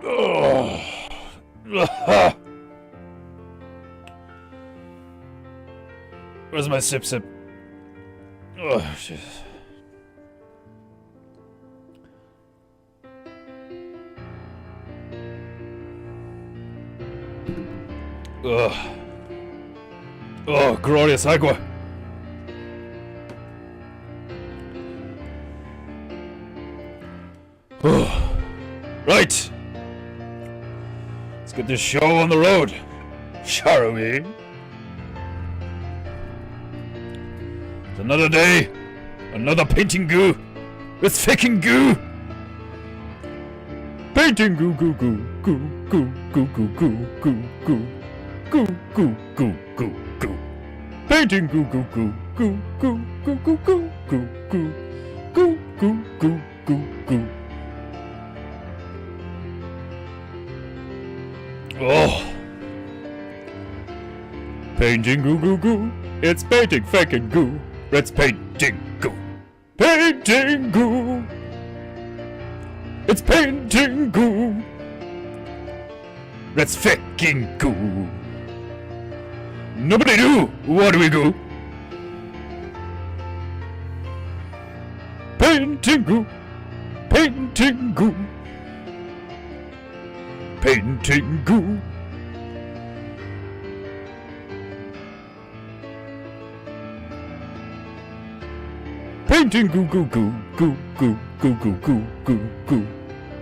Oh. Where's my sip? Oh, shit. Ugh. Oh, glorious agua. Oh. Right. Let's get this show on the road, shall we? It's another day, another painting goo. It's fucking goo. Painting goo goo goo goo goo goo goo goo goo goo goo goo goo goo goo. Painting goo goo goo goo goo goo goo goo goo goo goo goo goo goo goo. Oh. Painting goo goo goo. It's painting fucking goo. It's painting goo. Painting goo. It's painting goo. Let's fucking go. Nobody do. What do we go? Painting goo. Painting goo. Painting goo. Painting goo goo goo goo goo goo goo goo goo goo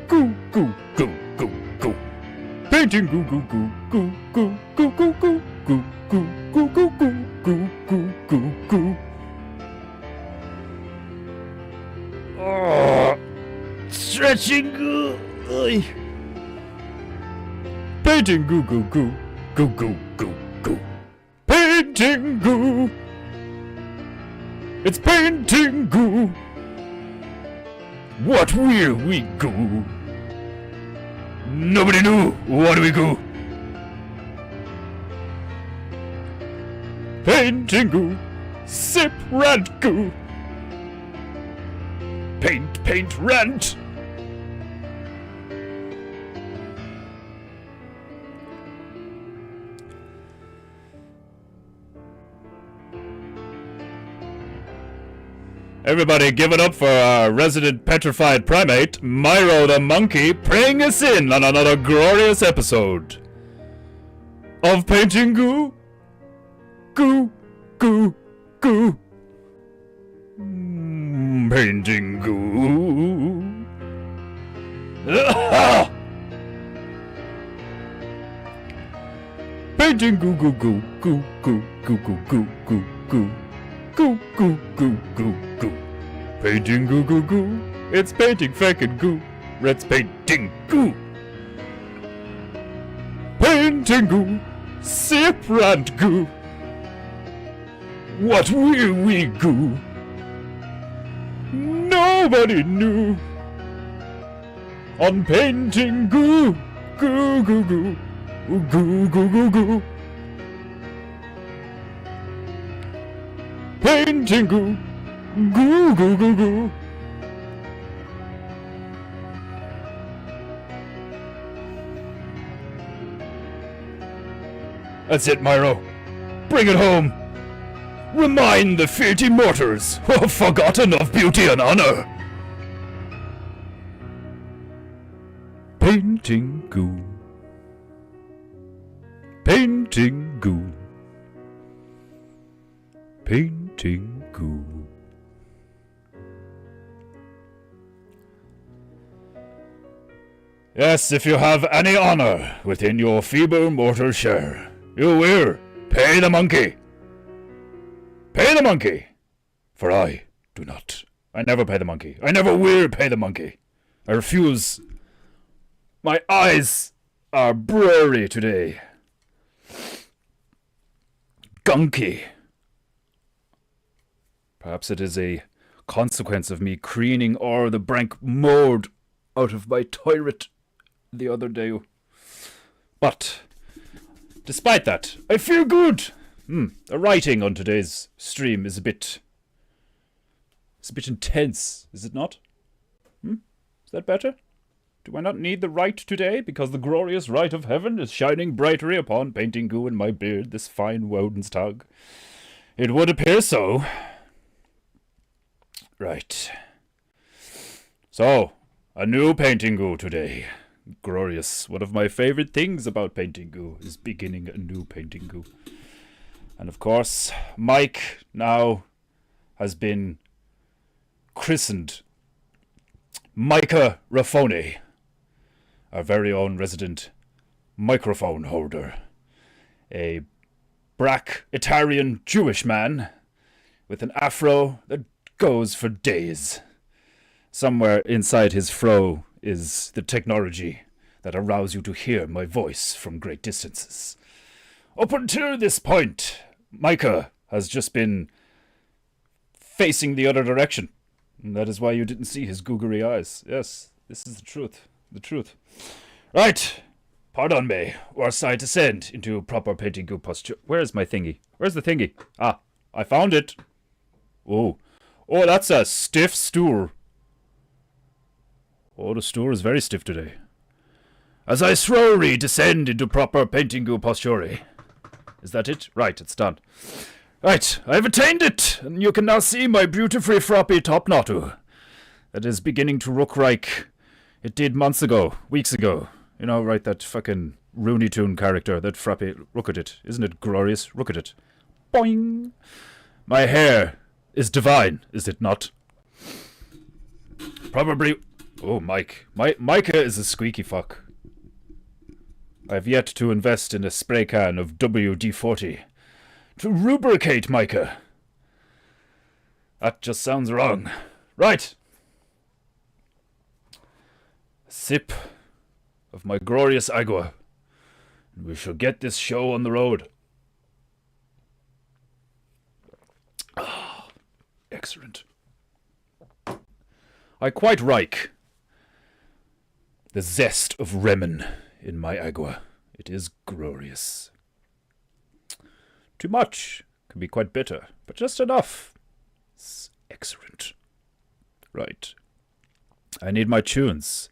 goo goo goo goo goo. Painting goo goo goo goo goo goo goo goo goo goo goo goo goo goo goo goo. Oh, stretching goo. Painting goo goo goo goo goo goo goo. Painting goo. It's painting goo. What will we go? Nobody knew. What do we go? Painting goo. Sip rant goo. Paint rant. Everybody give it up for our resident petrified primate, Myro the monkey, praying us in on another glorious episode of Painting Goo. Goo, goo, goo. Painting Goo. Painting Goo, goo, goo, goo, goo, goo, goo, goo, goo, goo. Goo, goo, goo, goo, goo. Painting goo, goo, goo. It's painting fucking goo. Let's painting goo. Painting goo. Sip rant goo. What will we goo? Nobody knew. On painting goo. Goo, goo, goo. Goo, goo, goo, goo. Painting goo. Goo, goo, goo, goo. That's it, Myro. Bring it home. Remind the filthy mortars who have forgotten of beauty and honor. Painting goo. Painting goo. Painting goo. Yes, if you have any honor within your feeble mortal share, you will pay the monkey. Pay the monkey. For I do not. I never pay the monkey. I never will pay the monkey. I refuse. My eyes are blurry today. Gunky. Perhaps it is a consequence of me cleaning all the brank mold out of my toilet the other day. But, despite that, I feel good. The writing on today's stream is a bit intense, is it not? Is that better? Do I not need the right today, because the glorious light of heaven is shining brightly upon Paintingu and my beard this fine Wodenstag? It would appear so. Right. So, a new Paintingu today. Glorious. One of my favorite things about Paintingu is beginning a new Paintingu. And of course, Mike now has been christened Micah Raffone, our very own resident microphone holder. A black Italian Jewish man with an afro that goes for days. Somewhere inside his fro is the technology that allows you to hear my voice from great distances. Up until this point, Micah has just been facing the other direction. And that is why you didn't see his googly eyes. Yes, this is the truth. The truth. Right. Pardon me, whilst I descend into proper Paintingu posture. Where's my thingy? Where's the thingy? Ah, I found it. Oh. Oh, that's a stiff stool. Oh, the stool is very stiff today. As I slowly descend into proper Paintingu posture. Is that it? Right, it's done. Right, I've attained it, and you can now see my beautifully floppy top knot. That is beginning to look like it did months ago, weeks ago. You know, right, that fucking Rooney Tune character, that frappy. Look at it. Isn't it glorious? Look at it. Boing! My hair is divine, is it not? Probably. Oh, Mike. Micah is a squeaky fuck. I've yet to invest in a spray can of WD-40 to lubricate Micah. That just sounds wrong. Right. Sip of my glorious agua, and we shall get this show on the road. Ah, excellent. I quite like the zest of lemon in my agua. It is glorious. Too much can be quite bitter, but just enough. It's excellent. Right. I need my tunes.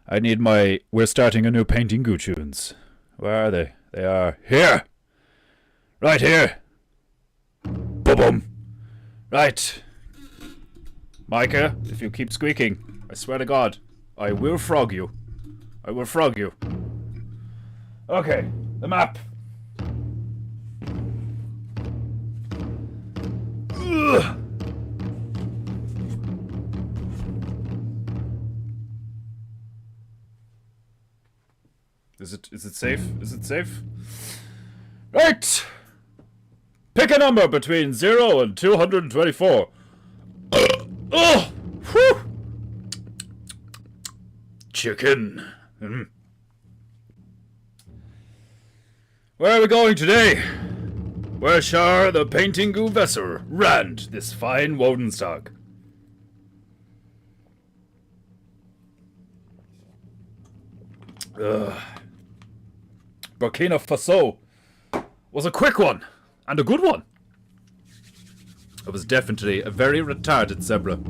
I need my We're Starting a New Paintingu tunes. Where are they? They are here! Right here! Boom! Right. Micah, if you keep squeaking, I swear to God, I will frog you. I will frog you. Okay, the map. Ugh. Is it safe? Is it safe? Right! Pick a number between 0 and 224. Oh! Whew! Chicken. Where are we going today? Where shall the Paintingu vessel land this fine Wodenstag? Burkina Faso was a quick one, and a good one. It was definitely a very retarded zebra.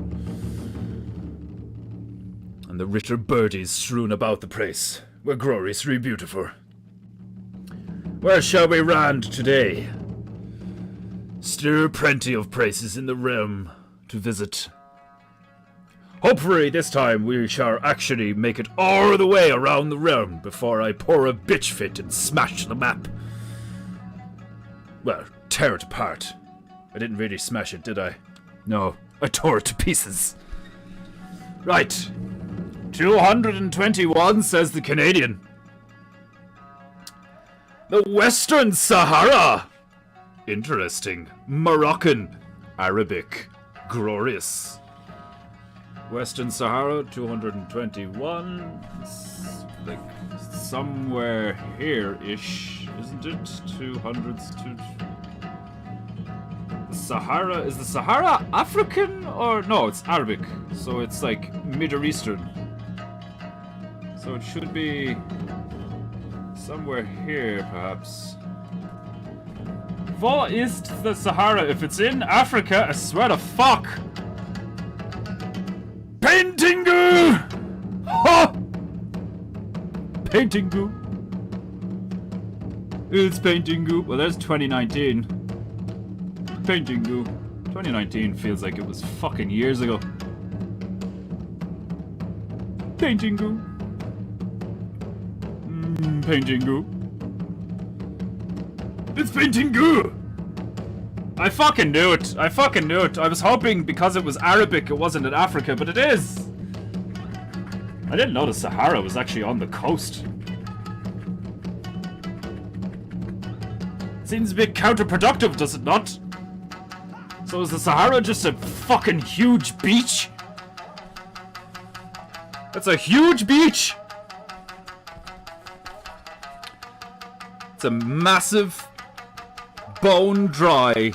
And the richer birdies strewn about the place were gloriously beautiful. Where shall we land today? Still plenty of places in the realm to visit. Hopefully this time we shall actually make it all the way around the realm before I pour a bitch fit and smash the map. Well, tear it apart. I didn't really smash it, did I? No, I tore it to pieces. Right. 221, says the Canadian. The Western Sahara. Interesting. Moroccan. Arabic. Glorious. Western Sahara, 221. It's like somewhere here-ish, isn't it? 200s. The Sahara, is the Sahara African or no? It's Arabic, so it's like Middle Eastern. So it should be somewhere here, perhaps. What is the Sahara? If it's in Africa, I swear to fuck. Paintingu! Ha! PEINTEINGU. It's PEINTEINGU. Well, there's 2019. PEINTEINGU. 2019 feels like it was fucking years ago. PEINTEINGU. PEINTEINGU. It's PEINTEINGU! I fucking knew it. I fucking knew it. I was hoping because it was Arabic it wasn't in Africa, but it is. I didn't know the Sahara was actually on the coast. Seems a bit counterproductive, does it not? So is the Sahara just a fucking huge beach? It's a huge beach! It's a massive, bone-dry,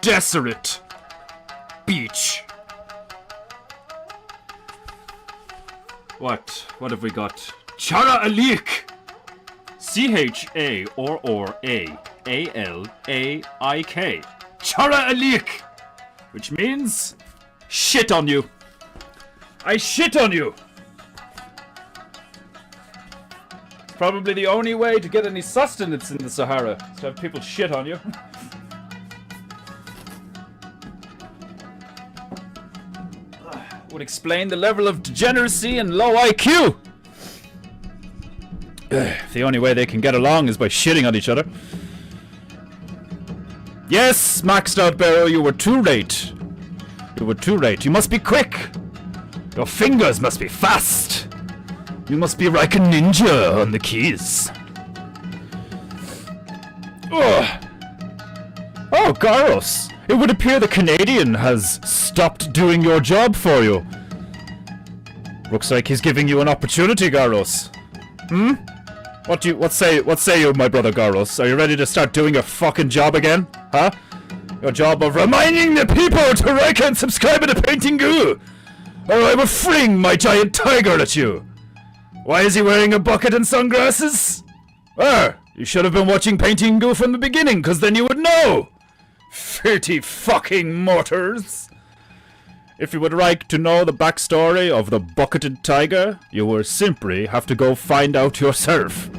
desolate beach. What have we got? Chara Alik! C-H-A-R-R-A-A-L-A-I-K. Chara Alik! Which means, shit on you. I shit on you! It's probably the only way to get any sustenance in the Sahara, is to have people shit on you. Would explain the level of degeneracy and low IQ. The only way they can get along is by shitting on each other. Yes, Maxed Out Barrow, you were too late. You were too late. You must be quick. Your fingers must be fast. You must be like a ninja on the keys. Oh, Garros. It would appear the Canadian has stopped doing your job for you. Looks like he's giving you an opportunity, Garros. What say you, my brother Garros? Are you ready to start doing your fucking job again? Huh? Your job of reminding the people to like and subscribe to PEINTEINGU, or I will fling my giant tiger at you. Why is he wearing a bucket and sunglasses? You should have been watching PEINTEINGU from the beginning, cause then you would know. Filthy fucking mortars. If you would like to know the backstory of the bucketed tiger, you will simply have to go find out yourself.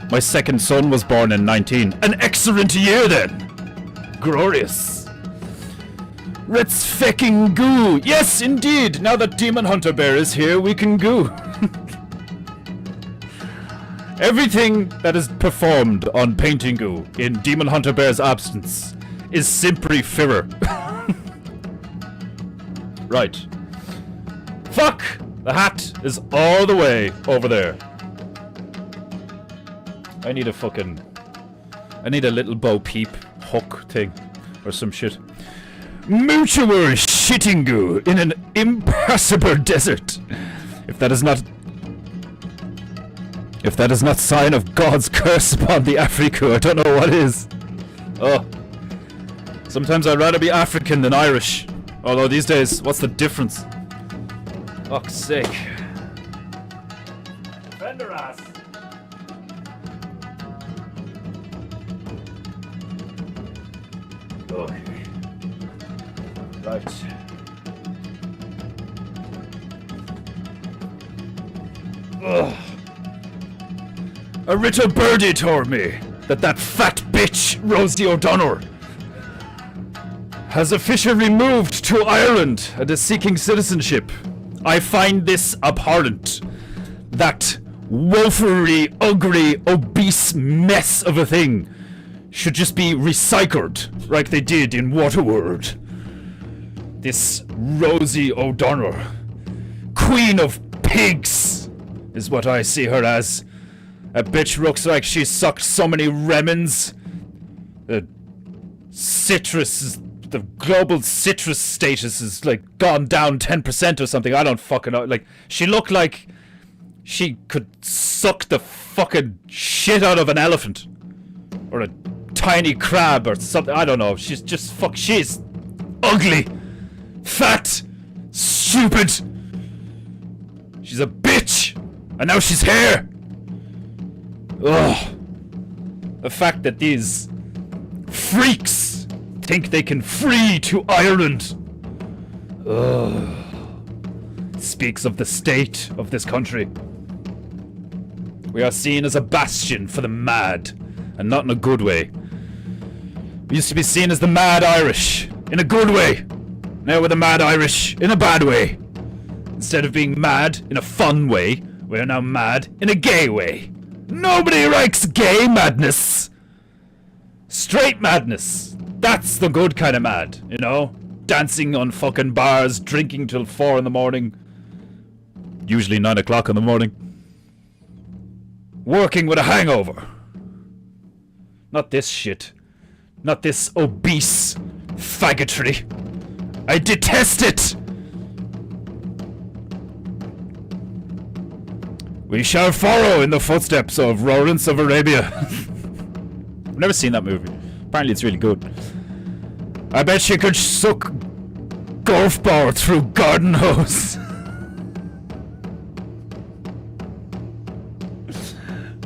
My second son was born in 19. An excellent year then. Glorious. Let's fecking goo. Yes, indeed. Now that Demon Hunter Bear is here, we can goo. Everything that is performed on PEINTEINGU in Demon Hunter Bear's absence is simply filler. Right. Fuck! The hat is all the way over there. I need a little Bo Peep hook thing or some shit. Mutual shittingu in an impassable desert. If that is not sign of God's curse upon the Africa, I don't know what is. Oh. Sometimes I'd rather be African than Irish. Although these days, what's the difference? Fuck's sake. Fender ass. Okay. Right. Ugh. A little birdie told me that fat bitch, Rosie O'Donnell, has officially moved to Ireland and is seeking citizenship. I find this abhorrent. That woefully ugly, obese mess of a thing should just be recycled like they did in Waterworld. This Rosie O'Donnell, Queen of Pigs, is what I see her as. A bitch looks like she sucked so many lemons. The global citrus status is like gone down 10% or something. I don't fucking know. Like, she looked like she could suck the fucking shit out of an elephant. Or a tiny crab or something. I don't know. She's just she's ugly. Fat. Stupid. She's a bitch. And now she's here. Ugh. The fact that these freaks think they can free to Ireland. Ugh. speaks of the state of this country. We are seen as a bastion for the mad, and not in a good way. We used to be seen as the mad Irish, in a good way. Now we're the mad Irish, in a bad way. Instead of being mad in a fun way, we are now mad in a gay way. Nobody likes gay madness. Straight madness. That's the good kind of mad, you know? Dancing on fucking bars, drinking till 4 in the morning. Usually 9 o'clock in the morning. Working with a hangover. Not this shit. Not this obese faggotry. I detest it! We shall follow in the footsteps of Lawrence of Arabia. I've never seen that movie. Apparently it's really good. I bet she could suck golf ball through garden hose.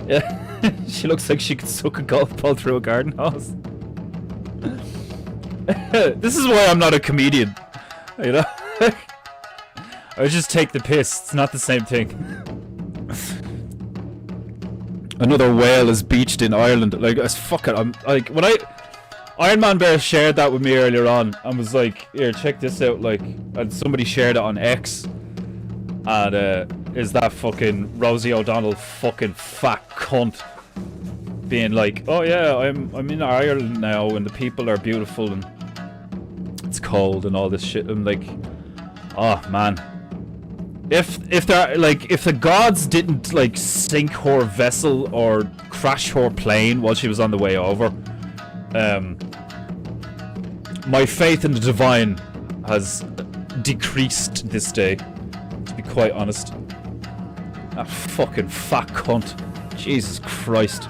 Yeah. She looks like she could suck a golf ball through a garden hose. This is why I'm not a comedian. You know? I just take the piss. It's not the same thing. Another whale is beached in Ireland. Like, fuck it. I'm like, when Iron Man Bear shared that with me earlier on and was like, here, check this out. Like, and somebody shared it on X. And is that fucking Rosie O'Donnell fucking fat cunt being like, oh yeah, I'm in Ireland now and the people are beautiful and it's cold and all this shit. I'm like, oh man. If the gods didn't like sink her vessel or crash her plane while she was on the way over, my faith in the divine has decreased this day, to be quite honest. That fucking fat cunt. Jesus Christ.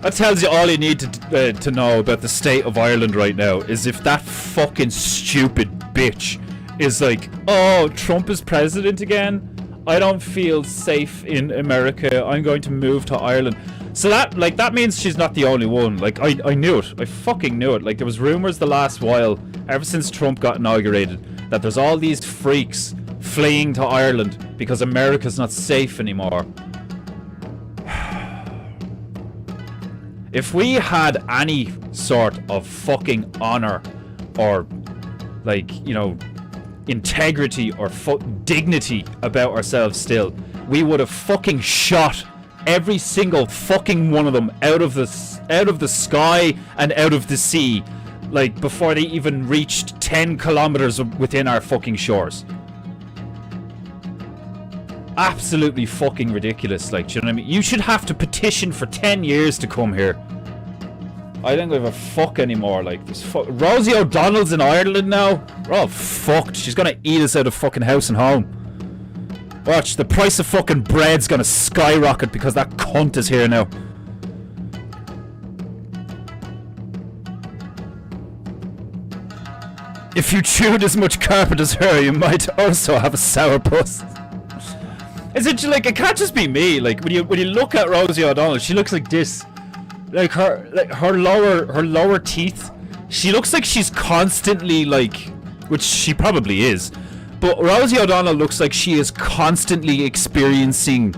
That tells you all you need to know about the state of Ireland right now, is if that fucking stupid bitch is like, oh, Trump is president again, I don't feel safe in America, I'm going to move to Ireland. So that means she's not the only one. Like, I knew it. I fucking knew it. Like, there was rumors the last while, ever since Trump got inaugurated, that there's all these freaks fleeing to Ireland because America's not safe anymore. If we had any sort of fucking honor or, like, you know, integrity or dignity about ourselves still, we would have fucking shot every single fucking one of them out of the sky and out of the sea, like, before they even reached 10 kilometers within our fucking shores. Absolutely fucking ridiculous. Like, do you know what I mean? You should have to petition for 10 years to come here. I don't give a fuck anymore. Like, this Rosie O'Donnell's in Ireland now. We're all fucked. She's gonna eat us out of fucking house and home. Watch, the price of fucking bread's gonna skyrocket because that cunt is here now. If you chewed as much carpet as her, you might also have a sourpuss. Is it like, it can't just be me. Like, when you look at Rosie O'Donnell, she looks like this. Like her lower teeth. She looks like she's constantly like, which she probably is. But Rosie O'Donnell looks like she is constantly experiencing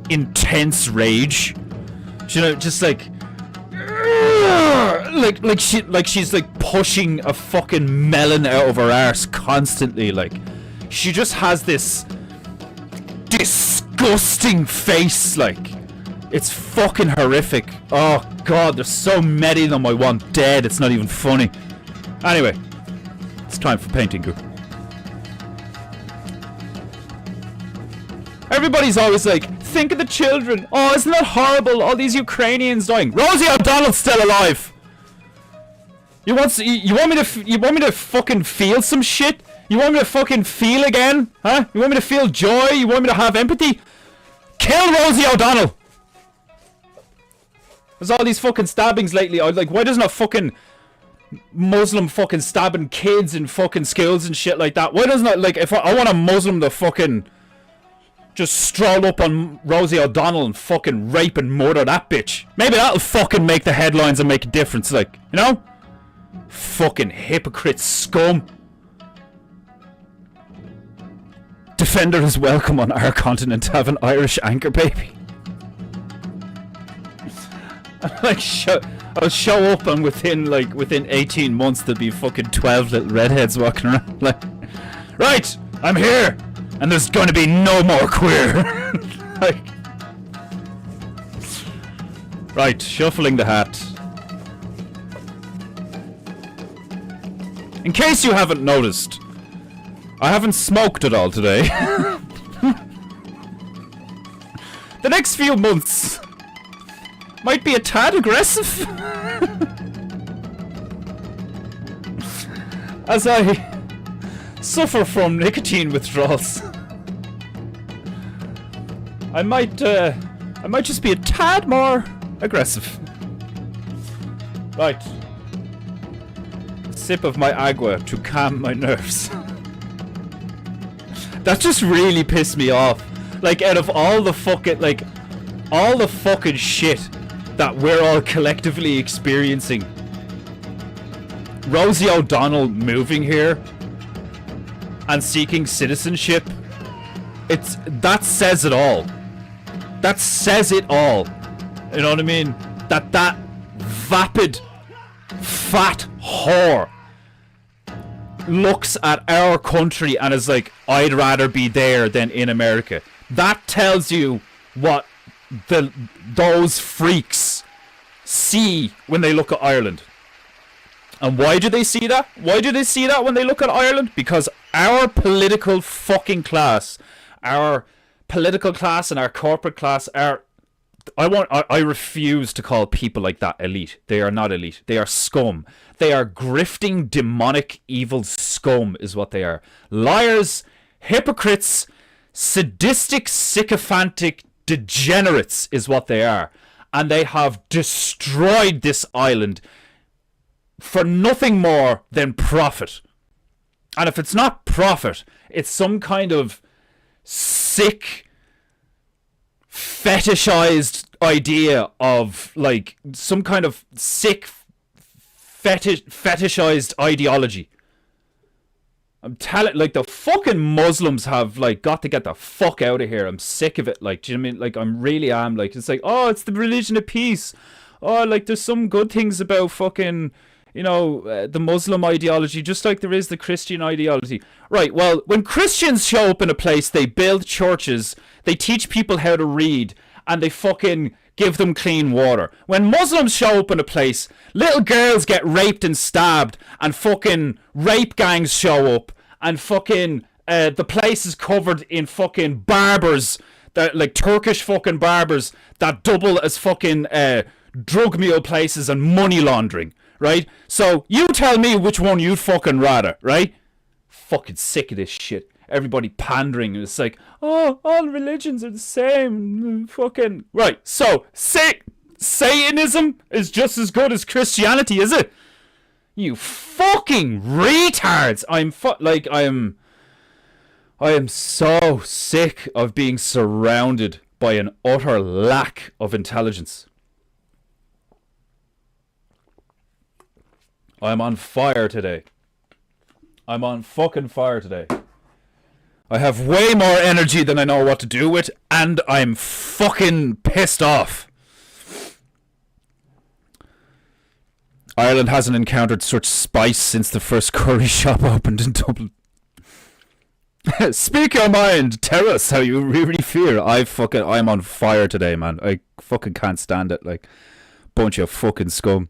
intense rage. You know, just like she's like pushing a fucking melon out of her arse constantly. Like, she just has this disgusting face. Like, it's fucking horrific. Oh god, there's so many of them I want dead, it's not even funny. Anyway, it's time for PEINTEINGU. Everybody's always like, think of the children. Oh, isn't that horrible? All these Ukrainians dying. Rosie O'Donnell's still alive. You want me to fucking feel some shit? You want me to fucking feel again? Huh? You want me to feel joy? You want me to have empathy? Kill Rosie O'Donnell. There's all these fucking stabbings lately. I'm like, why doesn't a fucking Muslim fucking stabbing kids in fucking schools and shit like that? Why doesn't it, like, if I want a Muslim to fucking just stroll up on Rosie O'Donnell and fucking rape and murder that bitch? Maybe that'll fucking make the headlines and make a difference, like, you know? Fucking hypocrite scum. defender is welcome on our continent to have an Irish anchor baby. Like, I'll show up and within 18 months there'll be fucking 12 little redheads walking around. Like, right, I'm here, and there's going to be no more queer. Like, right, shuffling the hat. In case you haven't noticed, I haven't smoked at all today. The next few months might be a tad aggressive. As I suffer from nicotine withdrawals. I might just be a tad more aggressive. Right. Sip of my agua to calm my nerves. That just really pissed me off. Like, out of all the fucking shit that we're all collectively experiencing, Rosie O'Donnell moving here and seeking citizenship, that says it all. That says it all. You know what I mean? That vapid, fat whore looks at our country and is like, I'd rather be there than in America. That tells you what those freaks see when they look at Ireland. And why do they see that? Why do they see that when they look at Ireland? Because our political fucking class, our political class and our corporate class are... I refuse to call people like that elite. They are not elite. They are scum. They are grifting, demonic, evil scum is what they are. Liars, hypocrites, sadistic, sycophantic degenerates is what they are. And they have destroyed this island for nothing more than profit. And if it's not profit, it's some kind of sick, fetishized idea of, like, some kind of sick fetishized ideology. I'm telling, like, the fucking Muslims have, like, got to get the fuck out of here. I'm sick of it. Like, do you know what I mean? Like, I'm really am. Like, it's like, oh, it's the religion of peace. Oh, like, there's some good things about fucking, you know, the Muslim ideology, just like there is the Christian ideology. Right, well, when Christians show up in a place, they build churches, they teach people how to read, and they fucking give them clean water. When Muslims show up in a place, little girls get raped and stabbed, and fucking rape gangs show up, and fucking the place is covered in fucking barbers, that, like, Turkish fucking barbers that double as fucking drug mule places and money laundering. Right? So, you tell me which one you'd fucking rather, right? Fucking sick of this shit. Everybody pandering. It's like, oh, all religions are the same. Fucking... Right, so, Satanism is just as good as Christianity, is it? You fucking retards! I am so sick of being surrounded by an utter lack of intelligence. I'm on fire today. I'm on fucking fire today. I have way more energy than I know what to do with, and I'm fucking pissed off. Ireland hasn't encountered such spice since the first curry shop opened in Dublin. Speak your mind. Tell us how you really feel. I'm on fire today, man. I fucking can't stand it. Like, bunch of fucking scum.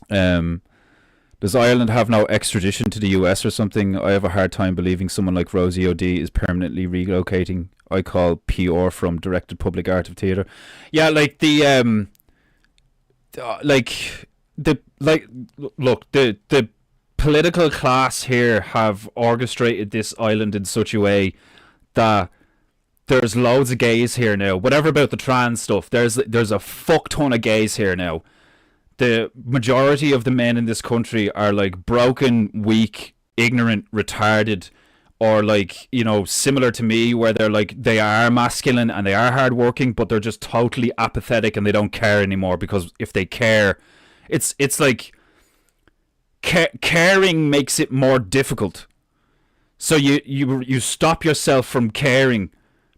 Does Ireland have no extradition to the US or something? I have a hard time believing someone like Rosie O'D is permanently relocating. I call PR from Directed Public Art of Theatre. Yeah, like the political class here have orchestrated this island in such a way that there's loads of gays here now. Whatever about the trans stuff, there's a fuck ton of gays here now. The majority of the men in this country are, like, broken, weak, ignorant, retarded, or, like, you know, similar to me, where they're like, they are masculine and they are hardworking, but they're just totally apathetic and they don't care anymore, because if they care, it's like caring makes it more difficult. So you stop yourself from caring,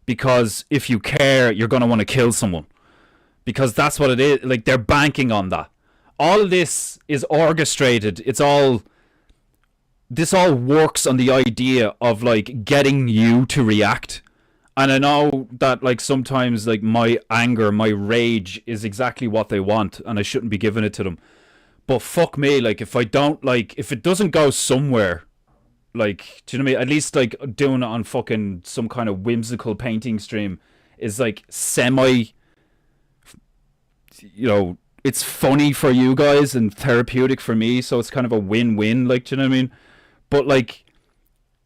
because if you care, you're going to want to kill someone. Because that's what it is. Like, they're banking on that. All of this is orchestrated. This all works on the idea of, like, getting you to react. And I know that, like, sometimes, like, my anger, my rage is exactly what they want, and I shouldn't be giving it to them. But fuck me, like, if it doesn't go somewhere, like, do you know what I mean? At least, like, doing it on fucking some kind of whimsical painting stream is, like, semi, you know, it's funny for you guys and therapeutic for me, so it's kind of a win-win, like, do you know what I mean? But, like,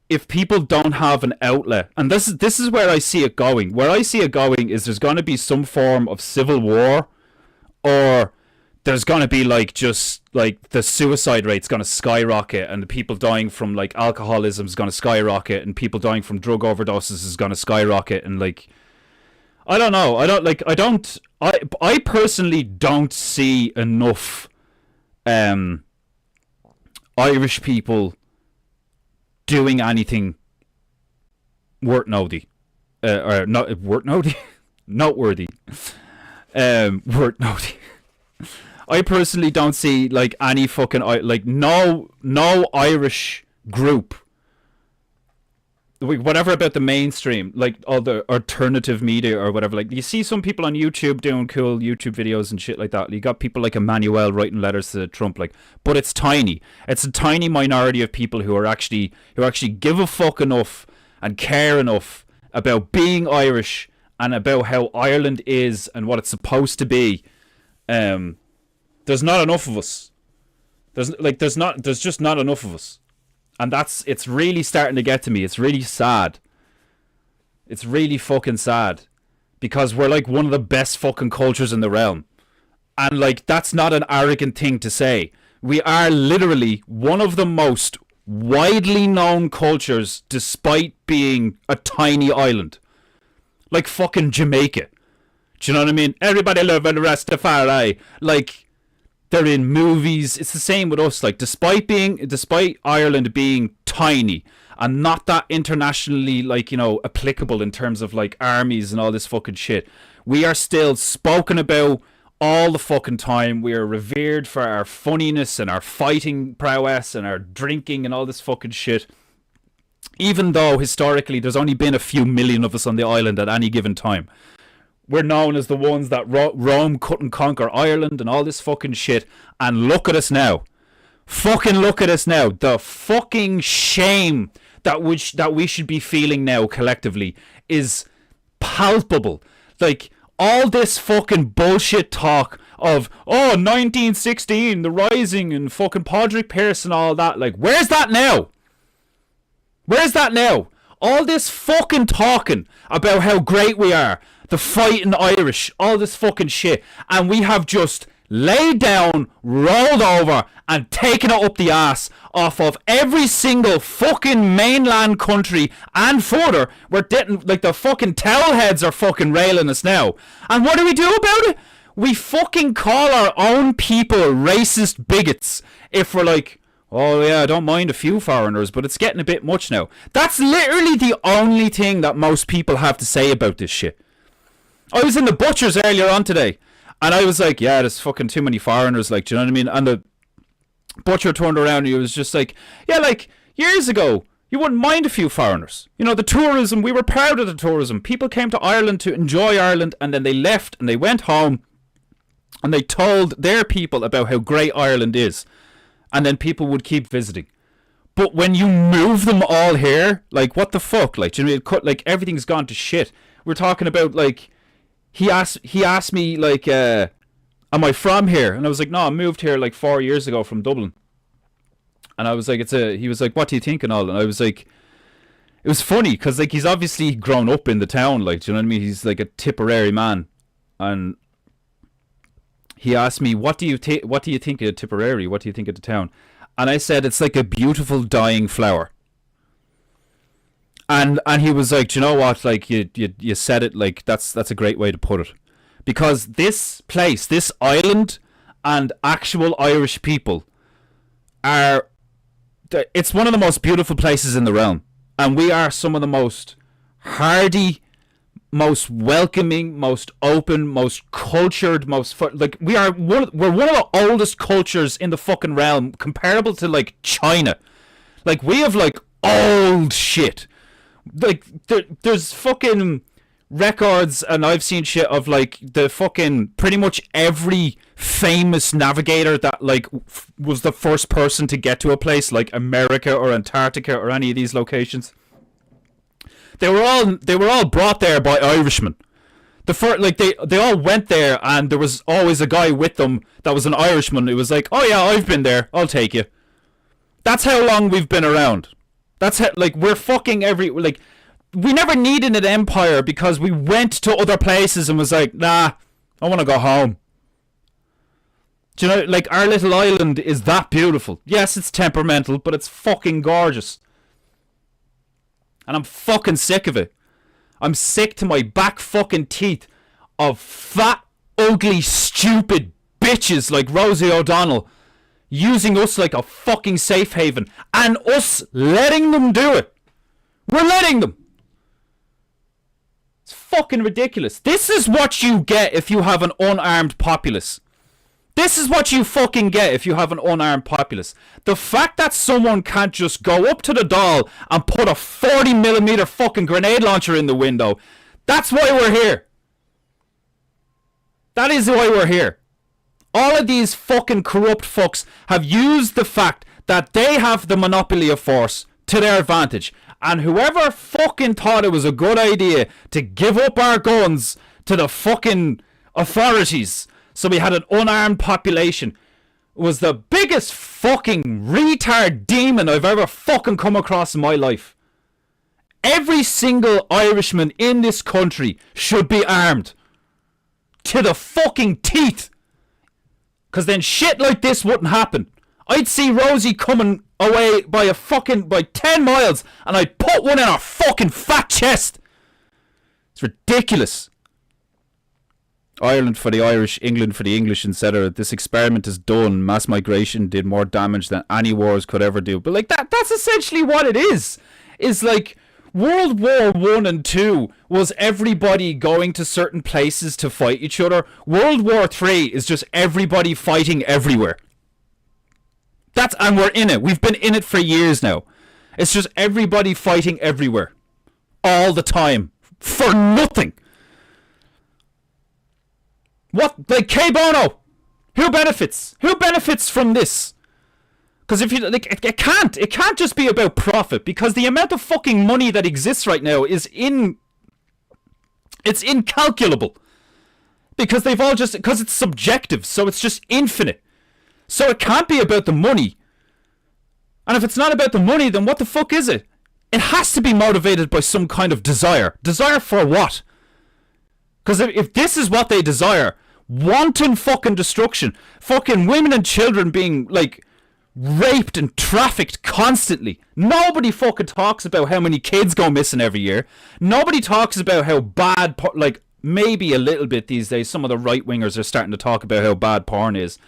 if people don't have an outlet, and this is where I see it going. Where I see it going is there's going to be some form of civil war, or there's going to be, like, just, like, the suicide rate's going to skyrocket, and the people dying from, like, alcoholism is going to skyrocket, and people dying from drug overdoses is going to skyrocket, and, like, I don't know. I personally don't see enough Irish people doing anything noteworthy. Noteworthy. I personally don't see, like, any fucking, like, no Irish group, whatever about the mainstream, like all the alternative media or whatever. Like, you see some people on YouTube doing cool YouTube videos and shit like that. You got people like Emmanuel writing letters to Trump, like, but it's tiny. It's a tiny minority of people who actually give a fuck enough and care enough about being Irish and about how Ireland is and what it's supposed to be. There's not enough of us. There's just not enough of us. And it's really starting to get to me. It's really sad. It's really fucking sad. Because we're, like, one of the best fucking cultures in the realm. And, like, that's not an arrogant thing to say. We are literally one of the most widely known cultures, despite being a tiny island. Like fucking Jamaica. Do you know what I mean? Everybody loving Rastafari. Like, they're in movies. It's the same with us. Like, despite Ireland being tiny and not that internationally, like, you know, applicable in terms of, like, armies and all this fucking shit, we are still spoken about all the fucking time. We are revered for our funniness and our fighting prowess and our drinking and all this fucking shit. Even though historically there's only been a few million of us on the island at any given time. We're known as the ones that Rome couldn't conquer Ireland and all this fucking shit. And look at us now. Fucking look at us now. The fucking shame that we should be feeling now collectively is palpable. Like, all this fucking bullshit talk of, 1916, the Rising, and fucking Padraig Pearse and all that. Like, where's that now? Where's that now? All this fucking talking about how great we are, the fighting Irish, all this fucking shit, and we have just laid down, rolled over, and taken it up the ass off of every single fucking mainland country and further. We're getting, like, the fucking towel heads are fucking railing us now. And what do we do about it? We fucking call our own people racist bigots if we're like, oh yeah, I don't mind a few foreigners, but it's getting a bit much now. That's literally the only thing that most people have to say about this shit. I was in the butcher's earlier on today, and I was like, yeah, there's fucking too many foreigners, like, do you know what I mean? And the butcher turned around and he was just like, yeah, like, years ago, you wouldn't mind a few foreigners. You know, the tourism, we were proud of the tourism. People came to Ireland to enjoy Ireland, and then they left and they went home and they told their people about how great Ireland is. And then people would keep visiting. But when you move them all here, like, what the fuck? Like, do you know what I mean? Like, everything's gone to shit. We're talking about, like, he asked me, like, am I from here? And I was like, no, I moved here like 4 years ago from Dublin. And I was like, he was like, what do you think and all? And I was like, it was funny because, like, he's obviously grown up in the town, like, do you know what I mean? He's like a Tipperary man. And he asked me, what do you think of Tipperary? What do you think of the town? And I said, it's like a beautiful dying flower. And he was like, do you know what? Like, you said it, like, that's a great way to put it. Because this place, this island, and actual Irish people it's one of the most beautiful places in the realm. And we are some of the most hardy, most welcoming, most open, most cultured, we're one of the oldest cultures in the fucking realm, comparable to like China. Like, we have like old shit. Like, there's fucking records, and I've seen shit of like the fucking pretty much every famous navigator that like was the first person to get to a place like America or Antarctica or any of these locations. They were all brought there by Irishmen. The first, like, they all went there, and there was always a guy with them that was an Irishman. It was like, oh yeah, I've been there, I'll take you. That's how long we've been around. That's how, like, we're fucking like, we never needed an empire because we went to other places and was like, nah, I want to go home. Do you know, like, our little island is that beautiful. Yes, it's temperamental, but it's fucking gorgeous. And I'm fucking sick of it. I'm sick to my back fucking teeth of fat, ugly, stupid bitches like Rosie O'Donnell using us like a fucking safe haven, and us letting them do it. We're letting them. It's fucking ridiculous. This is what you get if you have an unarmed populace. This is what you fucking get if you have an unarmed populace. The fact that someone can't just go up to the doll and put a 40mm fucking grenade launcher in the window. That's why we're here. That is why we're here. All of these fucking corrupt fucks have used the fact that they have the monopoly of force to their advantage. And whoever fucking thought it was a good idea to give up our guns to the fucking authorities so we had an unarmed population was the biggest fucking retard demon I've ever fucking come across in my life. Every single Irishman in this country should be armed to the fucking teeth. Because then shit like this wouldn't happen. I'd see Rosie coming away by 10 miles and I'd put one in her fucking fat chest. It's ridiculous. Ireland for the Irish, England for the English, etc. This experiment is done. Mass migration did more damage than any wars could ever do. But like that's essentially what it is. It's like World War One and Two was everybody going to certain places to fight each other. World War Three is just everybody fighting everywhere. And we're in it. We've been in it for years now. It's just everybody fighting everywhere. All the time. For nothing. What? Like, K Bono? Who benefits? Who benefits from this? Because if you like, it can't just be about profit, because the amount of fucking money that exists right now is it's incalculable. Because it's subjective, so it's just infinite. So it can't be about the money. And if it's not about the money, then what the fuck is it? It has to be motivated by some kind of desire. Desire for what? Because if this is what they desire, wanton fucking destruction, fucking women and children being, like, raped and trafficked constantly. Nobody fucking talks about how many kids go missing every year. Nobody talks about how bad, like, maybe a little bit these days, some of the right-wingers are starting to talk about how bad porn is.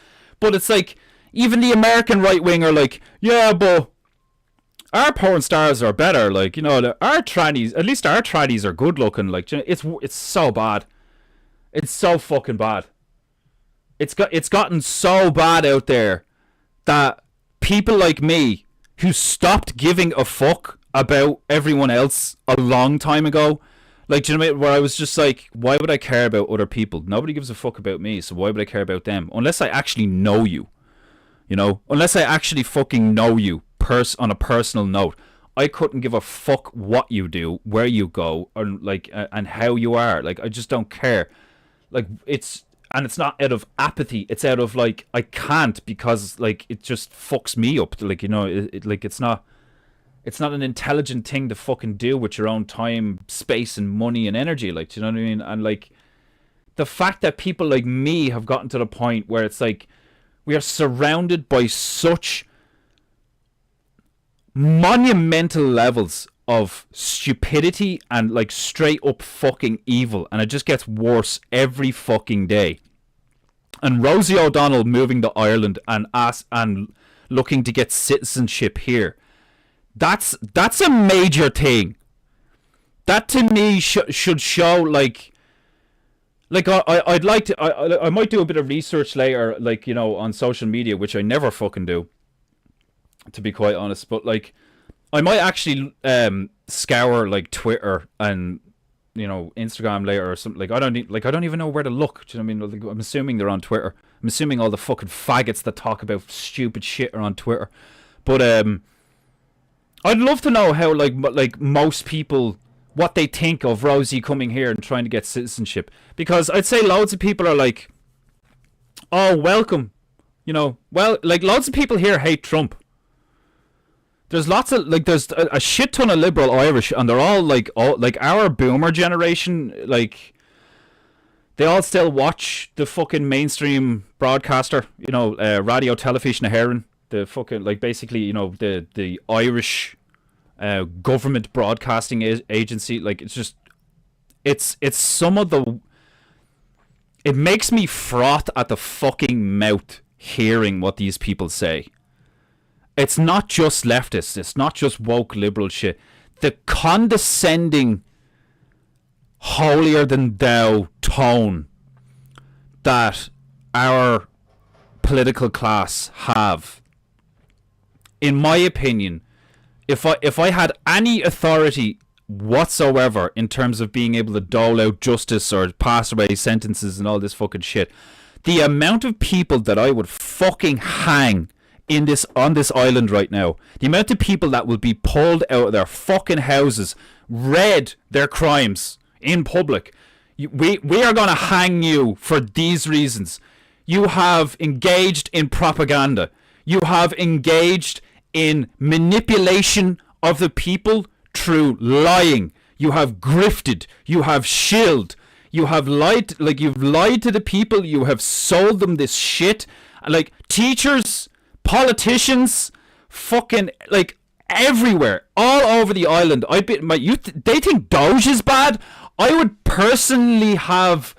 But it's like, even the American right-wing are like, yeah, but our porn stars are better, like, you know, our trannies, at least our trannies are good looking, like, you know, it's so bad. It's so fucking bad. It's gotten so bad out there that people like me who stopped giving a fuck about everyone else a long time ago, like, do you know what I mean? Where I was just like, why would I care about other people? Nobody gives a fuck about me, so why would I care about them? Unless I actually know you. You know? Unless I actually fucking know you on a personal note. I couldn't give a fuck what you do, where you go, or like, and how you are. Like, I just don't care. Like, it's not out of apathy. It's out of, like, I can't, because, like, it just fucks me up. Like, you know, it's not an intelligent thing to fucking do with your own time, space, and money and energy. Like, do you know what I mean? And, like, the fact that people like me have gotten to the point where it's like, we are surrounded by such monumental levels of stupidity and, like, straight up fucking evil, and it just gets worse every fucking day. And Rosie O'Donnell moving to Ireland and looking to get citizenship here, That's a major thing. That to me should show I'd like to I might do a bit of research later, like, you know, on social media, which I never fucking do, to be quite honest. But like, I might actually scour like Twitter and, you know, Instagram later or something. Like, I don't even know where to look. Do you know what I mean? Like, I'm assuming they're on Twitter. I'm assuming all the fucking faggots that talk about stupid shit are on Twitter. But I'd love to know how like most people, what they think of Rosie coming here and trying to get citizenship. Because I'd say loads of people are like, oh, welcome. You know, well, like, loads of people here hate Trump. There's lots of, like, there's a shit ton of liberal Irish, and they're all like our boomer generation, like, they all still watch the fucking mainstream broadcaster, you know, Radio Television Heron, the fucking, like, basically, you know, the Irish government broadcasting agency. Like, it's just, it's some of the, it makes me froth at the fucking mouth hearing what these people say. It's not just leftists. It's not just woke liberal shit. The condescending, holier-than-thou tone that our political class have, in my opinion, if I had any authority whatsoever in terms of being able to dole out justice or pass away sentences and all this fucking shit, the amount of people that I would fucking hang on this island right now, the amount of people that will be pulled out of their fucking houses, read their crimes in public. We are going to hang you for these reasons. You have engaged in propaganda. You have engaged in manipulation of the people through lying. You have grifted. You have shilled. You have lied. Like, you've lied to the people. You have sold them this shit. Like, teachers, politicians, fucking, like, everywhere, all over the island. They think Doge is bad. I would personally have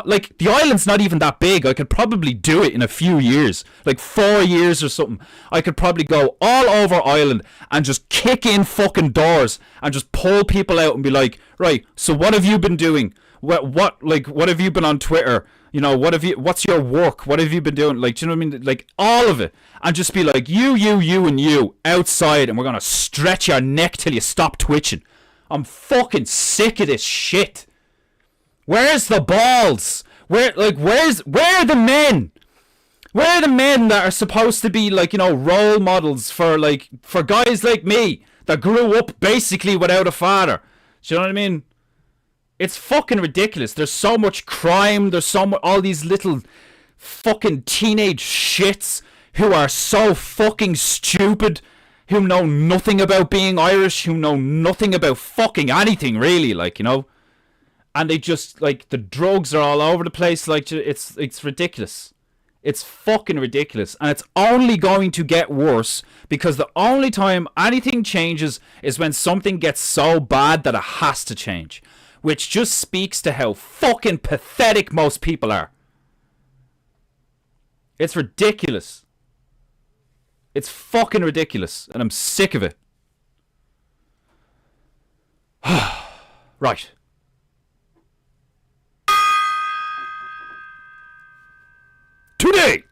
like, the island's not even that big. I could probably do it in a few years, like 4 years or something. I could probably go all over Ireland and just kick in fucking doors and just pull people out and be like, right, so what have you been doing? What have you been on Twitter? You know, what's your work? What have you been doing? Like, do you know what I mean? Like, all of it. And just be like, you, and you, outside, and we're gonna stretch your neck till you stop twitching. I'm fucking sick of this shit. Where's the balls? Where are the men? Where are the men that are supposed to be, like, you know, role models for guys like me that grew up basically without a father? Do you know what I mean? It's fucking ridiculous. There's so much crime. There's all these little fucking teenage shits who are so fucking stupid, who know nothing about being Irish, who know nothing about fucking anything, really, like, you know. And they just, like, the drugs are all over the place. Like, it's ridiculous. It's fucking ridiculous. And it's only going to get worse, because the only time anything changes is when something gets so bad that it has to change. Which just speaks to how fucking pathetic most people are. It's ridiculous. It's fucking ridiculous. And I'm sick of it. Right. Today,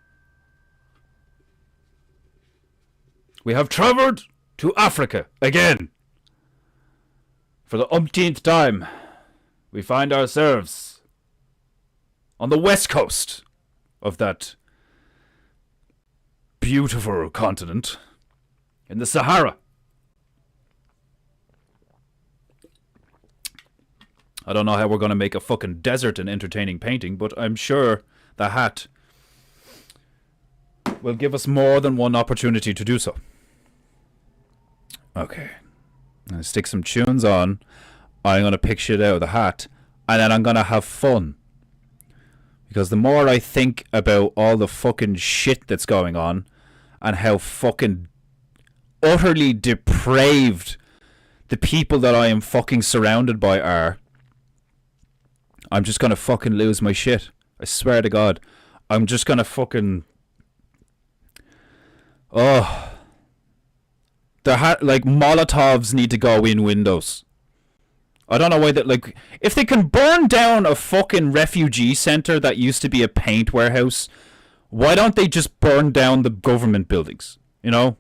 we have travelled to Africa again. For the umpteenth time, we find ourselves on the west coast of that beautiful continent in the Sahara. I don't know how we're going to make a fucking desert an entertaining painting, but I'm sure the hat will give us more than one opportunity to do so. Okay. I'm going to stick some tunes on. I'm going to pick shit out of the hat, and then I'm going to have fun. Because the more I think about all the fucking shit that's going on, and how fucking utterly depraved the people that I am fucking surrounded by are, I'm just going to fucking lose my shit. I swear to God. I'm just going to fucking... Oh... like Molotovs need to go in windows. I don't know why that, like, if they can burn down a fucking refugee center that used to be a paint warehouse, why don't they just burn down the government buildings? You know?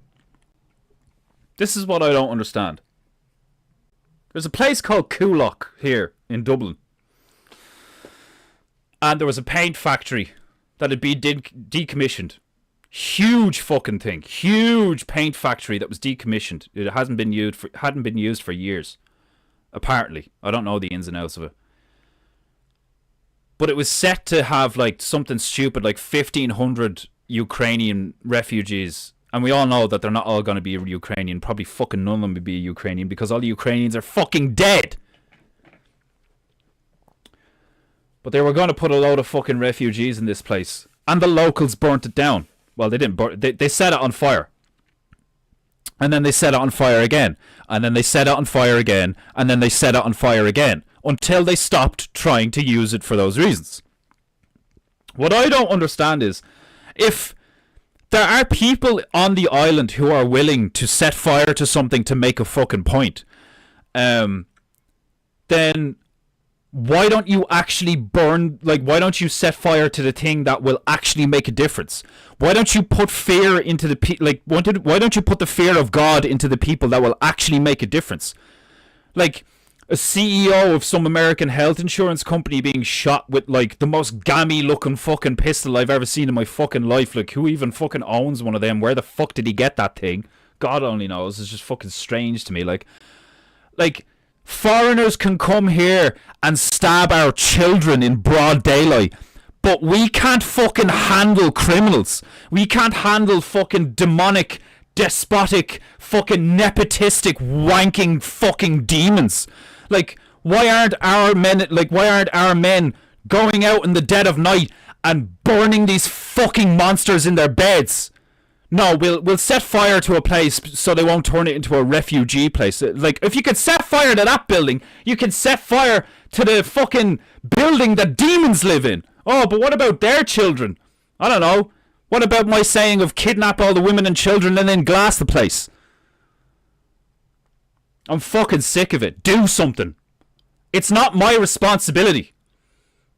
This is what I don't understand. There's a place called Coolock here in Dublin. And there was a paint factory that had been decommissioned. Huge fucking thing. Huge paint factory that was decommissioned. It hadn't been used for years. Apparently. I don't know the ins and outs of it. But it was set to have like something stupid like 1,500 Ukrainian refugees. And we all know that they're not all going to be Ukrainian. Probably fucking none of them would be Ukrainian because all the Ukrainians are fucking dead. But they were going to put a load of fucking refugees in this place. And the locals burnt it down. Well, they didn't burn it. They set it on fire. And then they set it on fire again. And then they set it on fire again. And then they set it on fire again. Until they stopped trying to use it for those reasons. What I don't understand is, if there are people on the island who are willing to set fire to something to make a fucking point, then why don't you actually why don't you set fire to the thing that will actually make a difference? Why don't you put fear into the why don't you put the fear of God into the people that will actually make a difference? Like a CEO of some American health insurance company being shot with like the most gammy looking fucking pistol I've ever seen in my fucking life. Like, who even fucking owns one of them? Where the fuck did he get that thing? God only knows. It's just fucking strange to me. Like foreigners can come here and stab our children in broad daylight, but we can't fucking handle criminals. We can't handle fucking demonic, despotic, fucking nepotistic, wanking fucking demons. Like, why aren't our men going out in the dead of night and burning these fucking monsters in their beds? No, we'll set fire to a place so they won't turn it into a refugee place. Like, if you could set fire to that building, you can set fire to the fucking building that demons live in. Oh, but what about their children? I don't know. What about my saying of kidnap all the women and children and then glass the place? I'm fucking sick of it. Do something. It's not my responsibility.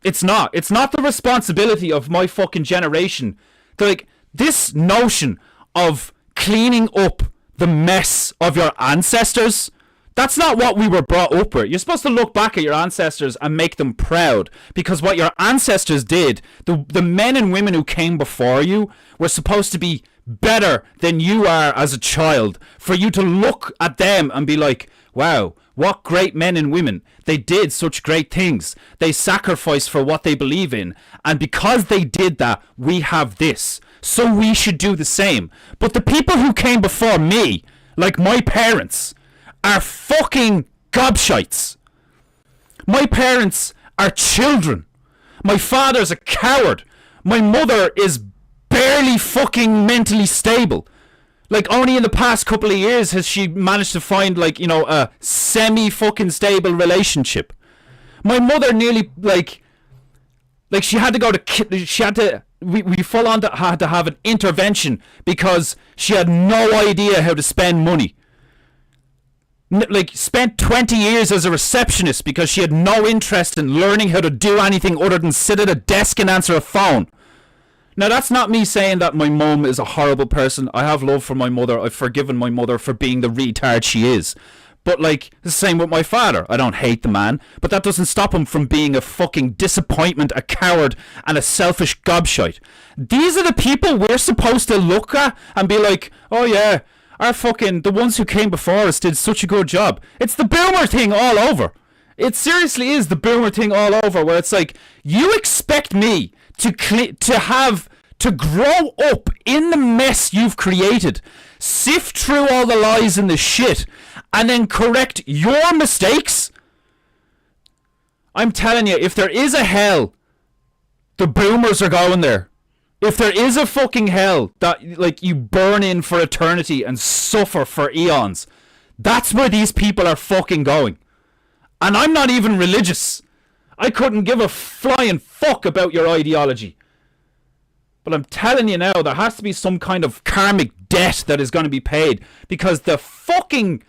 It's not. It's not the responsibility of my fucking generation. Like, this notion of cleaning up the mess of your ancestors, that's not what we were brought up with. You're supposed to look back at your ancestors and make them proud, because what your ancestors did, the men and women who came before you, were supposed to be better than you are as a child, for you to look at them and be like, wow, what great men and women. They did such great things. They sacrificed for what they believe in. And because they did that, we have this. So we should do the same. But the people who came before me, like my parents, are fucking gobshites. My parents are children. My father's a coward. My mother is barely fucking mentally stable. Like, only in the past couple of years has she managed to find, like, you know, a semi-fucking stable relationship. My mother nearly, like she had to go to, we full on had to have an intervention because she had no idea how to spend money. Like, spent 20 years as a receptionist because she had no interest in learning how to do anything other than sit at a desk and answer a phone. Now, that's not me saying that my mum is a horrible person. I have love for my mother. I've forgiven my mother for being the retard she is. But, like, the same with my father. I don't hate the man, but that doesn't stop him from being a fucking disappointment, a coward, and a selfish gobshite. These are the people we're supposed to look at and be like, oh yeah, the ones who came before us did such a good job. It's the boomer thing all over. It seriously is the boomer thing all over, where it's like, you expect me to grow up in the mess you've created, sift through all the lies and the shit, and then correct your mistakes? I'm telling you, if there is a hell, the boomers are going there. If there is a fucking hell that, like, you burn in for eternity and suffer for eons, that's where these people are fucking going. And I'm not even religious. I couldn't give a flying fuck about your ideology. But I'm telling you now, there has to be some kind of karmic debt that is going to be paid because the fucking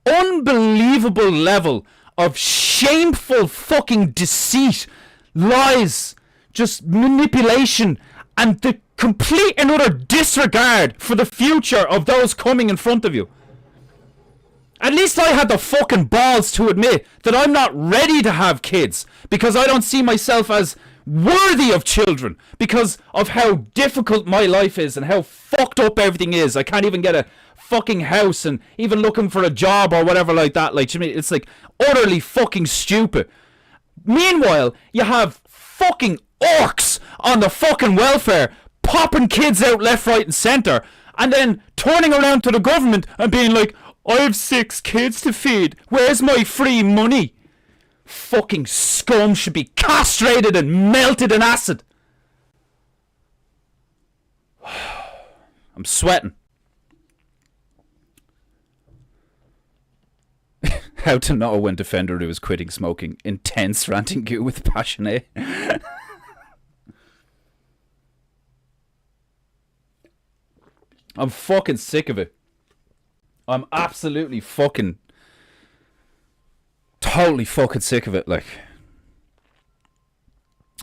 unbelievable level of shameful fucking deceit, lies, just manipulation, and the complete and utter disregard for the future of those coming in front of you. At least I had the fucking balls to admit that I'm not ready to have kids because I don't see myself as worthy of children because of how difficult my life is and how fucked up everything is. I can't even get a fucking house, and even looking for a job or whatever like that. Like, you mean, it's like utterly fucking stupid. Meanwhile, you have fucking orcs on the fucking welfare popping kids out left, right and centre, and then turning around to the government and being like, I have 6 kids to feed. Where's my free money? Fucking scum should be castrated and melted in acid. I'm sweating. How to know when Defender is quitting smoking. Intense ranting goo with passion, I'm fucking sick of it. I'm absolutely fucking totally fucking sick of it. Like,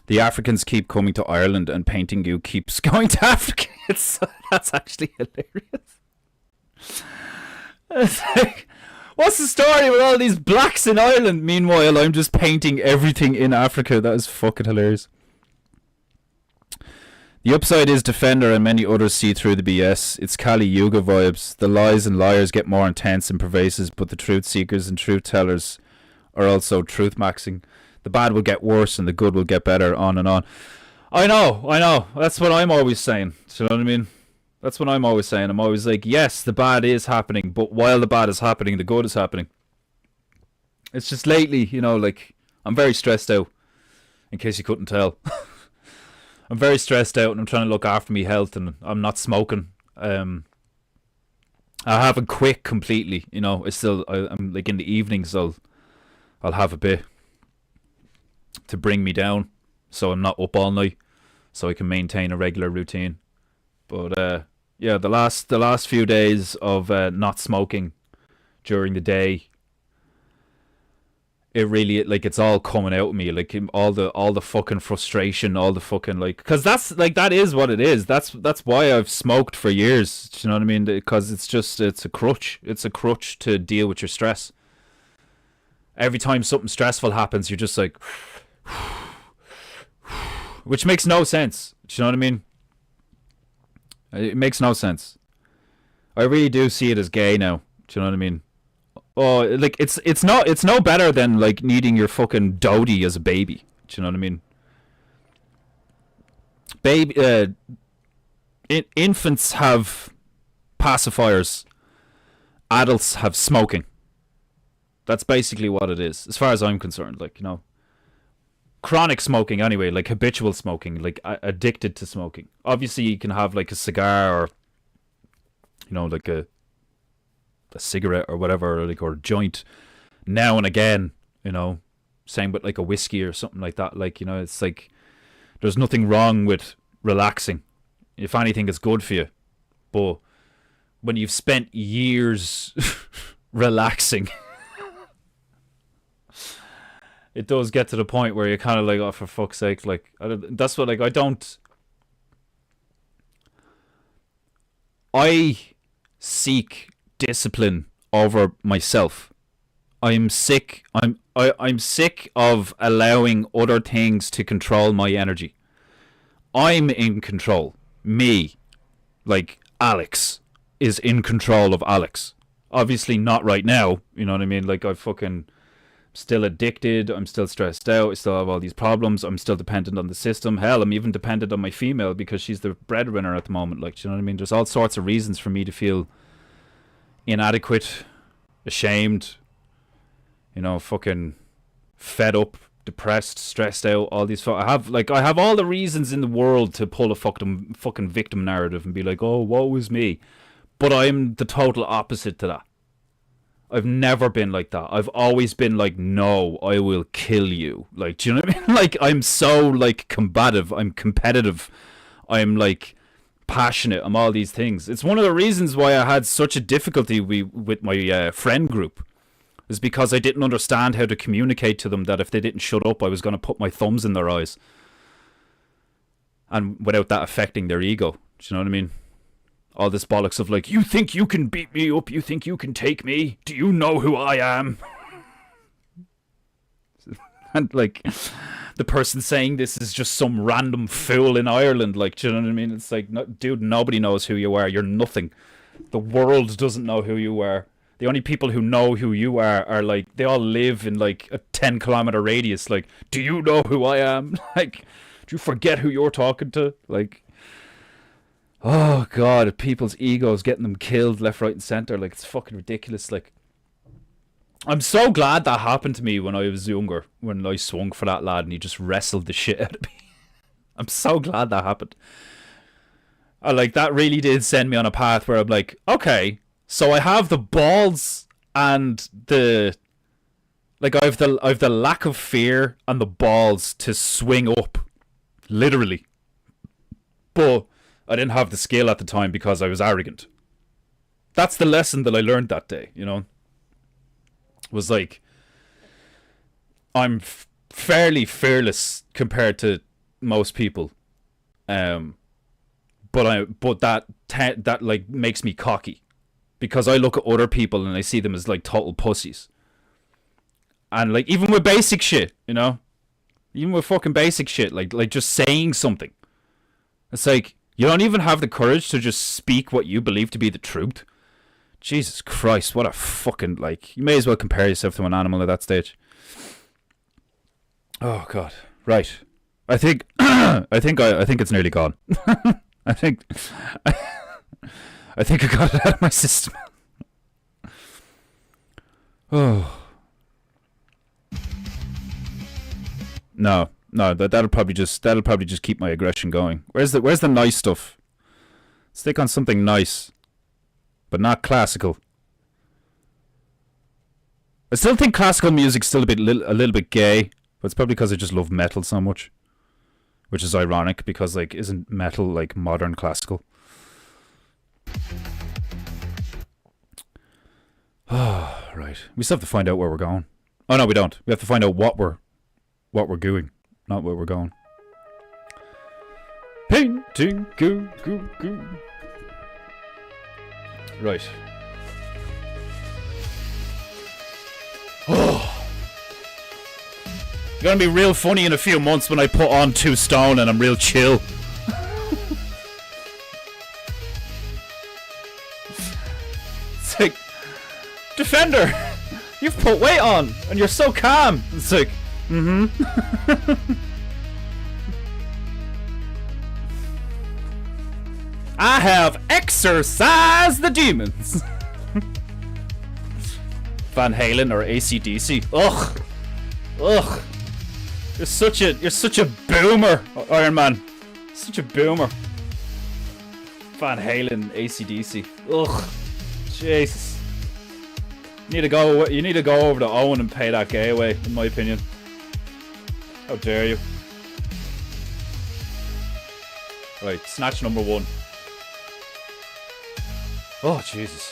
the Africans keep coming to Ireland and Painting Goo keeps going to Africa. That's actually hilarious. It's like, what's the story with all these blacks in Ireland? Meanwhile, I'm just painting everything in Africa. That is fucking hilarious. The upside is Defender and many others see through the BS. It's Kali Yuga vibes. The lies and liars get more intense and pervasive, but the truth seekers and truth tellers are also truth maxing. The bad will get worse and the good will get better, on and on. I know. That's what I'm always saying. Do you know what I mean? That's what I'm always saying. I'm always like, yes, the bad is happening, but while the bad is happening, the good is happening. It's just lately, you know, like, I'm very stressed out, in case you couldn't tell. I'm very stressed out and I'm trying to look after my health, and I'm not smoking. I haven't quit completely, you know. I'm like, in the evenings I'll have a bit to bring me down, so I'm not up all night, so I can maintain a regular routine. But yeah, the last few days of not smoking during the day, it really, like, it's all coming out of me, like, all the fucking frustration, all the fucking, like, because that is what it is. That's why I've smoked for years. Do you know what I mean? Because it's a crutch. It's a crutch to deal with your stress. Every time something stressful happens, you're just like, which makes no sense. Do you know what I mean? It makes no sense. I really do see it as gay now. Do you know what I mean? Oh, like, it's no better than, like, needing your fucking dodie as a baby. Do you know what I mean? Infants have pacifiers. Adults have smoking. That's basically what it is, as far as I'm concerned. Like, you know, chronic smoking anyway, like habitual smoking, like addicted to smoking. Obviously, you can have, like, a cigar, or, you know, like a cigarette or whatever, like, or a joint now and again, you know. Same with, like, a whiskey or something like that. Like, you know, it's like, there's nothing wrong with relaxing. If anything, it's good for you. But when you've spent years relaxing, it does get to the point where you're kind of like, oh, for fuck's sake, like, that's what, like, I seek discipline over myself. I'm sick of allowing other things to control my energy. I'm in control. Me, like, Alex is in control of Alex. Obviously not right now, you know what I mean? Like, I'm still addicted, I'm still stressed out, I still have all these problems, I'm still dependent on the system. Hell, I'm even dependent on my female because she's the breadwinner at the moment. Like, you know what I mean? There's all sorts of reasons for me to feel inadequate, ashamed, you know, fucking fed up, depressed, stressed out, all these I have all the reasons in the world to pull a fucking victim narrative and be like, oh, woe is me. But I'm the total opposite to that. I've never been like that. I've always been like, no, I will kill you. Like, do you know what I mean? Like, I'm so, like, combative, I'm competitive, I'm, like, passionate, I'm all these things. It's one of the reasons why I had such a difficulty with my friend group, is because I didn't understand how to communicate to them that if they didn't shut up, I was going to put my thumbs in their eyes. And without that affecting their ego. Do you know what I mean? All this bollocks of like, you think you can beat me up? You think you can take me? Do you know who I am? And like, the person saying this is just some random fool in Ireland. Like, do you know what I mean? It's like, no, dude, nobody knows who you are. You're nothing. The world doesn't know who you are. The only people who know who you are like, they all live in like a 10-kilometer radius. Like, do you know who I am? Like, do you forget who you're talking to? Like, oh God, people's egos getting them killed left, right, and center. Like, it's fucking ridiculous. Like, I'm so glad that happened to me when I was younger, when I swung for that lad and he just wrestled the shit out of me. I'm so glad that happened. Like, that really did send me on a path where I'm like, okay, so I have the balls and the, like, I have the lack of fear and the balls to swing up, literally. But I didn't have the skill at the time because I was arrogant. That's the lesson that I learned that day, you know? Was like, I'm fairly fearless compared to most people, but that like makes me cocky, because I look at other people and I see them as like total pussies. And like, even with basic shit, you know, even with fucking basic shit, like just saying something, it's like, you don't even have the courage to just speak what you believe to be the truth. Jesus Christ, what a fucking, like, you may as well compare yourself to an animal at that stage. Oh God. Right. I think I think it's nearly gone. I think I got it out of my system. Oh. No, that'll probably just keep my aggression going. Where's the nice stuff? Stick on something nice. But not classical. I still think classical music's still a little bit gay, but it's probably because I just love metal so much, which is ironic because, like, isn't metal like modern classical? Oh, right. We still have to find out where we're going. Oh no, we don't. We have to find out what we're doing, not where we're going. Painting, goo. Right. Oh. It's gonna be real funny in a few months when I put on 2 stone and I'm real chill. It's like, Defender, you've put weight on and you're so calm. It's like, I have exorcised the demons. Van Halen or AC/DC. Ugh. You're such a boomer, Iron Man. Such a boomer. Van Halen, AC/DC. Ugh. Jesus. You need to go over to Owen and pay that gay away, in my opinion. How dare you? Right, snatch number 1. Oh, Jesus.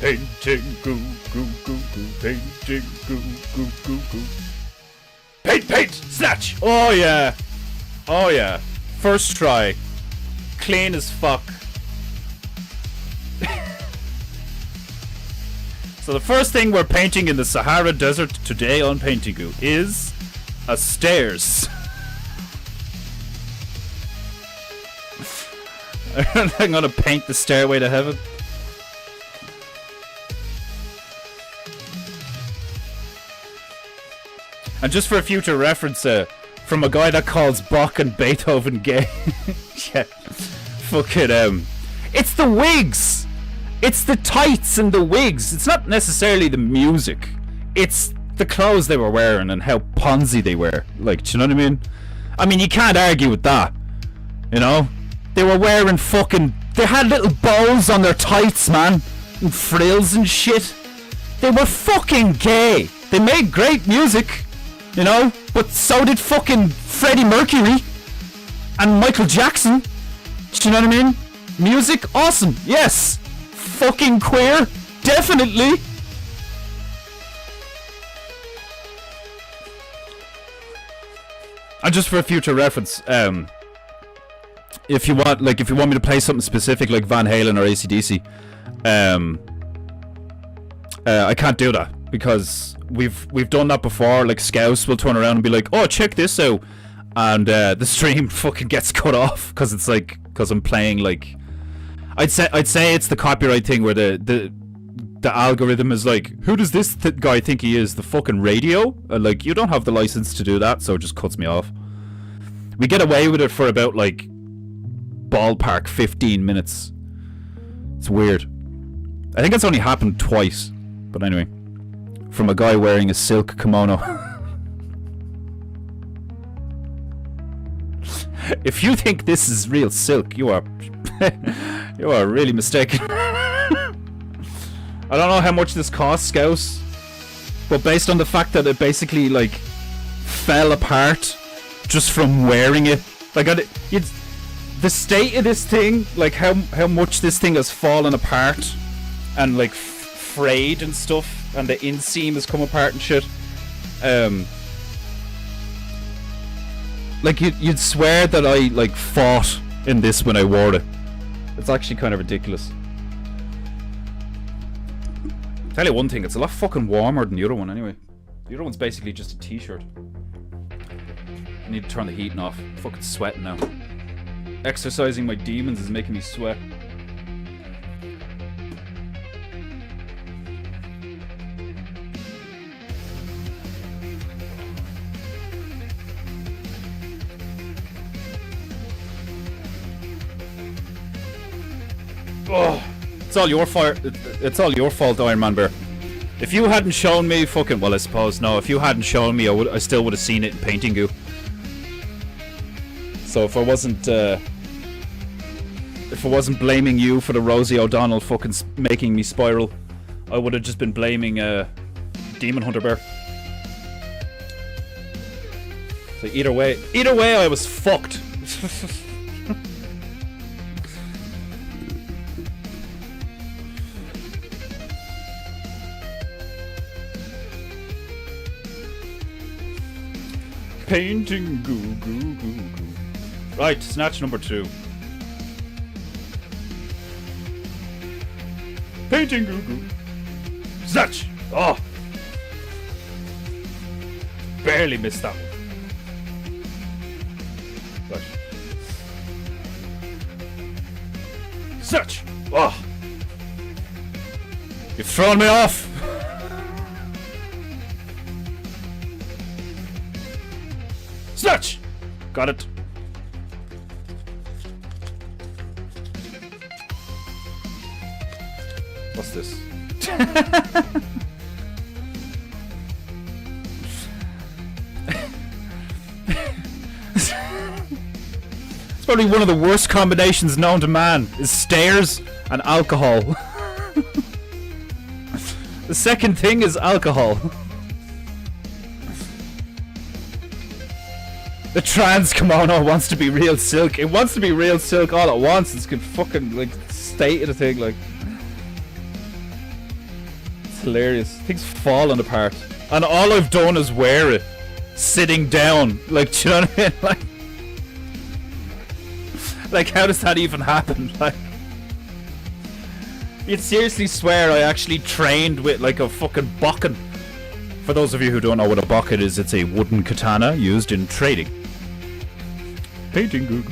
Painting, goo. Painting, goo. Paint, snatch! Oh, yeah. First try. Clean as fuck. So the first thing we're painting in the Sahara Desert today on PEINTEINGU is a stairs. I'm gonna paint the stairway to heaven. And just for a future reference, from a guy that calls Bach and Beethoven gay. Yeah. Fucking, it's the wigs! It's the tights and the wigs. It's not necessarily the music. It's the clothes they were wearing and how Ponzi they were. Like, do you know what I mean? I mean, you can't argue with that. You know? They were wearing fucking... They had little bows on their tights, man. And frills and shit. They were fucking gay. They made great music. You know? But so did fucking Freddie Mercury and Michael Jackson. Do you know what I mean? Music, awesome. Yes. Fucking queer, definitely. And just for a future reference, if you want me to play something specific like Van Halen or AC/DC, I can't do that because we've done that before. Like Scouse will turn around and be like, "Oh, check this out," and the stream fucking gets cut off because I'm playing like. I'd say it's the copyright thing where the algorithm is like, who does this guy think he is? The fucking radio? Like, you don't have the license to do that, so it just cuts me off. We get away with it for about like ballpark 15 minutes. It's weird. I think it's only happened twice. But anyway, from a guy wearing a silk kimono. If you think this is real silk, you are you are really mistaken. I don't know how much this costs, Scouse, but based on the fact that it basically like fell apart just from wearing it, like the state of this thing, like how much this thing has fallen apart and like frayed and stuff, and the inseam has come apart and shit. Like you'd swear that I like fought in this when I wore it. It's actually kind of ridiculous. Tell you one thing, it's a lot fucking warmer than the other one anyway. The other one's basically just a t-shirt. I need to turn the heating off. I'm fucking sweating now. Exercising my demons is making me sweat. Oh, it's all your fault. It's all your fault, Iron Man Bear. If you hadn't shown me, fucking well, I suppose no. If you hadn't shown me, I still would have seen it in PEINTEINGU. So if I wasn't blaming you for the Rosie O'Donnell fucking making me spiral, I would have just been blaming Demon Hunter Bear. So either way, I was fucked. PEINTEINGU. Right, snatch number 2. PEINTEINGU. Snatch! Oh! Barely missed that one. Right. Snatch! Oh! You've thrown me off! Snatch! Got it. What's this? It's probably one of the worst combinations known to man, is stairs and alcohol. The second thing is alcohol. The trans kimono wants to be real silk. It wants to be real silk all at once. It's good fucking like state of the thing, like it's hilarious. Things falling apart, and all I've done is wear it sitting down. Like, do you know what I mean? Like how does that even happen? Like, you'd seriously swear I actually trained with like a fucking bokken. For those of you who don't know what a bokken is, it's a wooden katana used in trading. PEINTEINGU.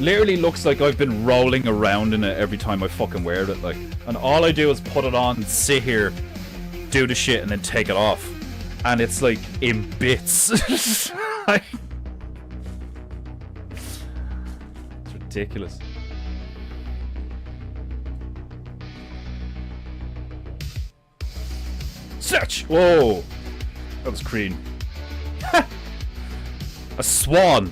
Literally looks like I've been rolling around in it every time I fucking wear it, like, and all I do is put it on, sit here, do the shit, and then take it off, and it's like in bits. Like, it's ridiculous. Search! Whoa! That was green. A swan.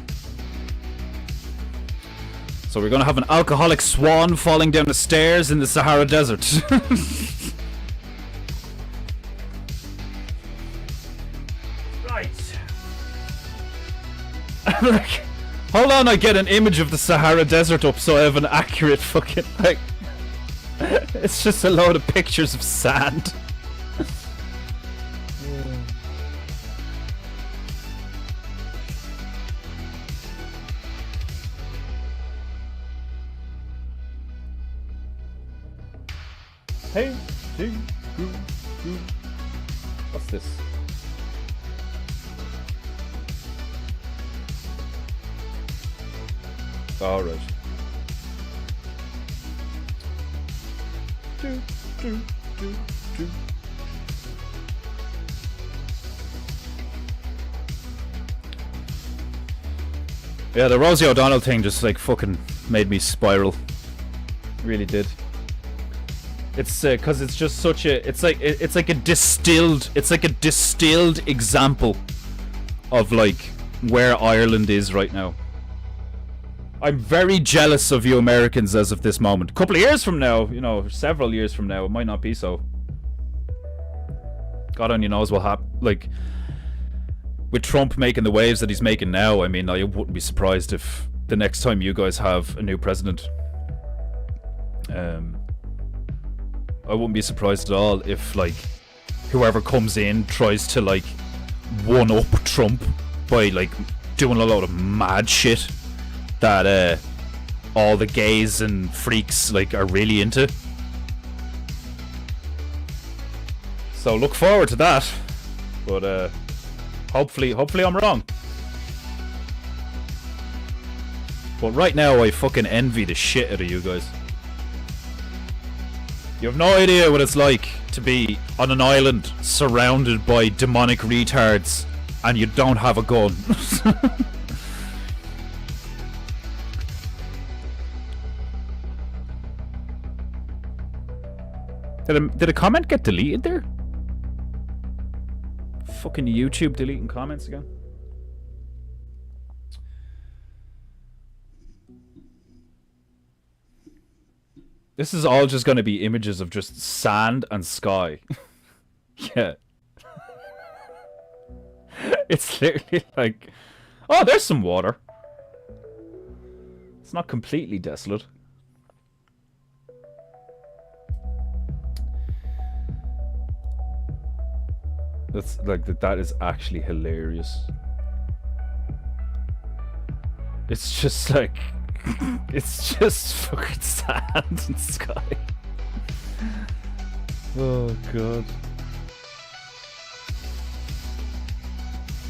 So we're gonna have an alcoholic swan falling down the stairs in the Sahara Desert. Right. Like, hold on, I get an image of the Sahara Desert up so I have an accurate fucking, like, it's just a load of pictures of sand. Painting. What's this? All right. Yeah, the Rosie O'Donnell thing just like fucking made me spiral. Really did. It's because it's just such a it's like a distilled example of like where Ireland is right now. I'm very jealous of you Americans as of this moment. A couple of years from now, you know, several years from now, it might not be so. God only knows what happen. Like with Trump making the waves that he's making now, I mean, I wouldn't be surprised if the next time you guys have a new president, I wouldn't be surprised at all if like whoever comes in tries to like one up Trump by like doing a lot of mad shit that all the gays and freaks like are really into. So look forward to that. But hopefully I'm wrong. But right now I fucking envy the shit out of you guys. You have no idea what it's like to be on an island surrounded by demonic retards and you don't have a gun. Did a comment get deleted there? Fucking YouTube deleting comments again. This is all just going to be images of just sand and sky. Yeah. It's literally like, oh, there's some water. It's not completely desolate. That's like that is actually hilarious. It's just like it's just fucking sand and sky. Oh god.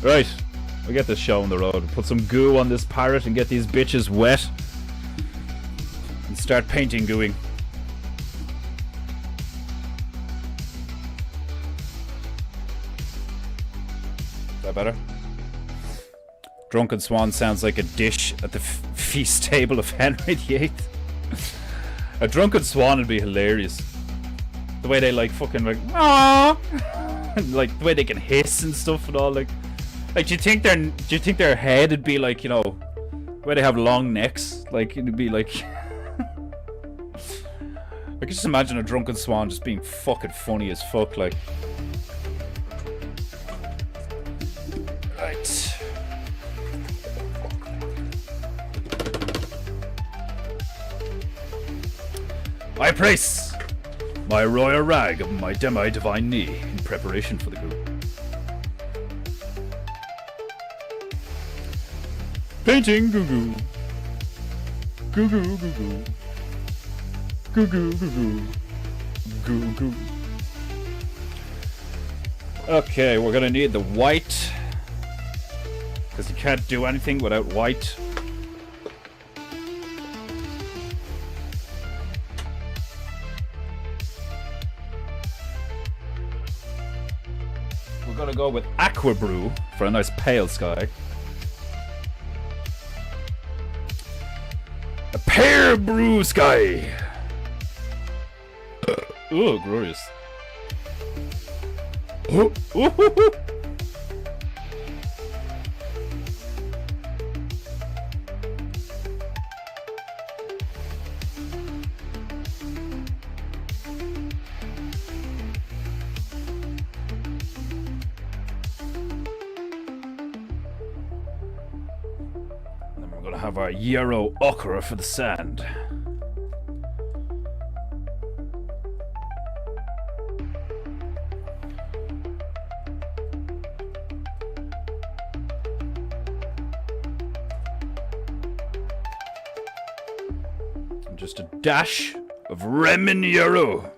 Right, we get this show on the road. Put some goo on this parrot and get these bitches wet. And start painting gooing. Is that better? Drunken Swan sounds like a dish at the feast table of Henry VIII. A drunken swan would be hilarious. The way they like fucking like, aww, like the way they can hiss and stuff and all. Like do you think their head would be like, you know, the way they have long necks? Like it'd be like. I can just imagine a drunken swan just being fucking funny as fuck, like. Right. I place my royal rag of my demi-divine knee in preparation for the goo. Painting goo goo. Goo goo goo goo. Goo goo goo goo. Goo goo. Okay, we're gonna need the white. Because you can't do anything without white. We're gonna go with Aqua Brew for a nice pale sky. A pear brew sky. Oh, glorious. Oh, oh, oh, oh. gonna have our Euro okra for the sand. And just a dash of Remin Euro.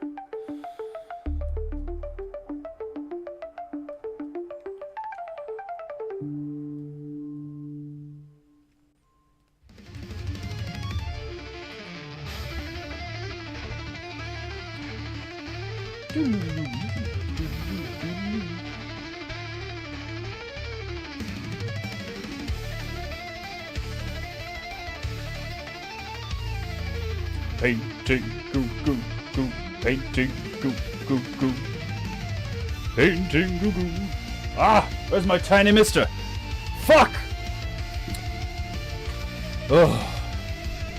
Painting, goo, goo, goo. Painting, goo, goo, goo. Painting, goo, goo. Ah, where's my tiny mister? Fuck! Oh,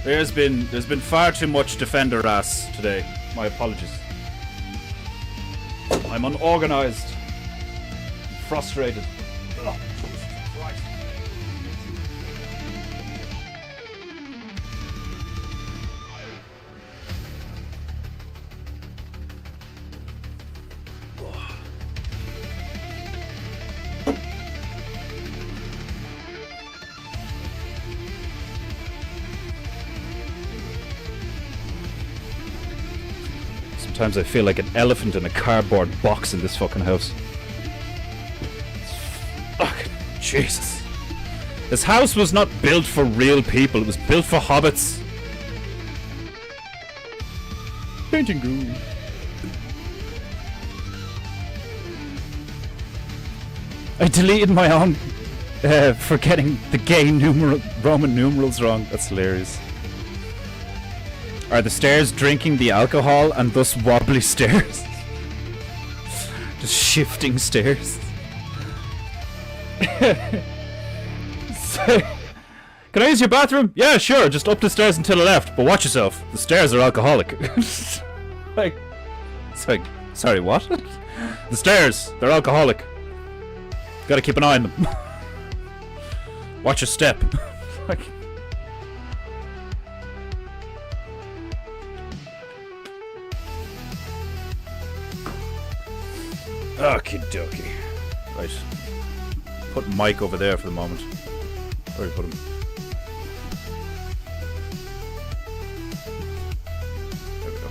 there's been far too much defender ass today. My apologies. I'm unorganized, frustrated. Ugh. Sometimes I feel like an elephant in a cardboard box in this fucking house. Fuck, Jesus. This house was not built for real people, it was built for hobbits. Painting goo. I deleted my own for getting the gay Roman numerals wrong. That's hilarious. Are the stairs drinking the alcohol and thus wobbly stairs? Just shifting stairs. So, can I use your bathroom? Yeah, sure. Just up the stairs and to the left. But watch yourself. The stairs are alcoholic. Like, it's like, sorry, what? The stairs, they're alcoholic. Gotta keep an eye on them. Watch your step. Like, okie dokie. Right. Put Mike over there for the moment. Where do we put him? There we go.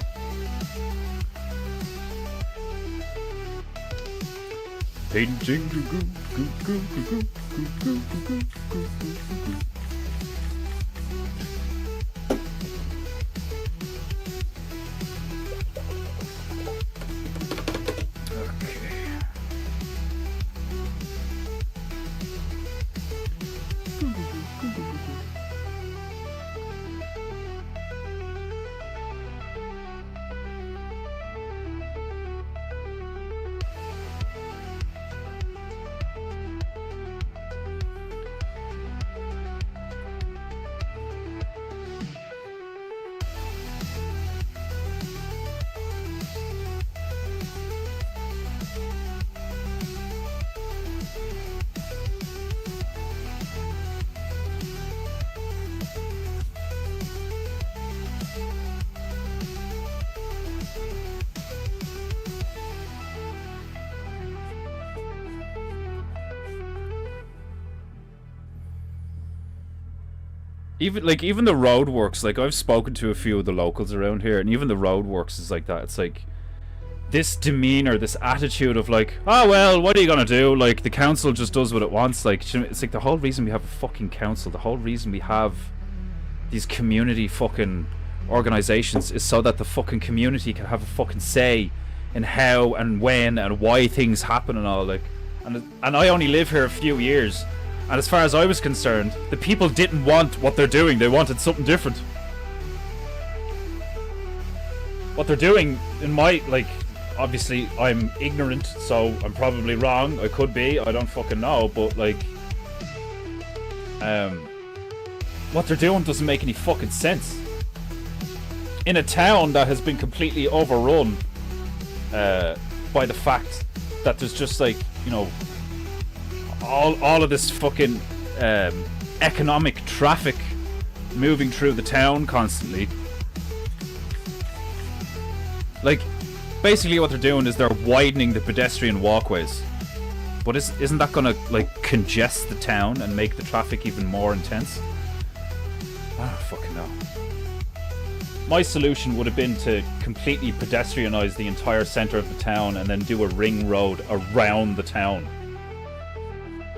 Painting goo, goo, goo, goo, goo, goo, goo, goo, goo, goo. Even the roadworks, like I've spoken to a few of the locals around here, and even the roadworks is like that. It's like this demeanor, this attitude of like, oh well, what are you gonna do? Like the council just does what it wants. Like it's like the whole reason we have a fucking council, the whole reason we have these community fucking organizations is so that the fucking community can have a fucking say in how and when and why things happen and all. Like, and I only live here a few years. And as far as I was concerned, the people didn't want what they're doing. They wanted something different. What they're doing, in my, like, obviously I'm ignorant, so I'm probably wrong. I could be, I don't fucking know, but like, what they're doing doesn't make any fucking sense. In a town that has been completely overrun by the fact that there's just like, you know, all of this fucking economic traffic moving through the town constantly. Like, basically what they're doing is they're widening the pedestrian walkways. But isn't that gonna, like, congest the town and make the traffic even more intense? Ah, fucking hell. My solution would have been to completely pedestrianize the entire center of the town and then do a ring road around the town.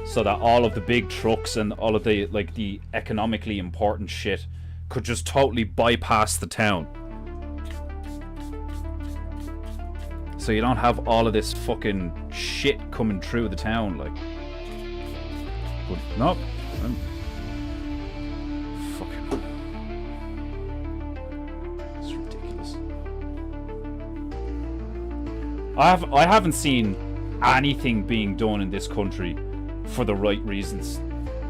So that all of the big trucks and all of the, like, the economically important shit could just totally bypass the town. So you don't have all of this fucking shit coming through the town, like. But nope. Fucking. It's ridiculous. I haven't seen anything being done in this country for the right reasons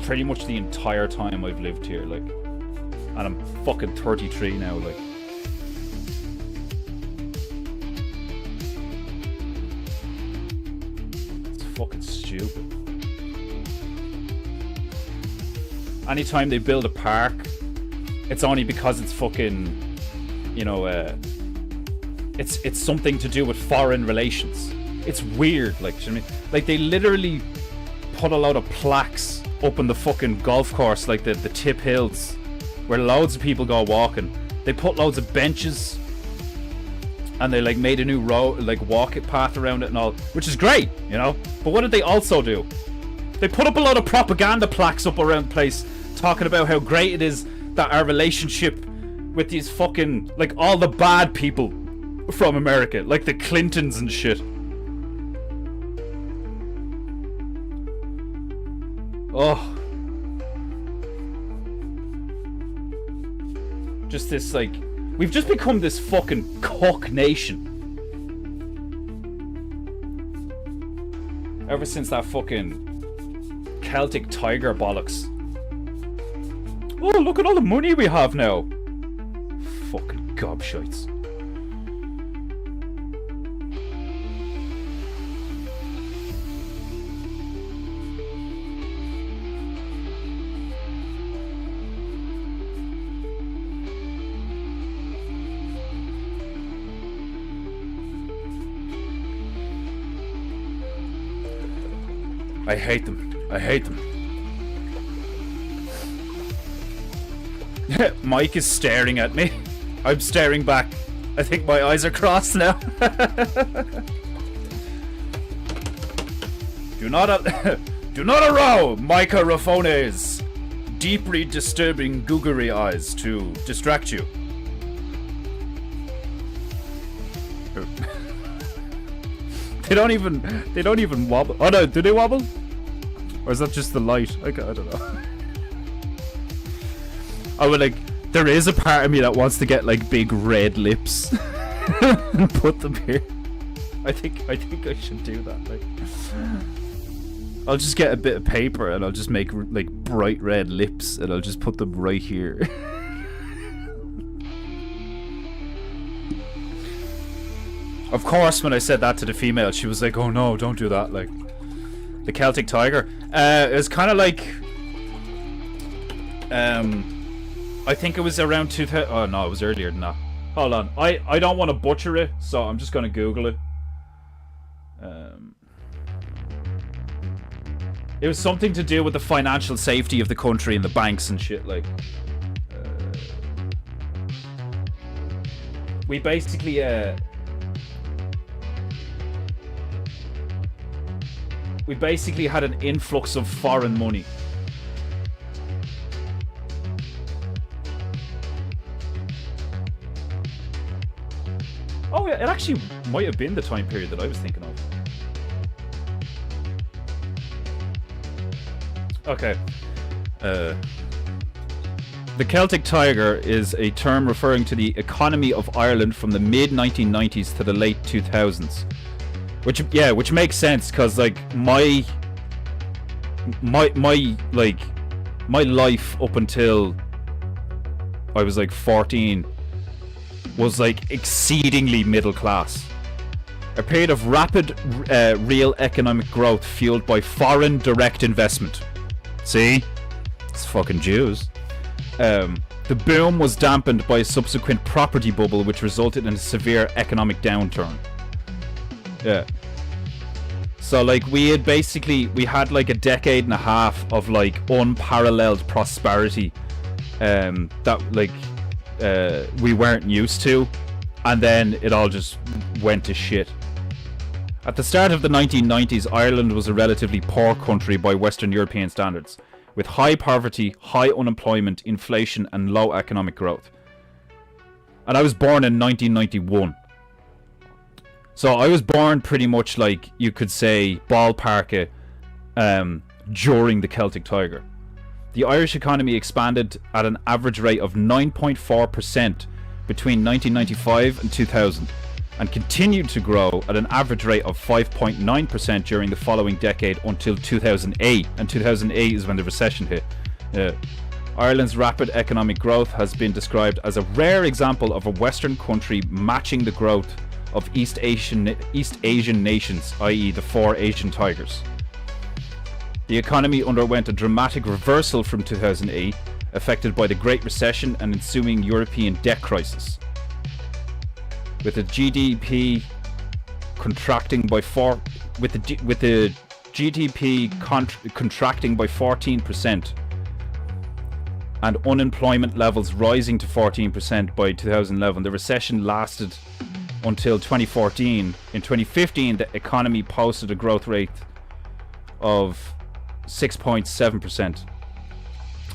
pretty much the entire time I've lived here, like. And I'm fucking 33 now, like. Fucking stupid. Anytime they build a park, it's only because it's fucking, you know, it's something to do with foreign relations. It's weird, like, do you know what I mean? Like, they literally put a load of plaques up on the fucking golf course, like the tip hills, where loads of people go walking. They put loads of benches, and they, like, made a new road, like, walk it path around it and all, which is great, you know? But what did they also do? They put up a lot of propaganda plaques up around the place talking about how great it is that our relationship with these fucking, like, all the bad people from America, like the Clintons and shit. Oh. Just this, like, we've just become this fucking cuck nation. Ever since that fucking Celtic Tiger bollocks. Oh, look at all the money we have now. Fucking gobshites. I hate them. I hate them. Mike is staring at me. I'm staring back. I think my eyes are crossed now. Do not allow microphones deeply disturbing googly eyes to distract you. They don't even wobble. Oh no, do they wobble? Or is that just the light? I don't know. I would, like, there is a part of me that wants to get, like, big red lips and put them here. I think I should do that. Like, I'll just get a bit of paper and I'll just make, like, bright red lips and I'll just put them right here. Of course, when I said that to the female, she was like, "Oh no, don't do that." Like, the Celtic Tiger. It was kind of like, I think it was around 2000. Oh no, it was earlier than that. Hold on, I don't want to butcher it, so I'm just gonna Google it. It was something to do with the financial safety of the country and the banks and shit. Like, we basically had an influx of foreign money. Oh, yeah, it actually might have been the time period that I was thinking of. Okay. The Celtic Tiger is a term referring to the economy of Ireland from the mid-1990s to the late 2000s. Which makes sense, because, like, my life up until I was, like, 14 was, like, exceedingly middle class. A period of rapid real economic growth fueled by foreign direct investment. See? It's fucking Jews. The boom was dampened by a subsequent property bubble, which resulted in a severe economic downturn. Yeah. So like we had like a decade and a half of like unparalleled prosperity that like we weren't used to, and then it all just went to shit. At the start of the 1990s, Ireland was a relatively poor country by Western European standards, with high poverty, high unemployment, inflation and low economic growth. And I was born in 1991. So I was born pretty much like you could say ballpark during the Celtic Tiger. The Irish economy expanded at an average rate of 9.4% between 1995 and 2000, and continued to grow at an average rate of 5.9% during the following decade until 2008. And 2008 is when the recession hit. Ireland's rapid economic growth has been described as a rare example of a Western country matching the growth of East Asian nations, i.e. the 4 Asian tigers. The economy underwent a dramatic reversal from 2008, affected by the Great Recession and ensuing European debt crisis, with the GDP contracting by contracting by 14% and unemployment levels rising to 14% by 2011. The recession lasted until 2014. In 2015, the economy posted a growth rate of 6.7%,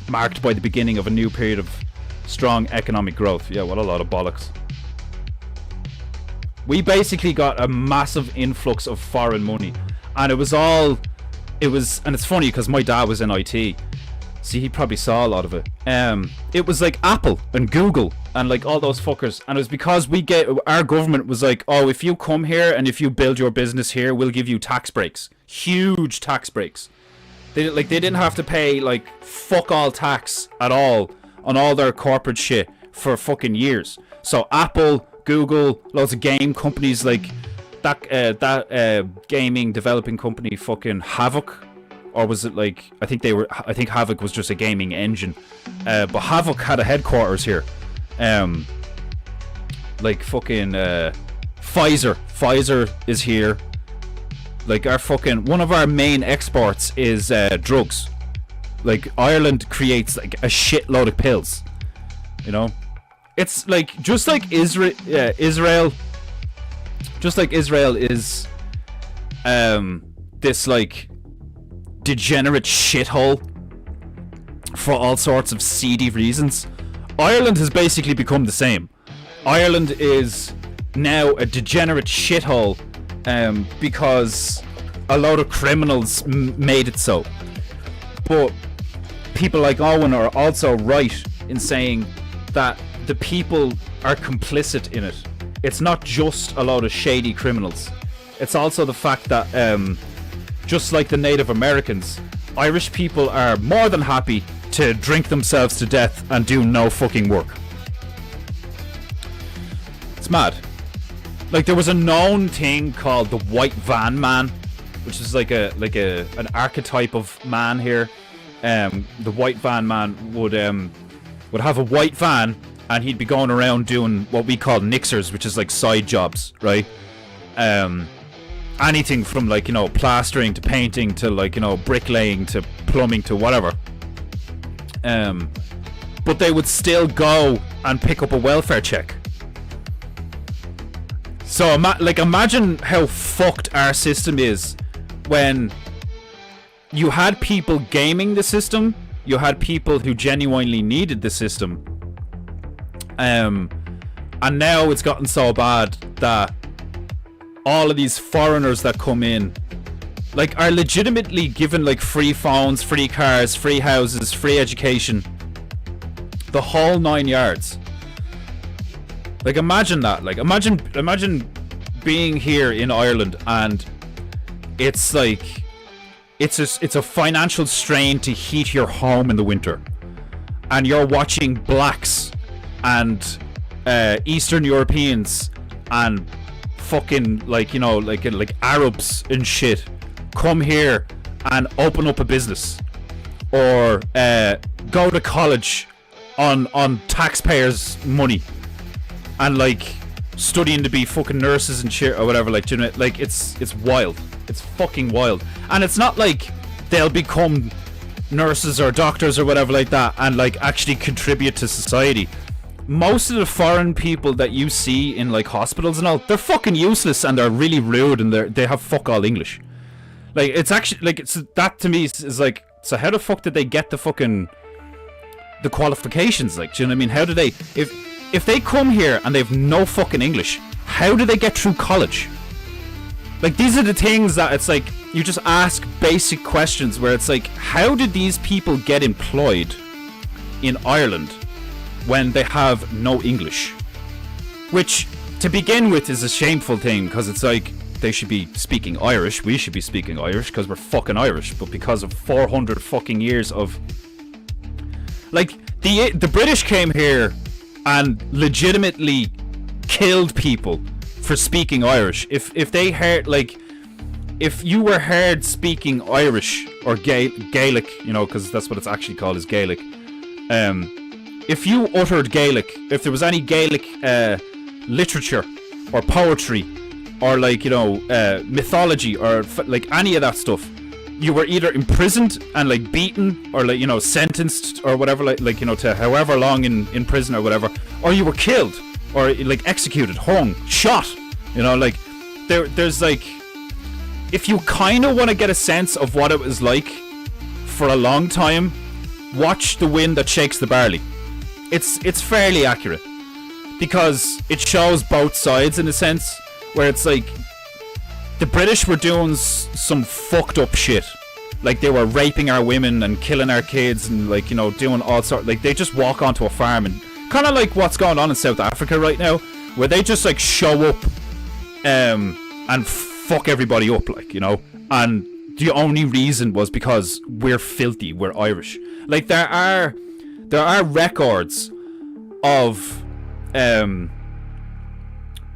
marked by the beginning of a new period of strong economic growth. Yeah, what a lot of bollocks. We basically got a massive influx of foreign money, and and it's funny because my dad was in IT. See, he probably saw a lot of it. It was like Apple and Google and like all those fuckers, and it was because our government was like, oh, if you come here and if you build your business here, we'll give you tax breaks, huge tax breaks. They didn't have to pay like fuck all tax at all on all their corporate shit for fucking years. So Apple, Google, loads of game companies like that gaming developing company fucking Havoc, or was it like I think Havoc was just a gaming engine, but Havoc had a headquarters here. Like fucking Pfizer is here. Like our fucking one of our main exports is drugs. Like Ireland creates like a shitload of pills, you know. It's like just like Israel is this like degenerate shithole for all sorts of seedy reasons. Ireland has basically become the same. Ireland is now a degenerate shithole because a load of criminals made it so. But people like Owen are also right in saying that the people are complicit in it. It's not just a load of shady criminals. It's also the fact that just like the Native Americans, Irish people are more than happy to drink themselves to death and do no fucking work. It's mad. Like there was a known thing called the white van man, which is like an archetype of man here. The white van man would have a white van, and he'd be going around doing what we call nixers, which is like side jobs, right? Anything from like, you know, plastering to painting to like, you know, bricklaying to plumbing to whatever. But they would still go and pick up a welfare check. So imagine how fucked our system is when you had people gaming the system, you had people who genuinely needed the system. And now it's gotten so bad that all of these foreigners that come in like are legitimately given like free phones, free cars, free houses, free education, the whole 9 yards. Like imagine that. Like imagine being here in Ireland and it's like it's a financial strain to heat your home in the winter, and you're watching blacks and Eastern Europeans and fucking like, you know, like Arabs and shit come here and open up a business or go to college on taxpayers' money, and like studying to be fucking nurses and shit or whatever. Like, do you know, like it's wild. It's fucking wild. And it's not like they'll become nurses or doctors or whatever like that and like actually contribute to society. Most of the foreign people that you see in like hospitals and all, they're fucking useless and they're really rude and they have fuck all English. Like, it's actually like, it's that to me is like, so how the fuck did they get the fucking the qualifications? Like, do you know what I mean? How do they, if they come here and they've no fucking English, how do they get through college? Like, these are the things that it's like, you just ask basic questions where it's like, how did these people get employed in Ireland when they have no English? Which, to begin with, is a shameful thing, because it's like, they should be speaking Irish, we should be speaking Irish, because we're fucking Irish, but because of 400 fucking years of... Like, the British came here and legitimately killed people for speaking Irish. If they heard, like, if you were heard speaking Irish, or Gaelic, you know, because that's what it's actually called, is Gaelic, if you uttered Gaelic, if there was any Gaelic literature or poetry or like, you know, mythology or like any of that stuff, you were either imprisoned and like beaten or like, you know, sentenced or whatever, like you know, to however long in prison or whatever, or you were killed or like executed, hung, shot, you know. Like there's like, if you kind of want to get a sense of what it was like for a long time, watch The Wind That Shakes the Barley. It's fairly accurate, because it shows both sides in a sense, where it's like the British were doing some fucked up shit. Like, they were raping our women and killing our kids and, like, you know, doing all sorts. Like, they just walk onto a farm and kind of like what's going on in South Africa right now, where they just like show up and fuck everybody up, like, you know. And the only reason was because we're filthy, we're Irish. Like, there are records of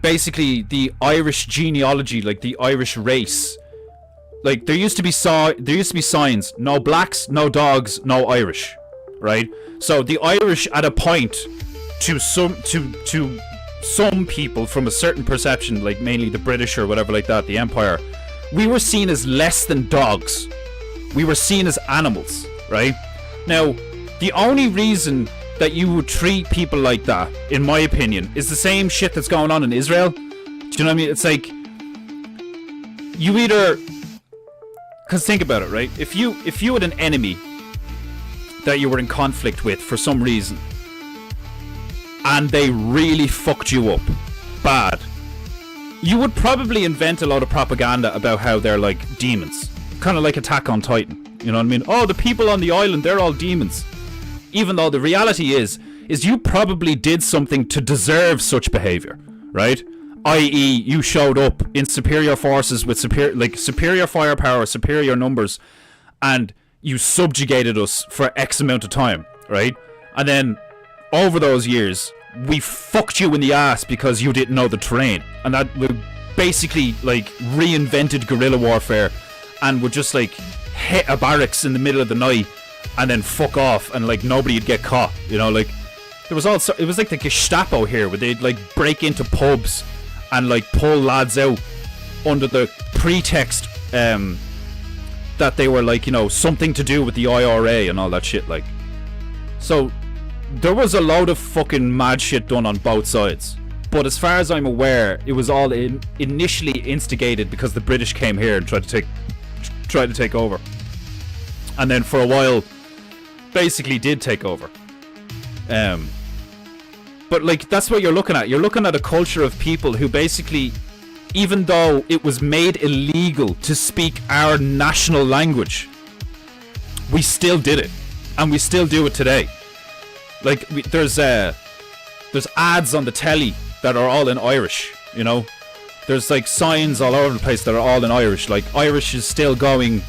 basically the Irish genealogy, like the Irish race. Like, there used to be signs: no blacks, no dogs, no Irish, right? So the Irish, at a point, to some people from a certain perception, like mainly the British or whatever like that, the Empire, we were seen as less than dogs. We were seen as animals, right? Now, the only reason that you would treat people like that, in my opinion, is the same shit that's going on in Israel. Do you know what I mean? It's like, you either... Because think about it, right? If you had an enemy that you were in conflict with for some reason, and they really fucked you up bad, you would probably invent a lot of propaganda about how they're like demons. Kind of like Attack on Titan. You know what I mean? Oh, the people on the island, they're all demons. Even though the reality is you probably did something to deserve such behavior, right? I.e., you showed up in superior forces with superior firepower, superior numbers, and you subjugated us for X amount of time, right? And then over those years, we fucked you in the ass because you didn't know the terrain, and that we basically like reinvented guerrilla warfare, and would just like hit a barracks in the middle of the night and then fuck off, and like nobody'd get caught, you know. Like, there was also, it was like the Gestapo here, where they'd like break into pubs and like pull lads out under the pretext that they were like, you know, something to do with the IRA and all that shit. Like, so there was a load of fucking mad shit done on both sides, but as far as I'm aware, it was all initially instigated because the British came here and tried to take over, and then for a while basically did take over. But like, that's what you're looking at. You're looking at a culture of people who basically, even though it was made illegal to speak our national language, we still did it, and we still do it today. Like, there's ads on the telly that are all in Irish, you know. There's like signs all over the place that are all in Irish. Like, Irish is still going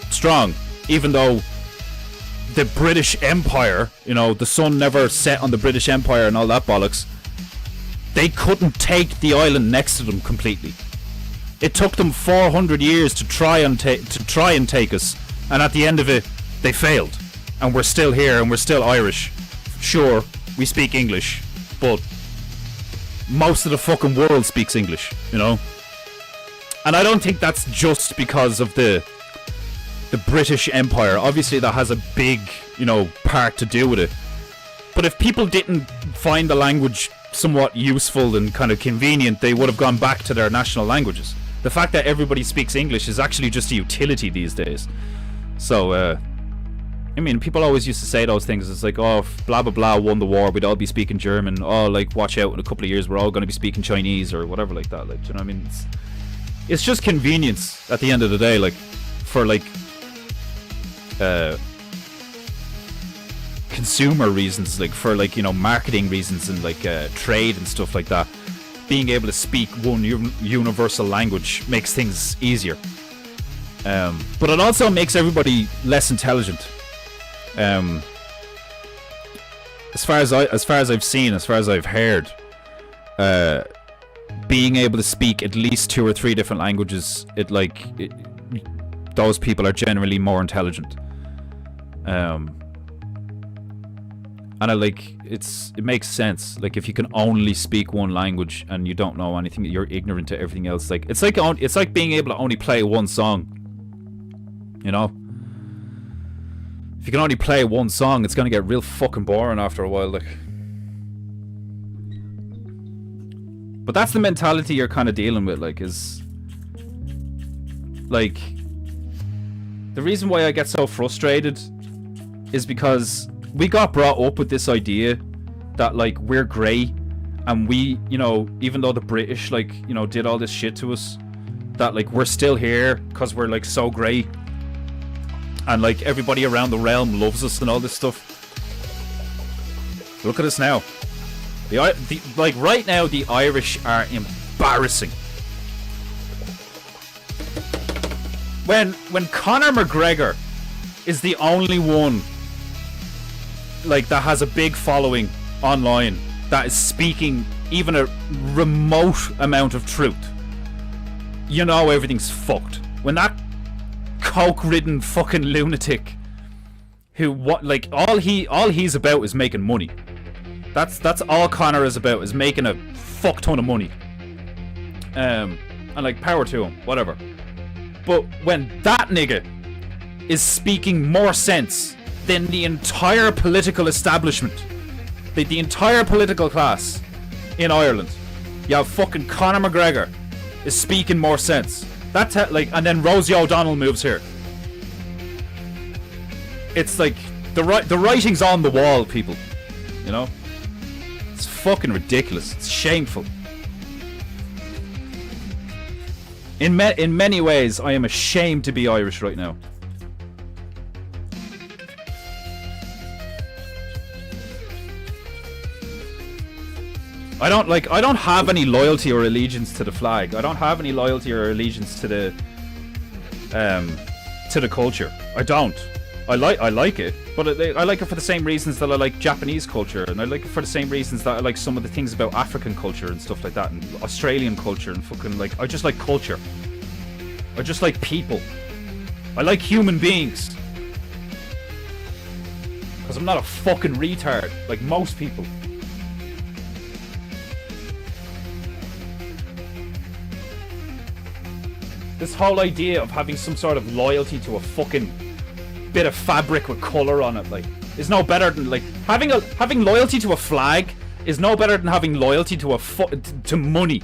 strong, even though the British Empire, you know, the sun never set on the British Empire and all that bollocks. They couldn't take the island next to them completely. It took them 400 years to try and take us, and at the end of it, they failed. And we're still here, and we're still Irish, sure, we speak English, but most of the fucking world speaks English, you know? And I don't think that's just because of the British Empire. Obviously that has a big, you know, part to do with it. But if people didn't find the language somewhat useful and kind of convenient, they would have gone back to their national languages. The fact that everybody speaks English is actually just a utility these days. So, I mean, people always used to say those things. It's like, oh, if blah blah blah won the war, we'd all be speaking German. Oh, like, watch out, in a couple of years we're all going to be speaking Chinese or whatever like that. Like, do you know what I mean? It's just convenience at the end of the day, like, for like consumer reasons, like for like, you know, marketing reasons and like trade and stuff like that. Being able to speak one universal language makes things easier, but it also makes everybody less intelligent. As far as I've seen, as far as I've heard, being able to speak at least 2 or 3 different languages, those people are generally more intelligent. And it makes sense. Like, if you can only speak one language and you don't know anything, you're ignorant to everything else. Like, it's like being able to only play one song. You know? If you can only play one song, it's gonna get real fucking boring after a while, like. But that's the mentality you're kind of dealing with, like, is like, the reason why I get so frustrated is because we got brought up with this idea that, like, we're grey, and we, you know, even though the British, like, you know, did all this shit to us, that, like, we're still here because we're, like, so grey, and, like, everybody around the realm loves us and all this stuff. Look at us now. Like, right now, the Irish are embarrassing. When Conor McGregor is the only one, like, that has a big following online, that is speaking even a remote amount of truth, you know everything's fucked. When that coke-ridden fucking lunatic who, what, like, all he's about is making money. That's all Conor is about, is making a fuck ton of money. And, like, power to him, whatever. But when that nigga is speaking more sense than the entire political establishment, the entire political class in Ireland, you have fucking Conor McGregor is speaking more sense. That's like, and then Rosie O'Donnell moves here. It's like the writing's on the wall, people. You know, it's fucking ridiculous. It's shameful. In many ways, I am ashamed to be Irish right now. I don't have any loyalty or allegiance to the flag. I don't have any loyalty or allegiance to the culture. I don't. I like it, but I like it for the same reasons that I like Japanese culture, and I like it for the same reasons that I like some of the things about African culture and stuff like that, and Australian culture, and fucking, like, I just like culture. I just like people. I like human beings. Because I'm not a fucking retard like most people. This whole idea of having some sort of loyalty to a fucking bit of fabric with colour on it, like, is no better than, like, having loyalty to a flag is no better than having loyalty to to money.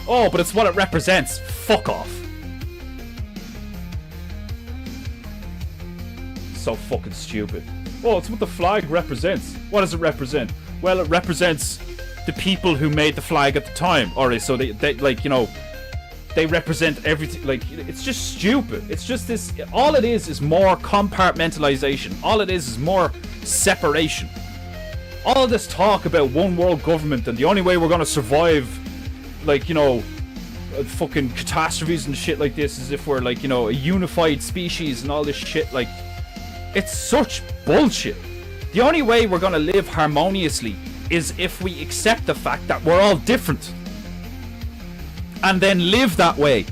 Oh, but it's what it represents. Fuck off. So fucking stupid. Oh, it's what the flag represents. What does it represent? Well, it represents the people who made the flag at the time. Alright, so they like, you know, they represent everything. Like, it's just stupid. It's just this. All it is more compartmentalization. All it is more separation. All of this talk about one world government and the only way we're gonna survive, like, you know, fucking catastrophes and shit like this is if we're, like, you know, a unified species and all this shit. Like, it's such bullshit. The only way we're gonna live harmoniously is if we accept the fact that we're all different and then live that way.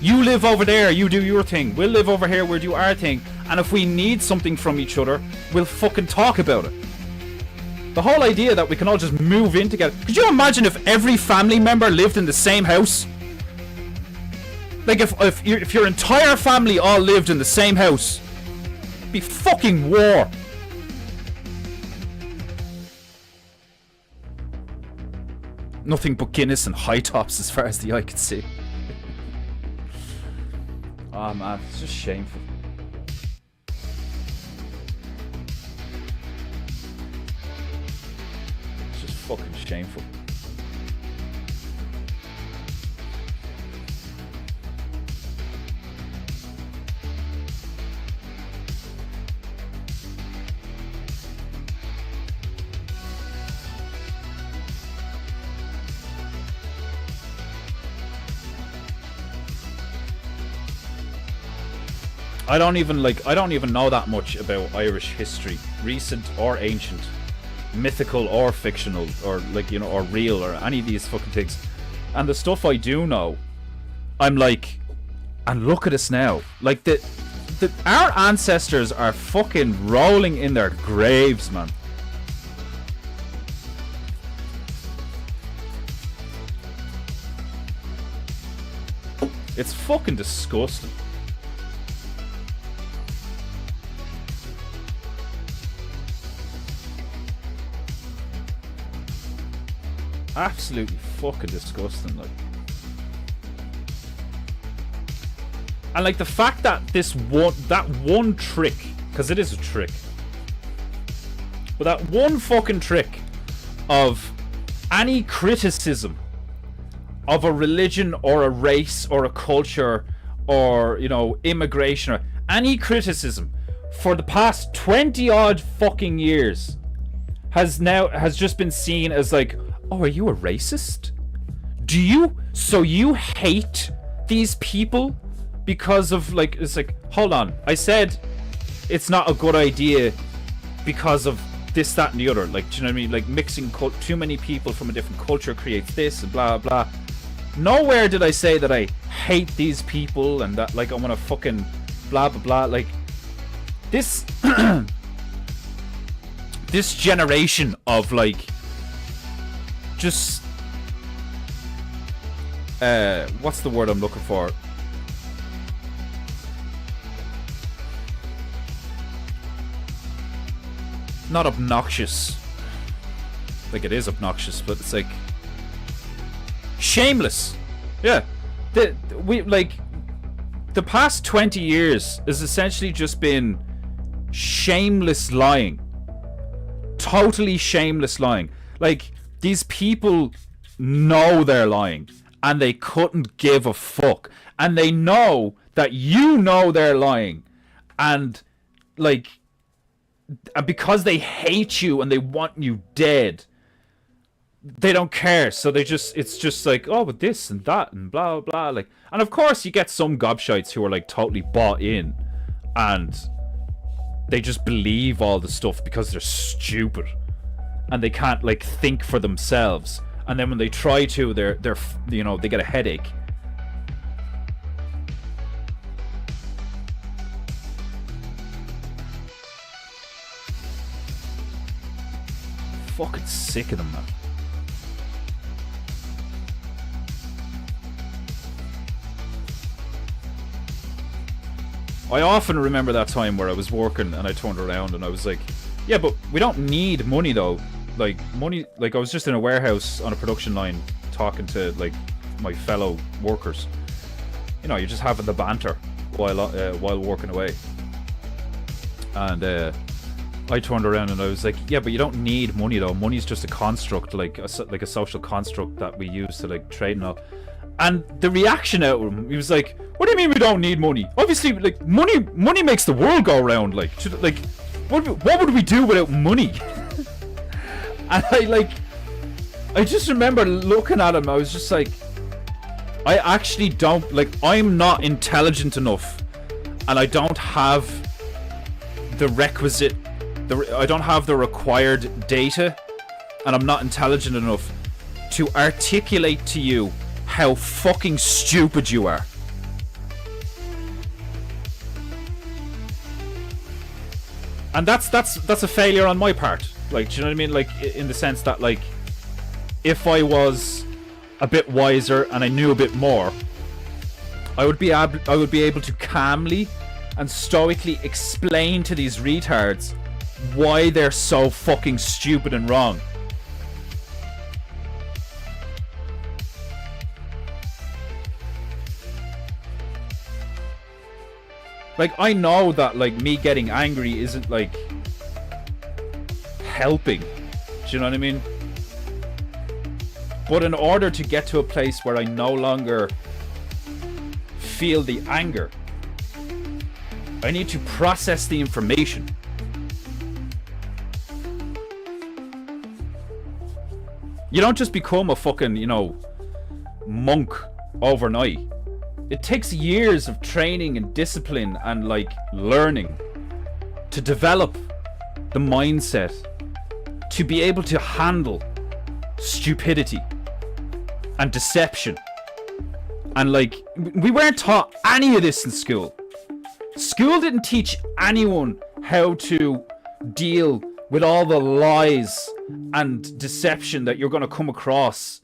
You live over there, you do your thing. We'll live over here, we'll do our thing. And if we need something from each other, we'll fucking talk about it. The whole idea that we can all just move in together. Could you imagine if every family member lived in the same house? Like if your entire family all lived in the same house. It'd be fucking war. Nothing but Guinness and high tops as far as the eye can see. Oh man, it's just shameful. It's just fucking shameful. I don't even know that much about Irish history, recent or ancient, mythical or fictional, or like, you know, or real, or any of these fucking things. And the stuff I do know, I'm like, and look at us now. Like our ancestors are fucking rolling in their graves, man. It's fucking disgusting. Absolutely fucking disgusting, like. And like the fact that that one trick, because it is a trick, but that one fucking trick of any criticism of a religion or a race or a culture or, you know, immigration or any criticism for the past 20 odd fucking years has just been seen as like, oh, are you a racist? So you hate these people because of, like, it's like, hold on, I said it's not a good idea because of this, that, and the other. Like, do you know what I mean? Like, mixing too many people from a different culture creates this and blah, blah. Nowhere did I say that I hate these people and that, like, I want to fucking blah, blah, blah. Like, this, this generation of, like, just what's the word I'm looking for? Not obnoxious. Like, it is obnoxious, but it's like shameless. Yeah. The past 20 years has essentially just been shameless lying. Totally shameless lying. Like, these people know they're lying and they couldn't give a fuck. And they know that you know they're lying. And, like, because they hate you and they want you dead, they don't care. So it's just like, oh, but this and that and blah, blah, like. And of course you get some gobshites who are, like, totally bought in and they just believe all the stuff because they're stupid. And they can't, like, think for themselves. And then when they try to, they're you know, they get a headache. Fucking sick of them, man. I often remember that time where I was working and I turned around and I was like, yeah, but we don't need money though. Like, money, like, I was just in a warehouse on a production line talking to, like, my fellow workers. You know, you're just having the banter while working away. And I turned around and I was like, yeah, but you don't need money though. Money's just a construct, like a social construct that we use to, like, trade and all. And the reaction out of him, he was like, what do you mean we don't need money? Obviously, like, money makes the world go round. Like, what would we do without money? And I just remember looking at him, I was just like, I actually don't, like, I'm not intelligent enough and I don't have the requisite, I don't have the required data, and I'm not intelligent enough to articulate to you how fucking stupid you are. And that's a failure on my part. Like, do you know what I mean? Like, in the sense that, like, if I was a bit wiser and I knew a bit more, I would be able to calmly and stoically explain to these retards why they're so fucking stupid and wrong. Like, I know that, like, me getting angry isn't, like, helping. Do you know what I mean? But in order to get to a place where I no longer feel the anger, I need to process the information. You don't just become a fucking, you know, monk overnight. It takes years of training and discipline and, like, learning to develop the mindset to be able to handle stupidity and deception. And, like, we weren't taught any of this in school. School didn't teach anyone how to deal with all the lies and deception that you're going to come across,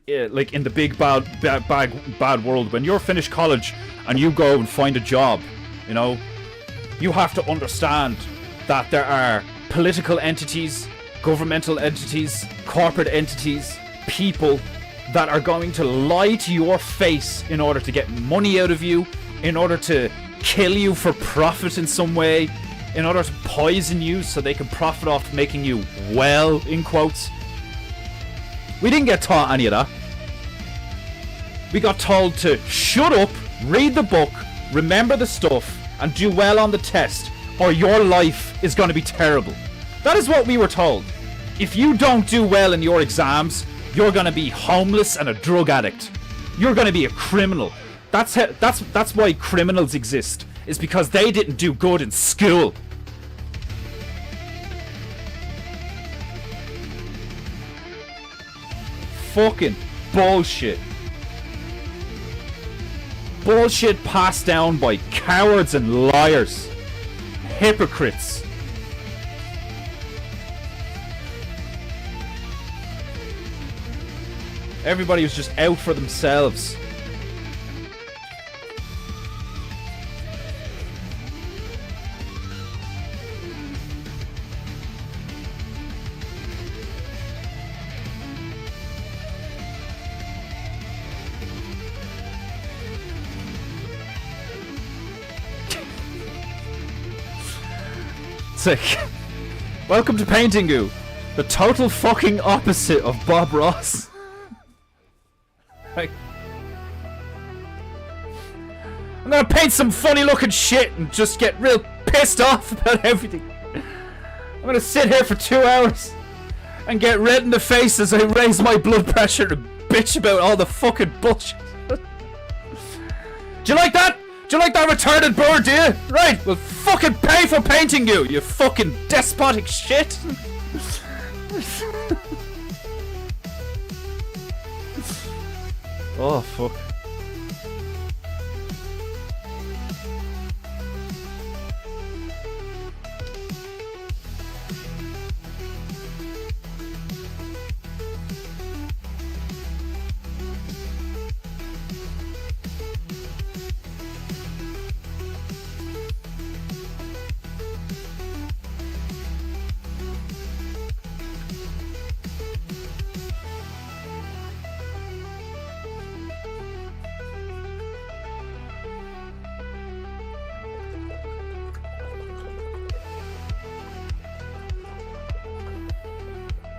like, in the big bad world. When you're finished college and you go and find a job, you know, you have to understand that there are political entities, governmental entities, corporate entities, people that are going to lie to your face in order to get money out of you, in order to kill you for profit in some way, in order to poison you so they can profit off making you well, in quotes. We didn't get taught any of that. We got told to shut up, read the book, remember the stuff, and do well on the test, or your life is going to be terrible. That is what we were told. If you don't do well in your exams, you're going to be homeless and a drug addict. You're going to be a criminal. That's why criminals exist, is because they didn't do good in school. Fucking bullshit. Bullshit passed down by cowards and liars. Hypocrites. Everybody was just out for themselves. Sick. Welcome to PEINTEINGU, the total fucking opposite of Bob Ross. Like, I'm gonna paint some funny looking shit and just get real pissed off about everything. I'm gonna sit here for 2 hours and get red in the face as I raise my blood pressure and bitch about all the fucking bullshit. Do you like that? Do you like that retarded bird, do you? Right, well fucking pay for painting you fucking despotic shit. Oh, fuck.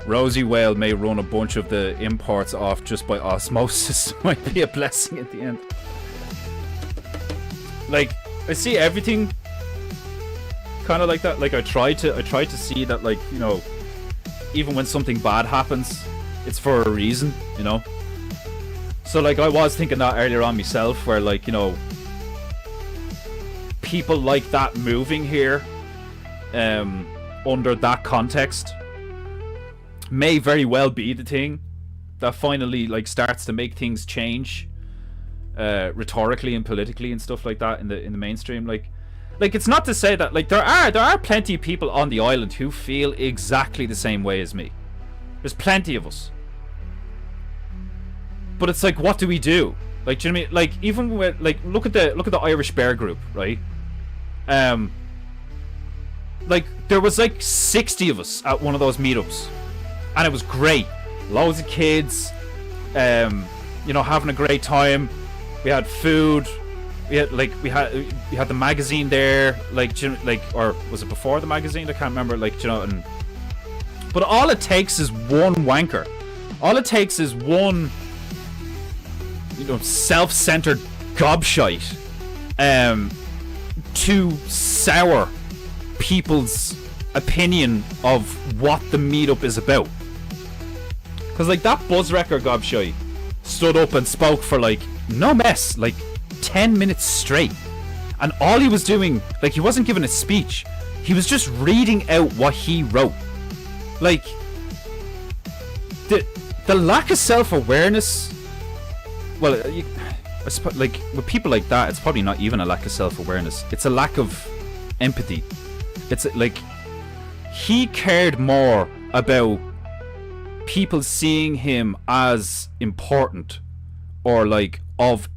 Rosie Whale may run a bunch of the imports off just by osmosis. Might be a blessing at the end. Like, I see everything kind of like that. Like, I try to see that, like, you know, even when something bad happens, it's for a reason, you know. So, like, I was thinking that earlier on myself, where, like, you know, people like that moving here, under that context, may very well be the thing that finally, like, starts to make things change, rhetorically and politically and stuff like that in the mainstream. Like, like, it's not to say that, like, there are plenty of people on the island who feel exactly the same way as me. There's plenty of us. But it's like, what do we do? Like, do you know what I mean? Like, even with, like, look at the Irish Bear group, right? Like, there was like 60 of us at one of those meetups, and it was great. Loads of kids, you know, having a great time. We had food. We had the magazine there, like, or was it before the magazine? I can't remember. Like, you know, but all it takes is one wanker. All it takes is one, you know, self-centered gobshite, to sour people's opinion of what the meetup is about. Because, like, that Buzzwrecker gobshite stood up and spoke for, like, no mess, like 10 minutes straight, and all he was doing, like, he wasn't giving a speech, he was just reading out what he wrote. Like, the lack of self-awareness, well, I suppose, like, with people like that, it's probably not even a lack of self-awareness, it's a lack of empathy. It's like, he cared more about people seeing him as important, or like of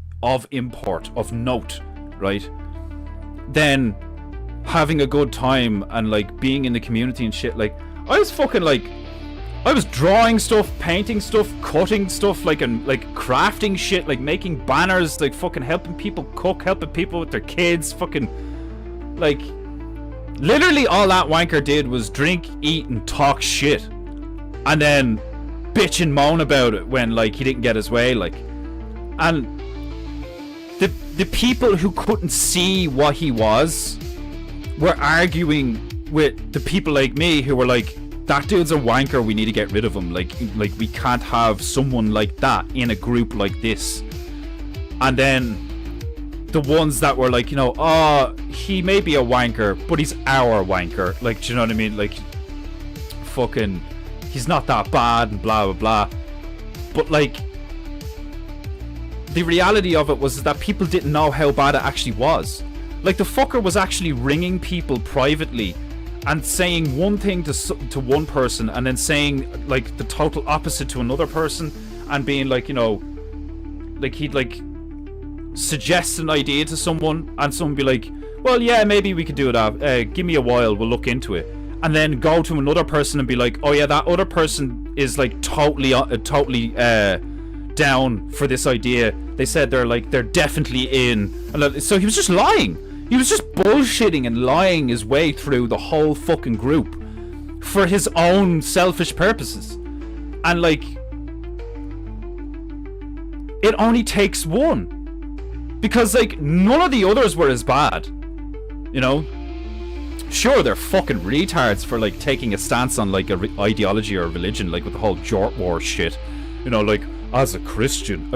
import, of note, right, than having a good time and like being in the community and shit. Like, I was fucking, like, I was drawing stuff, painting stuff, cutting stuff, like, and like crafting shit, like making banners, like fucking helping people cook, helping people with their kids, fucking, like, literally all that wanker did was drink, eat, and talk shit, and then bitch and moan about it when, like, he didn't get his way, like. And the people who couldn't see what he was were arguing with the people like me who were like, that dude's a wanker, we need to get rid of him, like we can't have someone like that in a group like this. And then the ones that were like, you know, oh, he may be a wanker, but he's our wanker, like, do you know what I mean? Like, fucking, he's not that bad and blah blah blah. But like, the reality of it was that people didn't know how bad it actually was. Like, the fucker was actually ringing people privately and saying one thing to one person, and then saying like the total opposite to another person, and being like, you know, like, he'd like suggest an idea to someone, and someone be like, well, yeah, maybe we could do that, give me a while, we'll look into it, and then go to another person and be like, oh yeah, that other person is like totally down for this idea, they said they're definitely in. And so he was just lying, he was just bullshitting and lying his way through the whole fucking group for his own selfish purposes. And like, it only takes one, because like, none of the others were as bad, you know. Sure, they're fucking retards for like taking a stance on like a ideology or a religion, like with the whole Jort War shit, you know, like, as a Christian,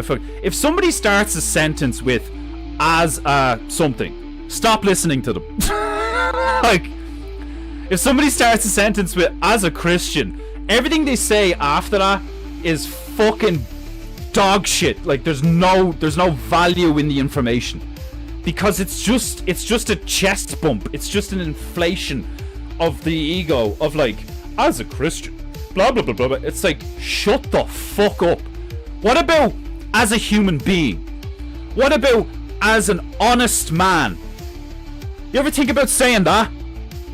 if somebody starts a sentence with as a something, stop listening to them. Like, if somebody starts a sentence with as a Christian, everything they say after that is fucking dog shit. Like, there's no value in the information, because it's just a chest bump, it's just an inflation of the ego of like, as a Christian, blah blah blah blah blah. It's like, shut the fuck up. What about as a human being? What about as an honest man? You ever think about saying that?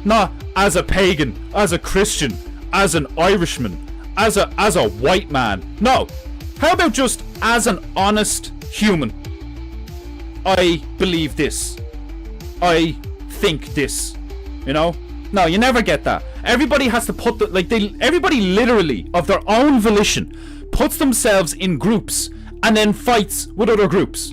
Not as a pagan, as a Christian, as an Irishman, as a white man. No. How about just as an honest human? I believe this. I think this. You know? No, you never get that. Everybody has to put everybody literally of their own volition puts themselves in groups and then fights with other groups.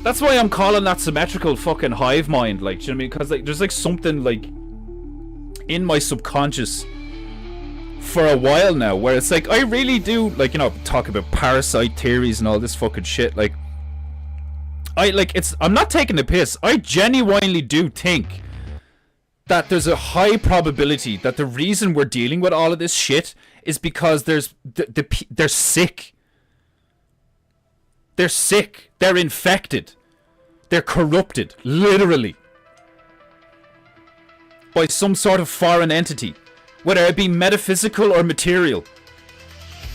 That's why I'm calling that symmetrical fucking hive mind, like, do you know what I mean? Because like, there's like something like in my subconscious for a while now where it's like, I really do, like, you know, talk about parasite theories and all this fucking shit. Like, I'm not taking the piss. I genuinely do think that there's a high probability that the reason we're dealing with all of this shit is because they're sick. They're sick. They're infected. They're corrupted, literally, by some sort of foreign entity, whether it be metaphysical or material.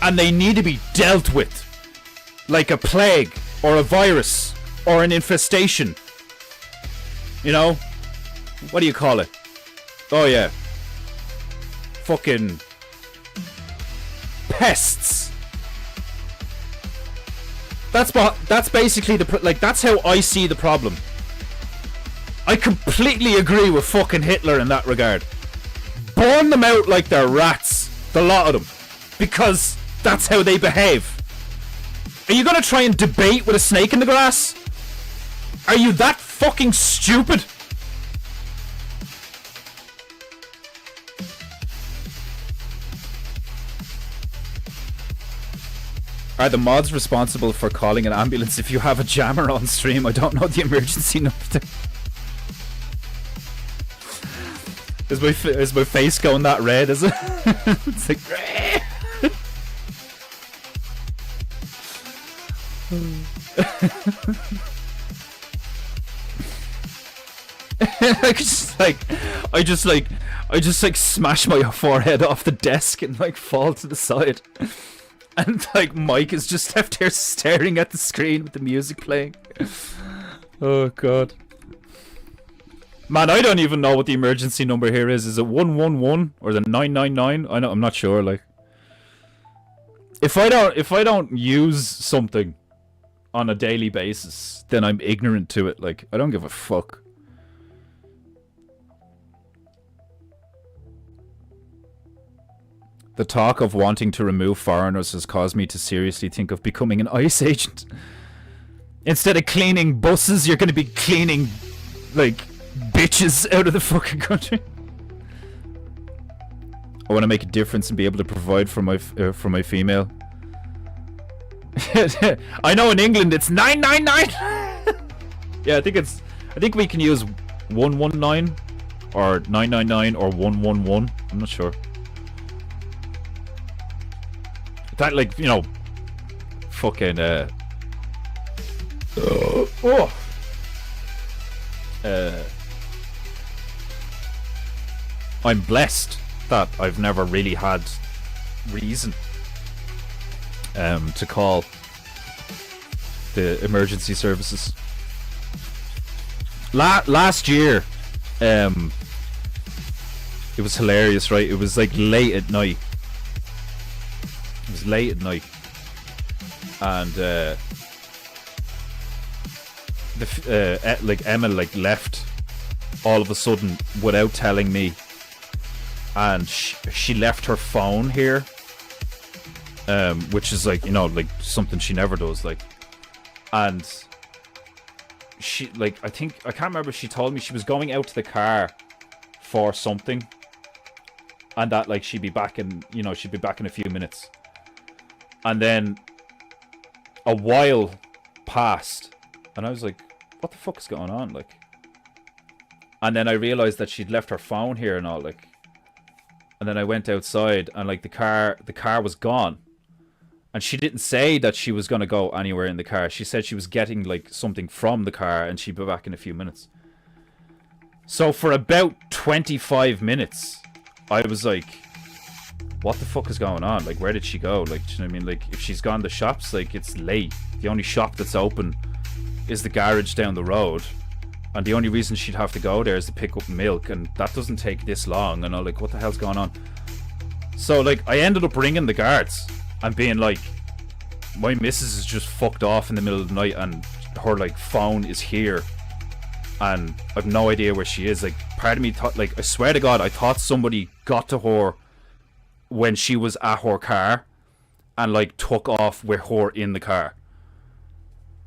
And they need to be dealt with like a plague or a virus or an infestation. You know? What do you call it? Oh yeah. Fucking pests. That's basically that's how I see the problem. I completely agree with fucking Hitler in that regard. Burn them out like they're rats, the lot of them, because that's how they behave. Are you gonna try and debate with a snake in the grass? Are you that fucking stupid? Are the mods responsible for calling an ambulance if you have a jammer on stream? I don't know the emergency number. Is my face going that red, is it? It's like... I just smash my forehead off the desk and like fall to the side. And like Mike is just left there staring at the screen with the music playing. Oh god. Man, I don't even know what the emergency number here is. Is it 111 or the 999? I'm not sure. Like, if I don't use something on a daily basis, then I'm ignorant to it. Like, I don't give a fuck. The talk of wanting to remove foreigners has caused me to seriously think of becoming an ICE agent. Instead of cleaning buses, you're going to be cleaning, like, bitches out of the fucking country. I want to make a difference and be able to provide for my female. I know in England it's 999. Yeah, I think we can use 119 or 999 or 111. I'm not sure. That, like, you know, fucking I'm blessed that I've never really had reason to call the emergency services. Last year, it was hilarious, right? It was like late at night. It was late at night, and like Emma like left all of a sudden without telling me, and she left her phone here, which is like, you know, like something she never does, like, and she, like, I can't remember, she told me she was going out to the car for something, and that like she'd be back in a few minutes. And then a while passed, and I was like, what the fuck is going on? Like, and then I realized that she'd left her phone here and all, like, and then I went outside, and like the car was gone. And she didn't say that she was going to go anywhere in the car. She said she was getting like something from the car and she'd be back in a few minutes. So for about 25 minutes, I was like, what the fuck is going on? Like, where did she go? Like, do you know what I mean? Like, if she's gone to the shops, like, it's late. The only shop that's open is the garage down the road. And the only reason she'd have to go there is to pick up milk. And that doesn't take this long. And I'm like, what the hell's going on? So, like, I ended up ringing the guards and being like, my missus is just fucked off in the middle of the night and her, like, phone is here. And I've no idea where she is. Like, part of me thought, like, I swear to God, I thought somebody got to her when she was at her car and like took off with her in the car.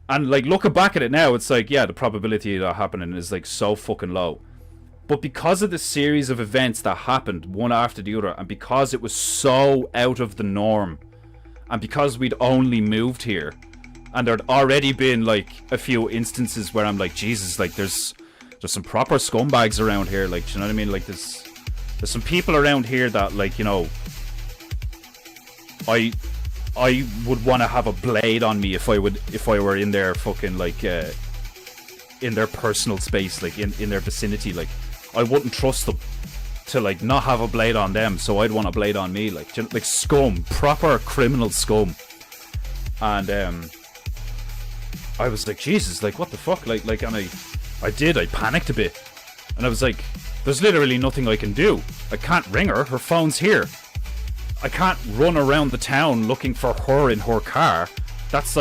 And like looking back at it now, it's like, yeah, the probability of that happening is like so fucking low. But because of the series of events that happened one after the other, and because it was so out of the norm, and because we'd only moved here, and there'd already been like a few instances where I'm like, Jesus, like there's some proper scumbags around here, like, do you know what I mean? Like there's some people around here that, like, you know, I would want to have a blade on me if I were in their fucking, like, in their personal space, like in their vicinity. Like, I wouldn't trust them to like not have a blade on them, so I'd want a blade on me. Like, like scum, proper criminal scum. And I was like, Jesus, like what the fuck, like, and I panicked a bit, and I was like, there's literally nothing I can do. I can't ring her. Her phone's here. I can't run around the town looking for her in her car. That's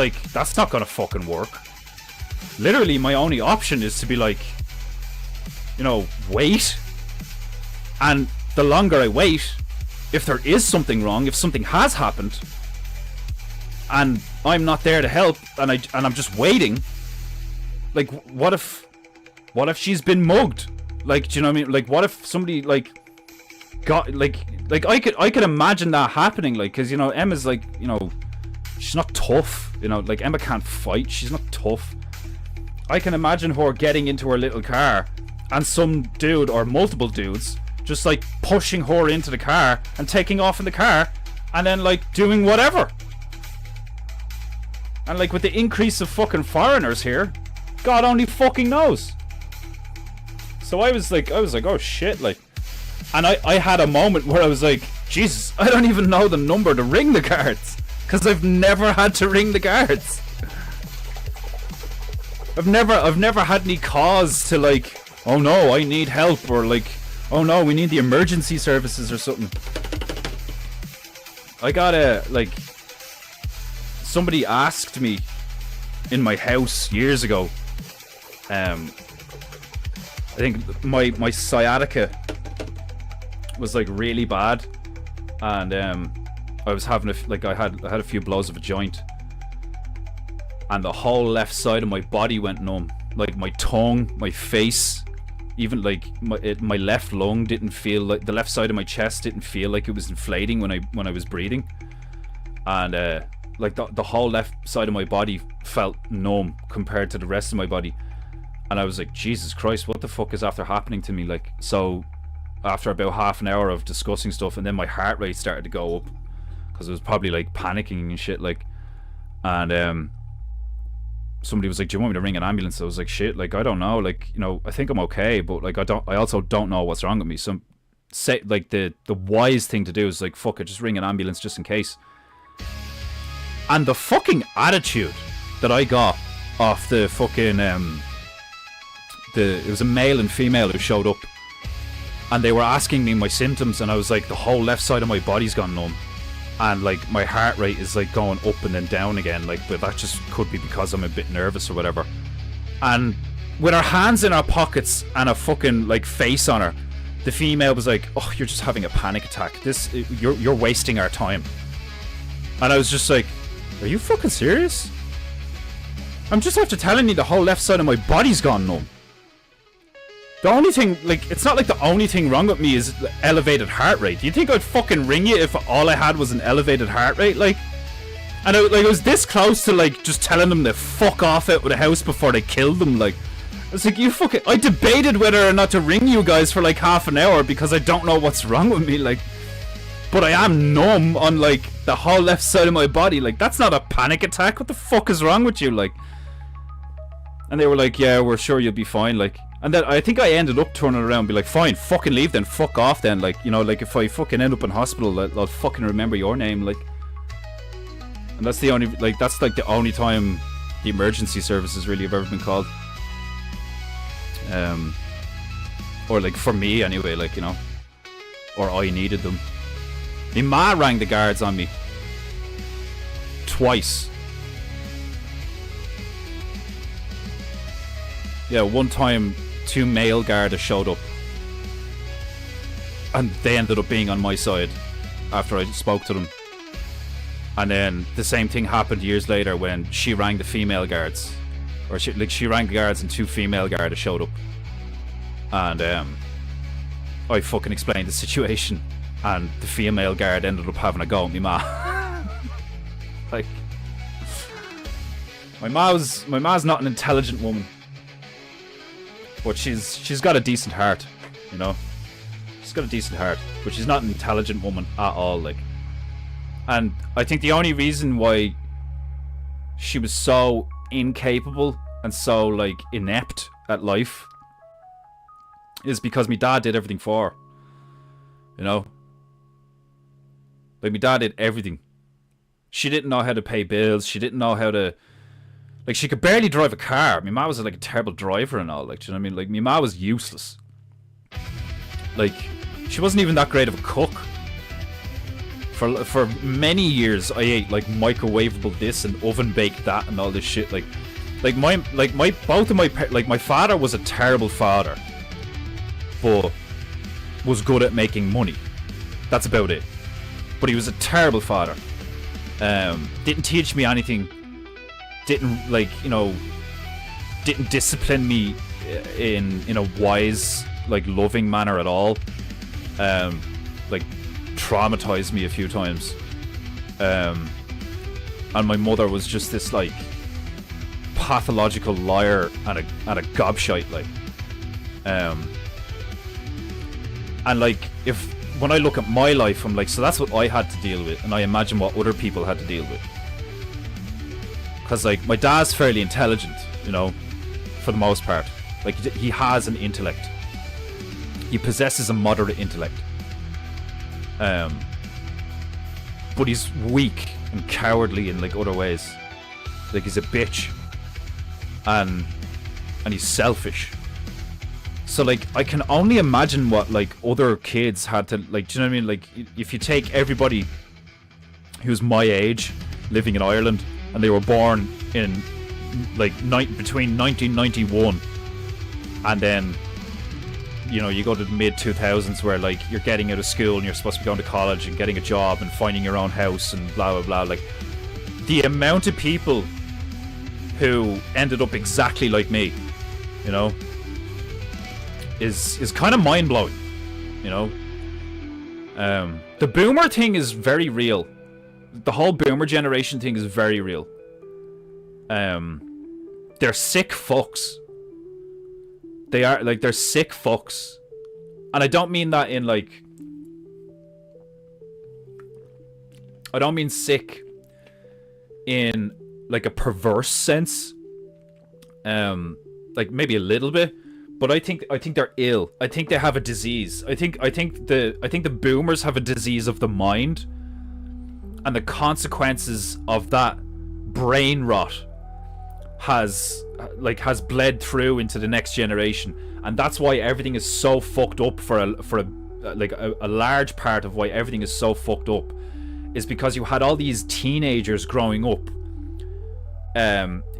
not gonna fucking work. Literally, my only option is to be like, you know, wait. And the longer I wait, if there is something wrong, if something has happened, and I'm not there to help, and I'm just waiting, like, what if she's been mugged? Like, do you know what I mean? Like, what if somebody like got like I could imagine that happening, like, because, you know, Emma's like, you know, she's not tough, you know, like Emma can't fight, she's not tough. I can imagine her getting into her little car and some dude or multiple dudes just like pushing her into the car and taking off in the car and then like doing whatever. And like with the increase of fucking foreigners here, God only fucking knows. So I was like, oh shit, like, and I had a moment where I was like, Jesus, I don't even know the number to ring the guards, because I've never had to ring the guards. I've never had any cause to like, oh no, I need help, or like, oh no, we need the emergency services or something. I got like, somebody asked me in my house years ago, I think my sciatica was like really bad, and I was having I had a few blows of a joint, and the whole left side of my body went numb, like my tongue, my face, even like my left lung didn't feel, like the left side of my chest didn't feel like it was inflating when I was breathing, and like the whole left side of my body felt numb compared to the rest of my body. And I was like, Jesus Christ, what the fuck is after happening to me? Like, so after about half an hour of discussing stuff, and then my heart rate started to go up, because I was probably like panicking and shit, like, and somebody was like, do you want me to ring an ambulance? I was like, shit, like, I don't know, like, you know, I think I'm okay, but like, I also don't know what's wrong with me. So say, like, the wise thing to do is like, fuck it, just ring an ambulance just in case. And the fucking attitude that I got off the fucking it was a male and female who showed up, and they were asking me my symptoms, and I was like, the whole left side of my body's gone numb, and like my heart rate is like going up and then down again, like, but that just could be because I'm a bit nervous or whatever. And with our hands in our pockets and a fucking like face on her, the female was like, oh, you're just having a panic attack, you're wasting our time. And I was just like, are you fucking serious? I'm just after telling you the whole left side of my body's gone numb. The only thing, like, it's not like the only thing wrong with me is elevated heart rate. Do you think I'd fucking ring you if all I had was an elevated heart rate? Like, and I was this close to, like, just telling them to fuck off out of the house before they killed them. Like, I was like, you fucking, I debated whether or not to ring you guys for like half an hour because I don't know what's wrong with me, like, but I am numb on like the whole left side of my body. Like, that's not a panic attack. What the fuck is wrong with you? Like, and they were like, yeah, we're sure you'll be fine, like. And then I think I ended up turning around and be like, fine, fucking leave then, fuck off then, like, you know, like, if I fucking end up in hospital, I'll fucking remember your name, like. And that's the only, like, that's like the only time the emergency services really have ever been called. Or like for me anyway, like, you know, or I needed them. My ma rang the guards on me twice. Yeah, one time 2 male guards showed up, and they ended up being on my side after I spoke to them. And then the same thing happened years later when she rang the female guards, or she rang the guards and 2 female guards showed up, and I fucking explained the situation, and the female guard ended up having a go at me ma. Like, my ma's not an intelligent woman, but she's got a decent heart, you know. She's got a decent heart, but she's not an intelligent woman at all, like. And I think the only reason why she was so incapable and so, like, inept at life is because my dad did everything for her. You know? Like, my dad did everything. She didn't know how to pay bills. She didn't know how to... Like, she could barely drive a car. My ma was, like, a terrible driver and all. Like, do you know what I mean? Like, my ma was useless. Like, she wasn't even that great of a cook. For many years, I ate, like, microwavable this and oven-baked that and all this shit. Like, my father was a terrible father. But was good at making money. That's about it. But he was a terrible father. Didn't teach me anything. Didn't, like, you know, didn't discipline me in a wise, like, loving manner at all. Like, traumatized me a few times. And my mother was just this, like, pathological liar and a gobshite, like. And, like, when I look at my life, I'm like, so that's what I had to deal with, and I imagine what other people had to deal with. Because, like, my dad's fairly intelligent, you know, for the most part. Like, he has an intellect. He possesses a moderate intellect. But he's weak and cowardly in, like, other ways. Like, he's a bitch. And he's selfish. So, like, I can only imagine what, like, other kids had to, like, do you know what I mean? Like, if you take everybody who's my age, living in Ireland, and they were born in, like, between 1991 and then, you know, you go to the mid-2000s where, like, you're getting out of school and you're supposed to be going to college and getting a job and finding your own house and blah, blah, blah. Like, the amount of people who ended up exactly like me, you know, is kind of mind-blowing, you know. The boomer thing is very real. The whole boomer generation thing is very real. They're sick fucks. They are, like, they're sick fucks. And I don't mean that in, like... I don't mean sick in, like, a perverse sense. Like, maybe a little bit. But I think they're ill. I think they have a disease. I think the boomers have a disease of the mind, and the consequences of that brain rot has bled through into the next generation, and that's why everything is so fucked up for a large part of why everything is so fucked up is because you had all these teenagers growing up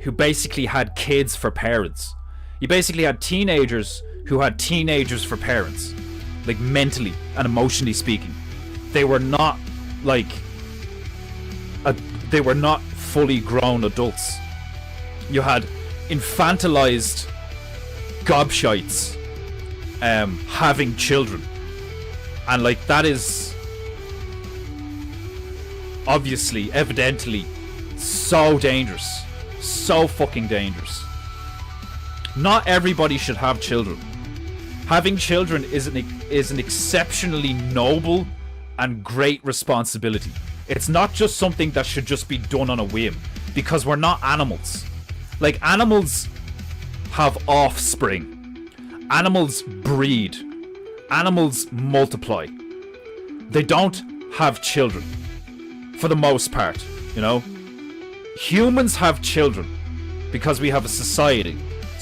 who basically had kids for parents. You basically had teenagers who had teenagers for parents, like, mentally and emotionally speaking. They were not, like, they were not fully grown adults. You had infantilized gobshites having children, and, like, that is obviously, evidently, so dangerous, so fucking dangerous. Not everybody should have children. Having children is an exceptionally noble and great responsibility. It's not just something that should just be done on a whim, because we're not animals. Like, animals have offspring. Animals breed. Animals multiply. They don't have children, for the most part, you know? Humans have children because we have a society.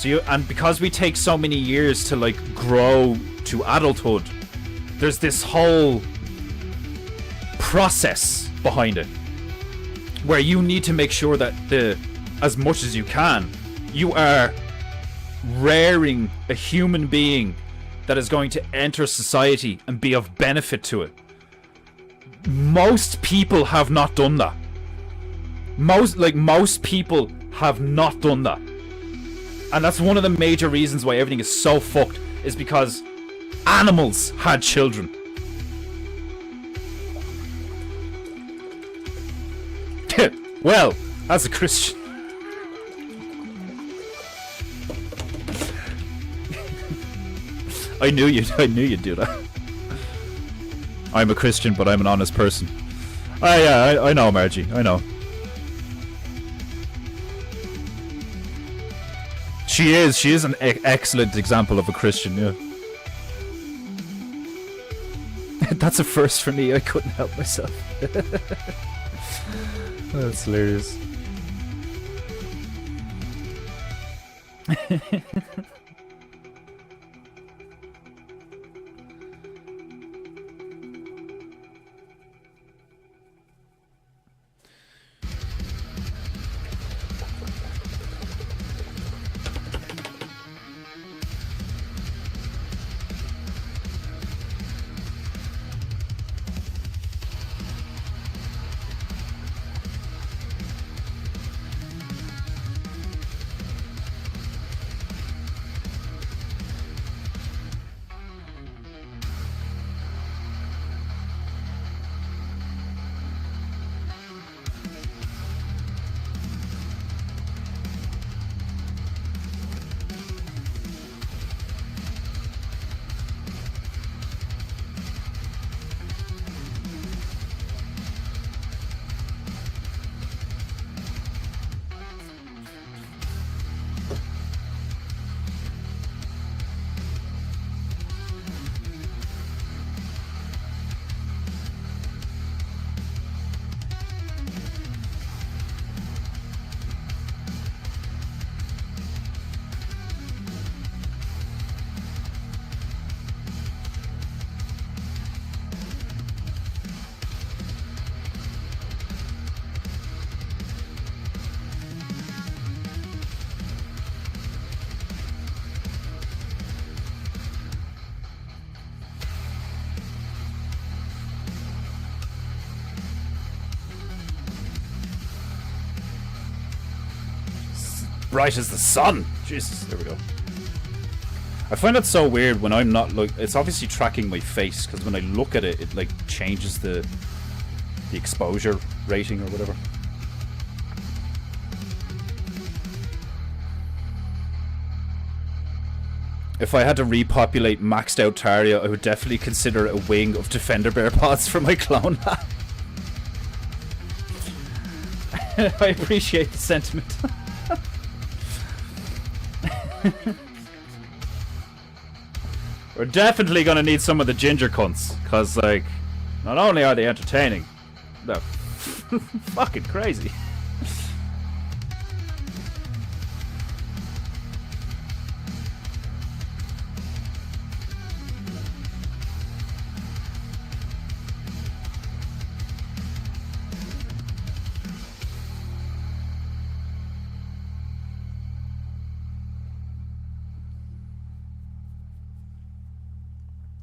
And because we take so many years to, like, grow to adulthood, there's this whole process behind it where you need to make sure that as much as you can, you are rearing a human being that is going to enter society and be of benefit to it. Most people have not done that. Most people have not done that. And that's one of the major reasons why everything is so fucked, is because animals had children. Well, as a Christian... I knew you'd do that. I'm a Christian, but I'm an honest person. I know, Margie, I know. She is. She is an excellent example of a Christian. Yeah. That's a first for me. I couldn't help myself. That's hilarious. Bright as the sun. Jesus, there we go. I find it so weird when I'm not like. It's obviously tracking my face because when I look at it, it like changes the exposure rating or whatever. If I had to repopulate maxed out Tarria, I would definitely consider a wing of Defender Bear pods for my clone. I appreciate the sentiment. We're definitely gonna need some of the ginger cunts, cause like, not only are they entertaining, they're fucking crazy.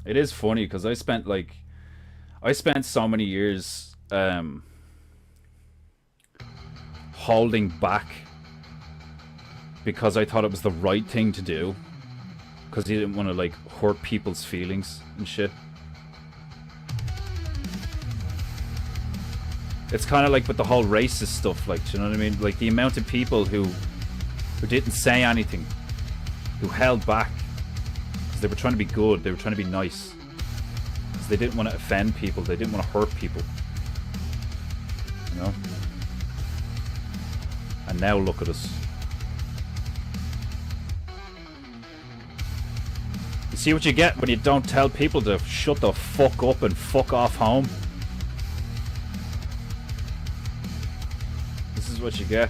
It is funny because I spent so many years holding back because I thought it was the right thing to do because you didn't want to like hurt people's feelings and shit. It's kind of like with the whole racist stuff, like, do you know what I mean? Like the amount of people who didn't say anything, who held back. They were trying to be good, they were trying to be nice. Because they didn't want to offend people, they didn't want to hurt people. You know? And now look at us. You see what you get when you don't tell people to shut the fuck up and fuck off home? This is what you get.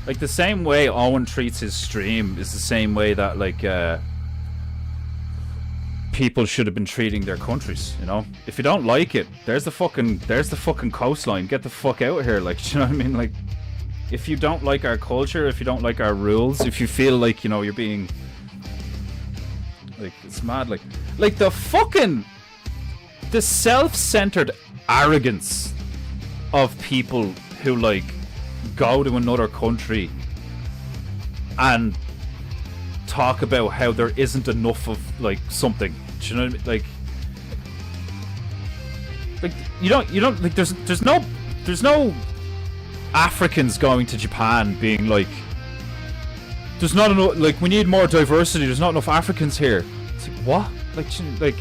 Like, the same way Owen treats his stream is the same way that, like, people should have been treating their countries, you know? If you don't like it, there's the fucking coastline. Get the fuck out of here, like, do you know what I mean? Like, if you don't like our culture, if you don't like our rules, if you feel like, you know, you're being... Like, it's mad, like the fucking... The self-centered arrogance of people who, like, go to another country and talk about how there isn't enough of like something. Do you know what I mean? Like you don't like there's no Africans going to Japan being like there's not enough, like we need more diversity, there's not enough Africans here. It's like, what? like.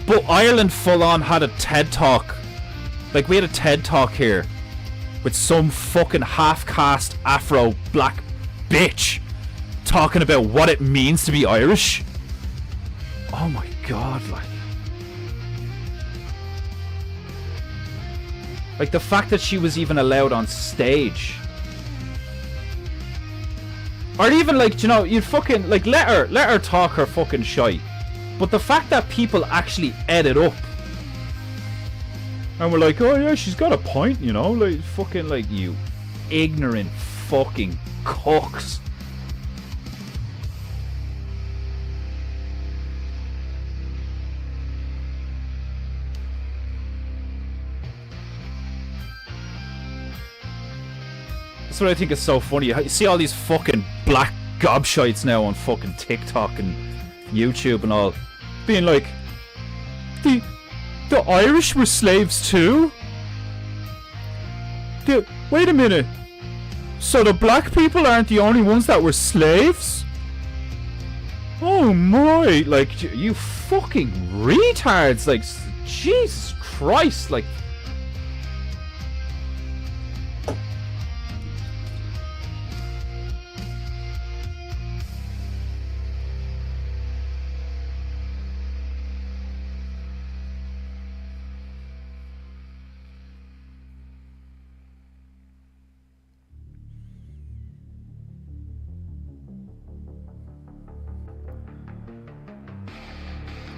But Ireland full on had a TED talk. Like, we had a TED talk here with some fucking half-caste Afro black bitch talking about what it means to be Irish. Oh my god, like the fact that she was even allowed on stage. Or even like, you know, you'd fucking like let her talk her fucking shite. But the fact that people actually ate it up and we're like, oh yeah, she's got a point, you know, like fucking like you ignorant fucking cocks. That's what I think is so funny. You see all these fucking black gobshites now on fucking TikTok and YouTube and all being like, the Irish were slaves too? Wait a minute. So the black people aren't the only ones that were slaves? Oh my, like, you fucking retards, like, Jesus Christ, like.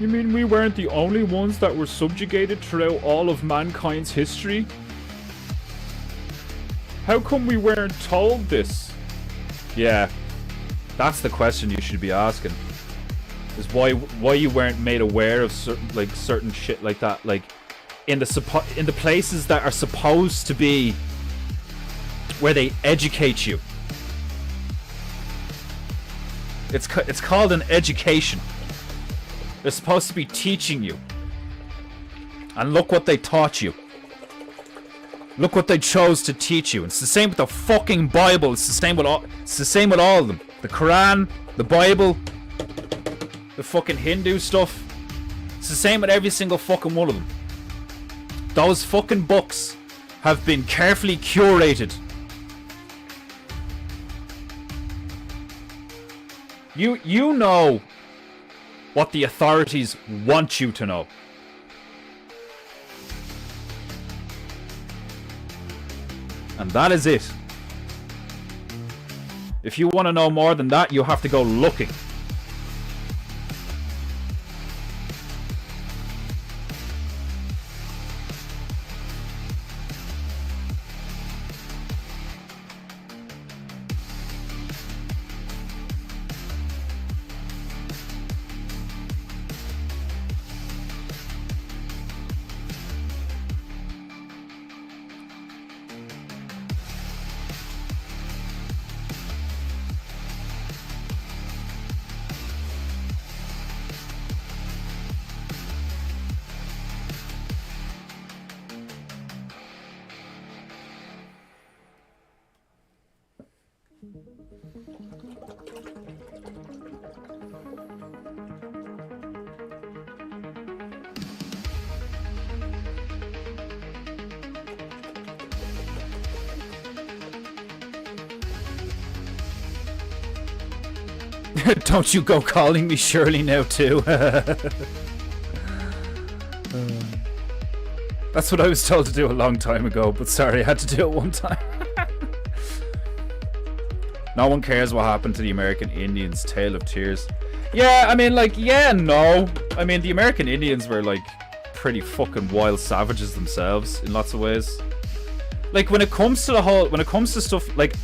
You mean we weren't the only ones that were subjugated throughout all of mankind's history? How come we weren't told this? Yeah, that's the question you should be asking. Is why you weren't made aware of certain shit like that, like in the places that are supposed to be where they educate you. It's called an education. They're supposed to be teaching you. And look what they taught you. Look what they chose to teach you. It's the same with the fucking Bible. It's the same with all of them. The Quran, the Bible, the fucking Hindu stuff. It's the same with every single fucking one of them. Those fucking books have been carefully curated. You know what the authorities want you to know. And that is it. If you want to know more than that, you have to go looking. Don't you go calling me Shirley now too. That's what I was told to do a long time ago, but sorry, I had to do it one time. No one cares what happened to the American Indians. Tale of Tears. Yeah, I mean, like, yeah, no. I mean, the American Indians were, like, pretty fucking wild savages themselves in lots of ways. Like, when it comes to stuff, like,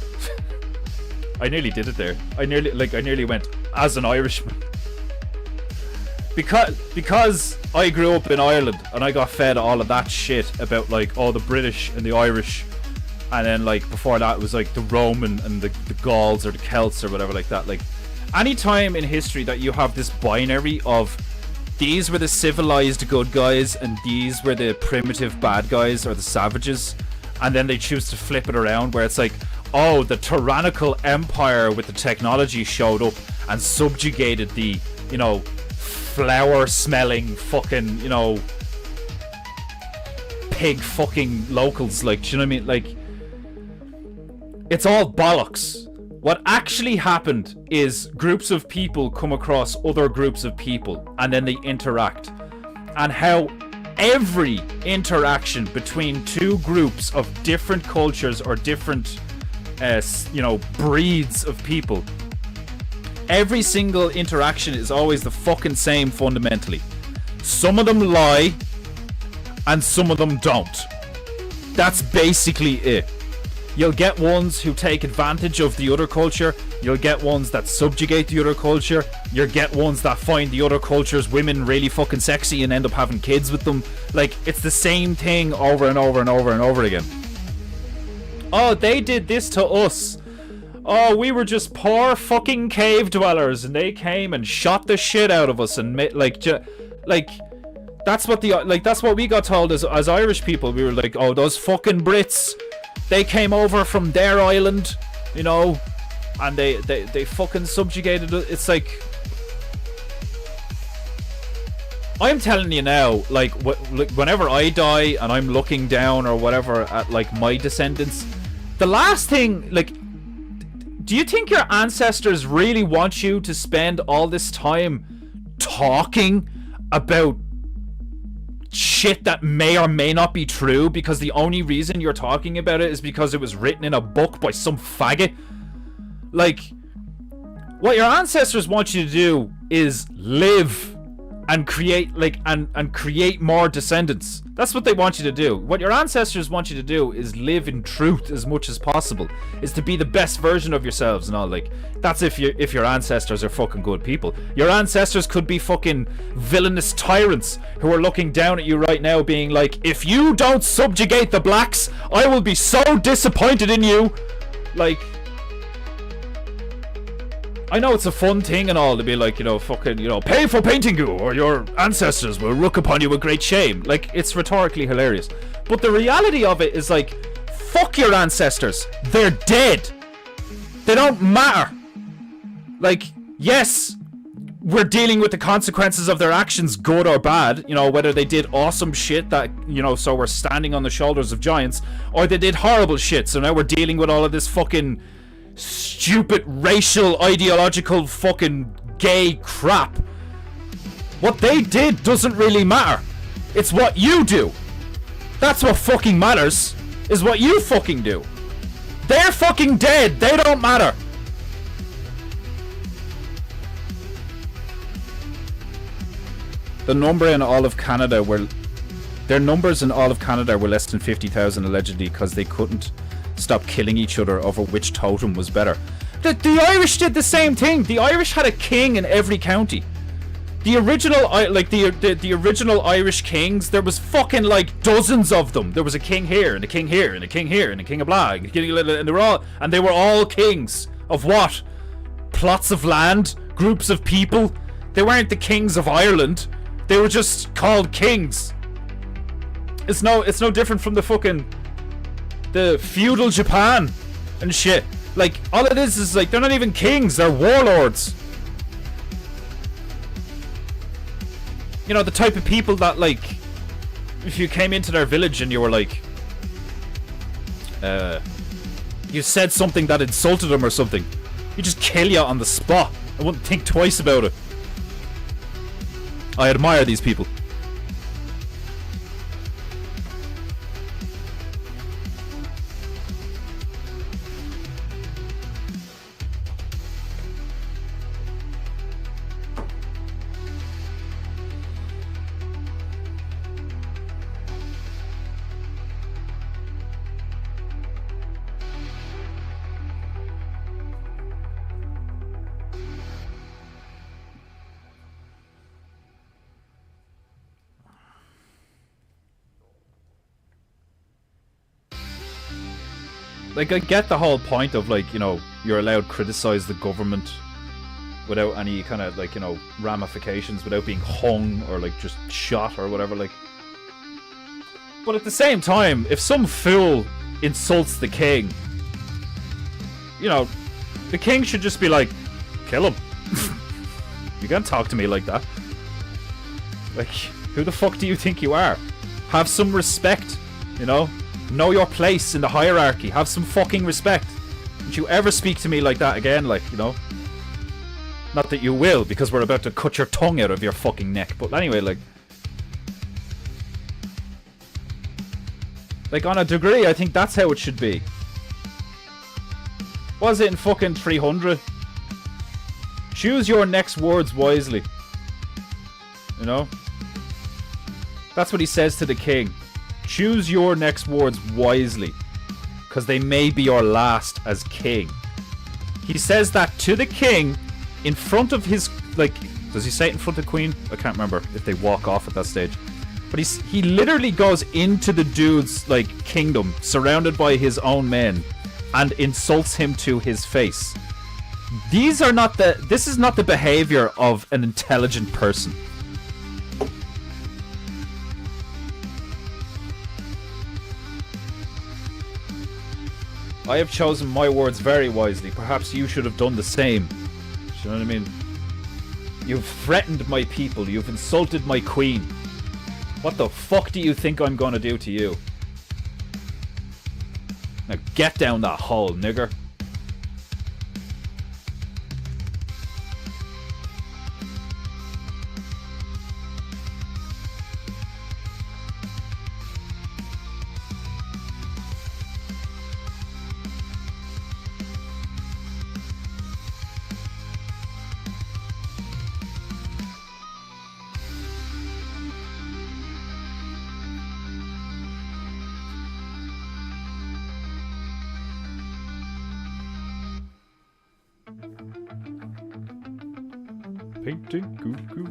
I nearly did it there. I nearly went, as an Irishman. Because I grew up in Ireland and I got fed all of that shit about, like, the British and the Irish. And then, like, before that, it was, like, the Roman and the Gauls or the Celts or whatever like that. Like, any time in history that you have this binary of these were the civilized good guys and these were the primitive bad guys or the savages, and then they choose to flip it around where it's like, oh, the tyrannical empire with the technology showed up and subjugated the, you know, flower smelling fucking, you know, pig fucking locals, like, do you know what I mean? Like, it's all bollocks. What actually happened is groups of people come across other groups of people and then they interact. And how every interaction between two groups of different cultures or different, you know, breeds of people, every single interaction is always the fucking same fundamentally. Some of them lie and some of them don't. That's basically it. You'll get ones who take advantage of the other culture. You'll get ones that subjugate the other culture. You'll get ones that find the other culture's women really fucking sexy and end up having kids with them. Like, it's the same thing over and over and over and over again. Oh, they did this to us. Oh, we were just poor fucking cave dwellers and they came and shot the shit out of us and that's what we got told as Irish people. We were like, oh, those fucking Brits, they came over from their island, you know, and they fucking subjugated it. It's like, I'm telling you now, like, whenever I die and I'm looking down or whatever at, like, my descendants, the last thing, like, do you think your ancestors really want you to spend all this time talking about shit that may or may not be true because the only reason you're talking about it is because it was written in a book by some faggot? Like, what your ancestors want you to do is live and create, like, and create more descendants. That's what they want you to do. What your ancestors want you to do is live in truth as much as possible, is to be the best version of yourselves and all. Like, that's if your ancestors are fucking good people. Your ancestors could be fucking villainous tyrants who are looking down at you right now being like, if you don't subjugate the blacks, I will be so disappointed in you. Like, I know it's a fun thing and all to be like, you know, fucking, you know, pay for PEINTEINGU or your ancestors will look upon you with great shame. Like, it's rhetorically hilarious. But the reality of it is, like, fuck your ancestors. They're dead. They don't matter. Like, yes, we're dealing with the consequences of their actions, good or bad, you know, whether they did awesome shit that, you know, so we're standing on the shoulders of giants, or they did horrible shit, so now we're dealing with all of this fucking stupid racial ideological fucking gay crap. What they did doesn't really matter. It's what you do. That's what fucking matters, is what you fucking do. They're fucking dead. They don't matter. The number in all of Canada were... Their numbers in all of Canada were less than 50,000 allegedly because they couldn't stop killing each other over which totem was better. The Irish did the same thing. The Irish had a king in every county. The original, like, the original Irish kings, there was fucking, like, dozens of them. There was a king here, and a king here, and a king here, and a king of blah, and they were all kings of what? Plots of land? Groups of people? They weren't the kings of Ireland. They were just called kings. It's no different from the fucking... the feudal Japan and shit. Like, all it is like, they're not even kings, they're warlords. You know, the type of people that, like, if you came into their village and you were like, you said something that insulted them or something, you just kill you on the spot. I wouldn't think twice about it. I admire these people. Like, I get the whole point of, like, you know, you're allowed to criticize the government without any kind of, like, you know, ramifications, without being hung or, like, just shot or whatever, like. But at the same time, if some fool insults the king, you know, the king should just be like, kill him. You can't talk to me like that. Like, who the fuck do you think you are? Have some respect, you know? Know your place in the hierarchy. Have some fucking respect. Don't you ever speak to me like that again, like, you know? Not that you will, because we're about to cut your tongue out of your fucking neck. But anyway, like... Like, on a degree, I think that's how it should be. Was it in fucking 300? Choose your next words wisely. You know? That's what he says to the king. Choose your next words wisely. Because they may be your last as king. He says that to the king in front of his... Like, does he say it in front of the queen? I can't remember if they walk off at that stage. But he literally goes into the dude's, like, kingdom, surrounded by his own men, and insults him to his face. This is not the behavior of an intelligent person. I have chosen my words very wisely. Perhaps you should have done the same. Do you know what I mean? You've threatened my people. You've insulted my queen. What the fuck do you think I'm gonna do to you? Now get down that hole, nigger. Painting cuckoo.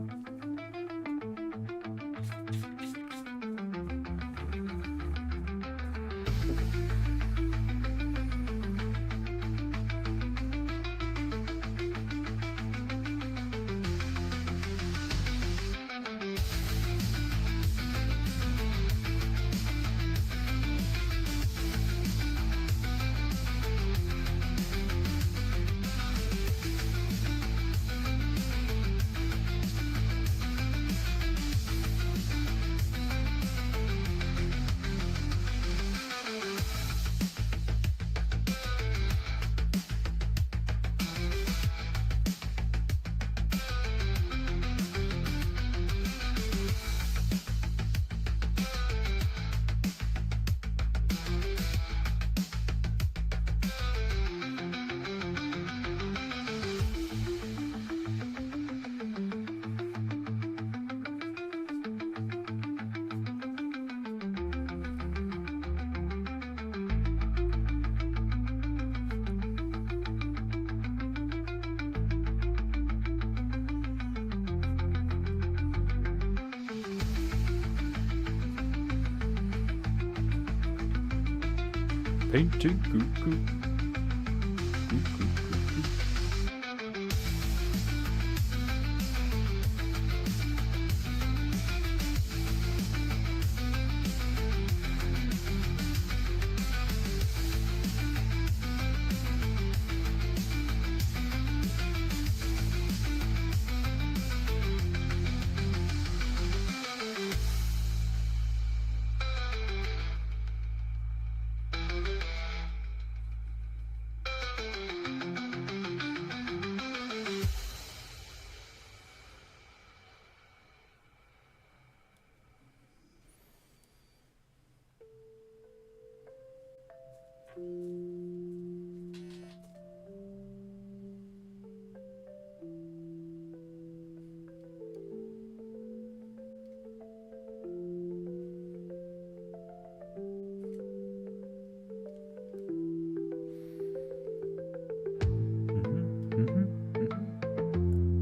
Painting cuckoo.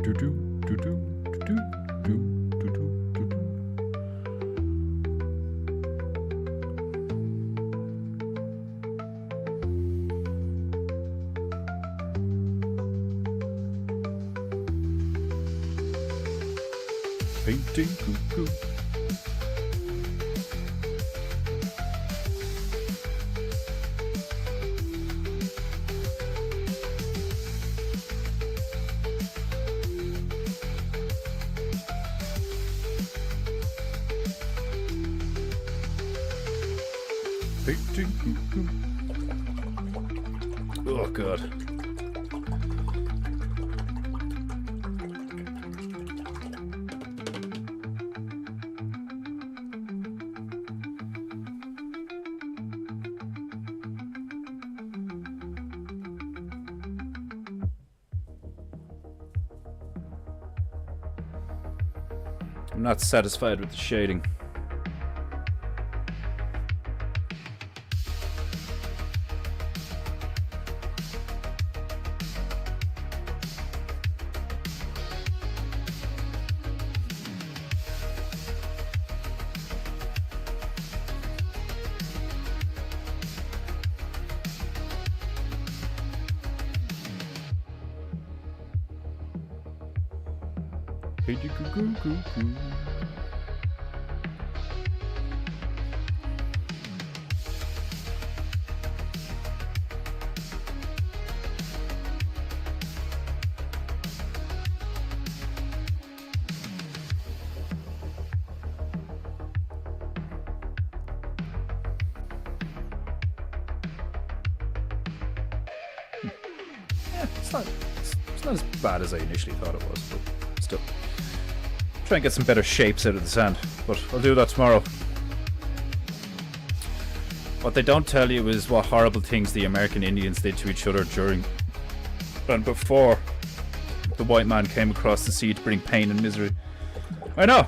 Cuckoo, cuckoo. Painting cuckoo. Oh god. I'm not satisfied with the shading. It's not as bad as I initially thought it was, but still. Try and get some better shapes out of the sand, but I'll do that tomorrow. What they don't tell you is what horrible things the American Indians did to each other during and before the white man came across the sea to bring pain and misery. I know,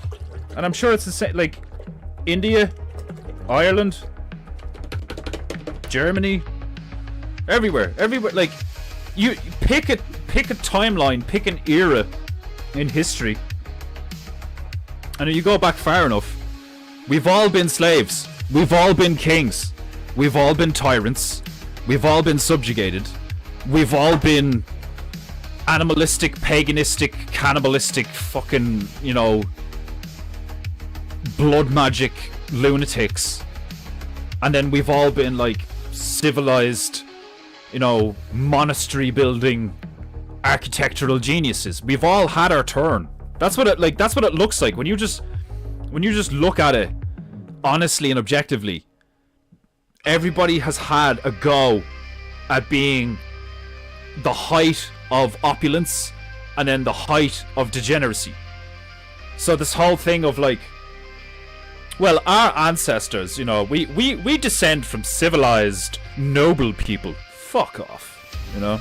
and I'm sure it's the same, like, India, Ireland, Germany, everywhere, like, you pick a timeline, pick an era in history, and if you go back far enough, we've all been slaves, we've all been kings, we've all been tyrants, we've all been subjugated, we've all been animalistic, paganistic, cannibalistic, fucking, you know, blood magic lunatics, and then we've all been like civilized, you know, monastery building architectural geniuses. We've all had our turn. That's what it looks like when you just look at it honestly and objectively. Everybody has had a go at being the height of opulence and then the height of degeneracy. So this whole thing of like, well, our ancestors, you know, we descend from civilized, noble people. Fuck off, you know?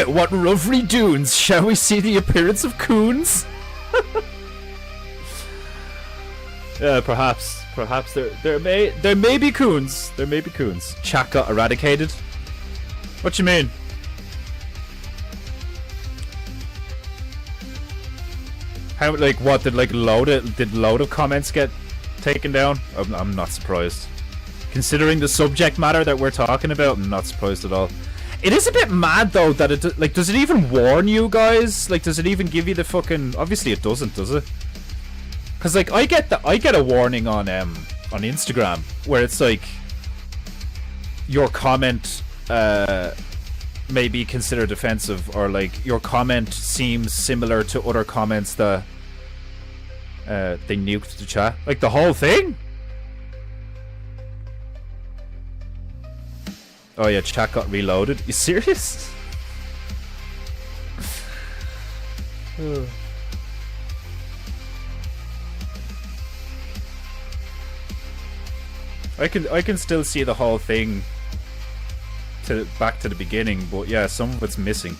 What lovely dunes! Shall we see the appearance of coons? Yeah, perhaps there may be coons. There may be coons. Chat got eradicated. What you mean? How, like, what did load of comments get taken down? I'm not surprised. Considering the subject matter that we're talking about, I'm not surprised at all. It is a bit mad though that it, like, does it even warn you guys? Like, does it even give you the fucking? Obviously it doesn't, does it? Cause like I get a warning on Instagram where it's like your comment may be considered offensive, or like your comment seems similar to other comments that they nuked the chat. Like the whole thing. Oh yeah, chat got reloaded. You serious? I can still see the whole thing back to the beginning, but yeah, some of it's missing.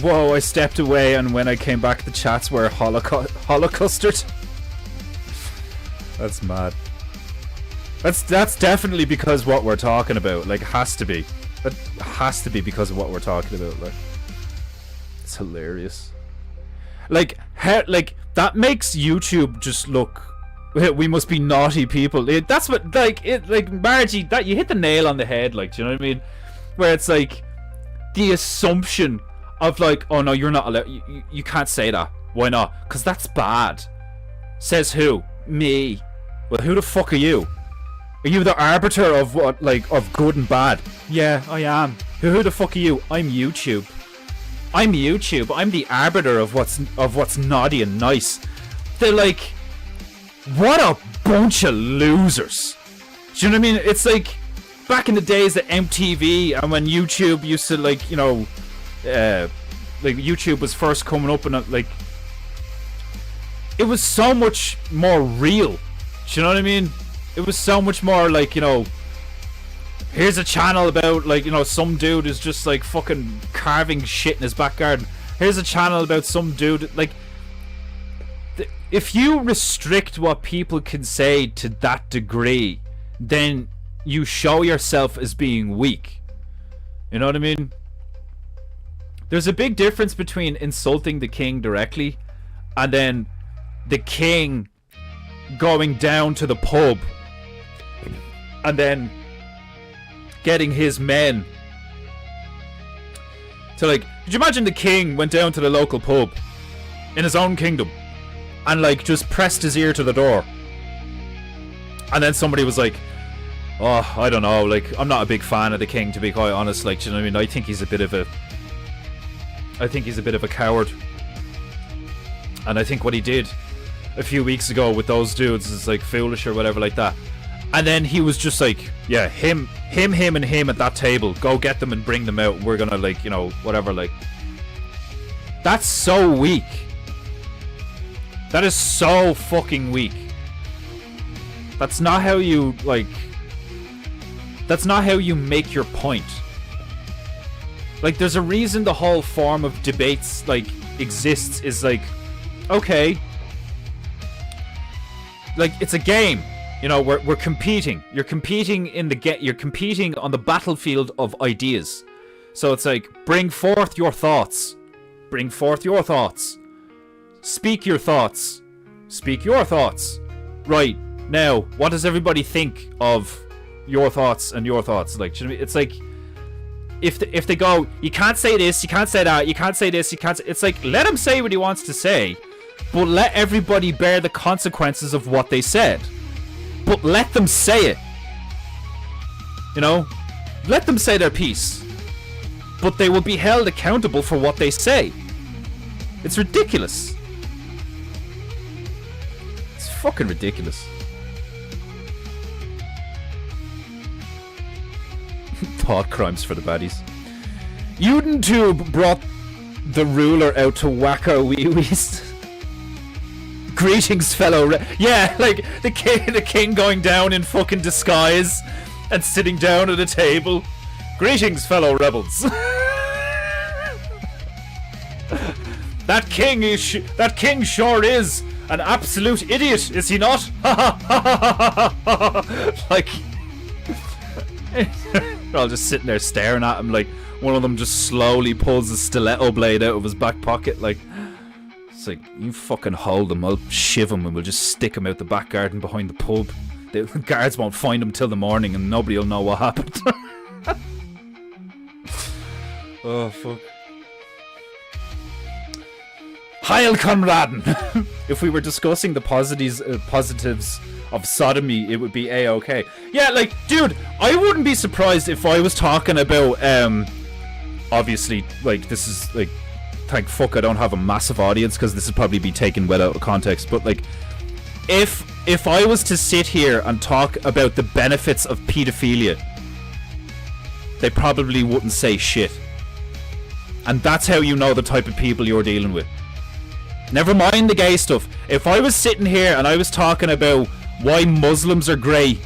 Whoa, I stepped away, and when I came back the chats were holocausted. That's mad. That's definitely because what we're talking about. Like, has to be. That has to be because of what we're talking about. Like, it's hilarious. Like, that makes YouTube just look. We must be naughty people. That's what, like, Margie, that you hit the nail on the head. Like, do you know what I mean? Where it's like the assumption of like, oh no, you're not allowed. You can't say that. Why not? Because that's bad. Says who? Me. Well, who the fuck are you? Are you the arbiter of what, like, of good and bad? Yeah, I am. Who the fuck are you? I'm YouTube. I'm YouTube. I'm the arbiter of what's naughty and nice. They're like, what a bunch of losers. Do you know what I mean? It's like back in the days of MTV and when YouTube used to like, you know, like YouTube was first coming up and like it was so much more real. Do you know what I mean? It was so much more like, you know, here's a channel about like, you know, some dude is just like fucking carving shit in his back garden. Here's a channel about some dude like if you restrict what people can say to that degree, then you show yourself as being weak. You know what I mean? There's a big difference between insulting the king directly and then the king going down to the pub and then getting his men to like, could you imagine the king went down to the local pub in his own kingdom and like just pressed his ear to the door and then somebody was like, oh, I don't know, like I'm not a big fan of the king, to be quite honest, like, do you know what I mean? I think he's a bit of a coward, and I think what he did a few weeks ago with those dudes is like foolish or whatever like that. And then he was just like, yeah, him and him at that table, go get them and bring them out, we're gonna like, you know, whatever. Like, that's so weak. That is so fucking weak. That's not how you like, that's not how you make your point. Like, there's a reason the whole form of debates like exists, is like, okay, like it's a game. You know, we're competing. You're competing in the you're competing on the battlefield of ideas. So it's like, bring forth your thoughts. Bring forth your thoughts. Speak your thoughts. Speak your thoughts. Right, now, what does everybody think of your thoughts and your thoughts? Like, it's like, if they go, you can't say this, you can't say that, you can't say this, you can't say, it's like, let him say what he wants to say, but let everybody bear the consequences of what they said. But let them say it. You know? Let them say their piece. But they will be held accountable for what they say. It's ridiculous. It's fucking ridiculous. Thought crimes for the baddies. YouTube brought the ruler out to whack our wee-wees. Greetings, fellow yeah, like the king going down in fucking disguise and sitting down at a table. Greetings, fellow rebels. That king sure is an absolute idiot, is he not? Like, they're all just sitting there staring at him. Like, one of them just slowly pulls a stiletto blade out of his back pocket. Like, it's like, you fucking hold him, I'll shiv him and we'll just stick him out the back garden behind the pub. The guards won't find him till the morning and nobody will know what happened. Oh, fuck. Heil Konraden! If we were discussing the positives of sodomy, it would be A-okay. Yeah, like, dude, I wouldn't be surprised if I was talking about, obviously, like, this is, like, thank fuck I don't have a massive audience, because this would probably be taken well out of context, but, like, if I was to sit here and talk about the benefits of pedophilia, they probably wouldn't say shit. And that's how you know the type of people you're dealing with. Never mind the gay stuff. If I was sitting here and I was talking about why Muslims are great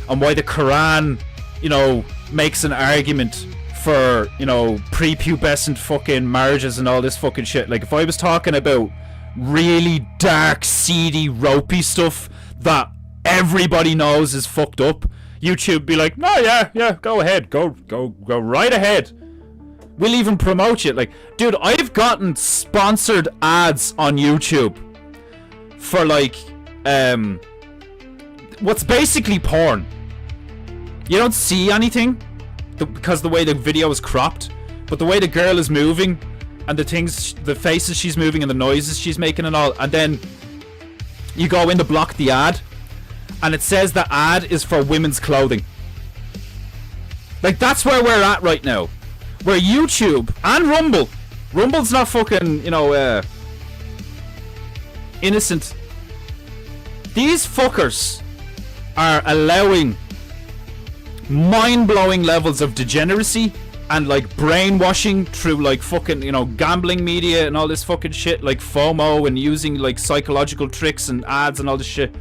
and why the Quran, you know, makes an argument for, you know, prepubescent fucking marriages and all this fucking shit. Like, if I was talking about really dark, seedy, ropey stuff that everybody knows is fucked up, YouTube would be like, no, yeah, go ahead, go right ahead. We'll even promote you. Like, dude, I've gotten sponsored ads on YouTube for, like, what's basically porn. You don't see anything because the way the video is cropped, but the way the girl is moving and the faces she's moving and the noises she's making and all, and then you go in to block the ad and it says the ad is for women's clothing. Like, that's where we're at right now. Where YouTube and Rumble's not fucking, you know, innocent. These fuckers are allowing mind-blowing levels of degeneracy and like brainwashing through like fucking, you know, gambling media and all this fucking shit, like FOMO, and using like psychological tricks and ads and all this shit.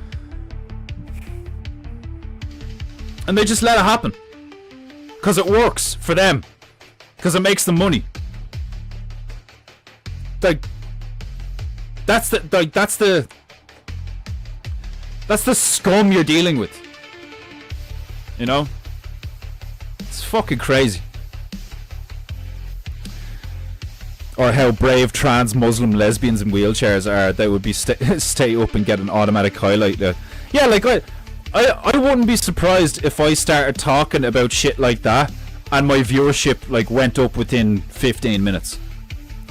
And they just let it happen. Cause it works for them. Cause it makes them money. Like that's the scum you're dealing with. You know? It's fucking crazy. Or how brave trans Muslim lesbians in wheelchairs are. They would be stay up and get an automatic highlight. Yeah, like I wouldn't be surprised if I started talking about shit like that and my viewership like went up within 15 minutes.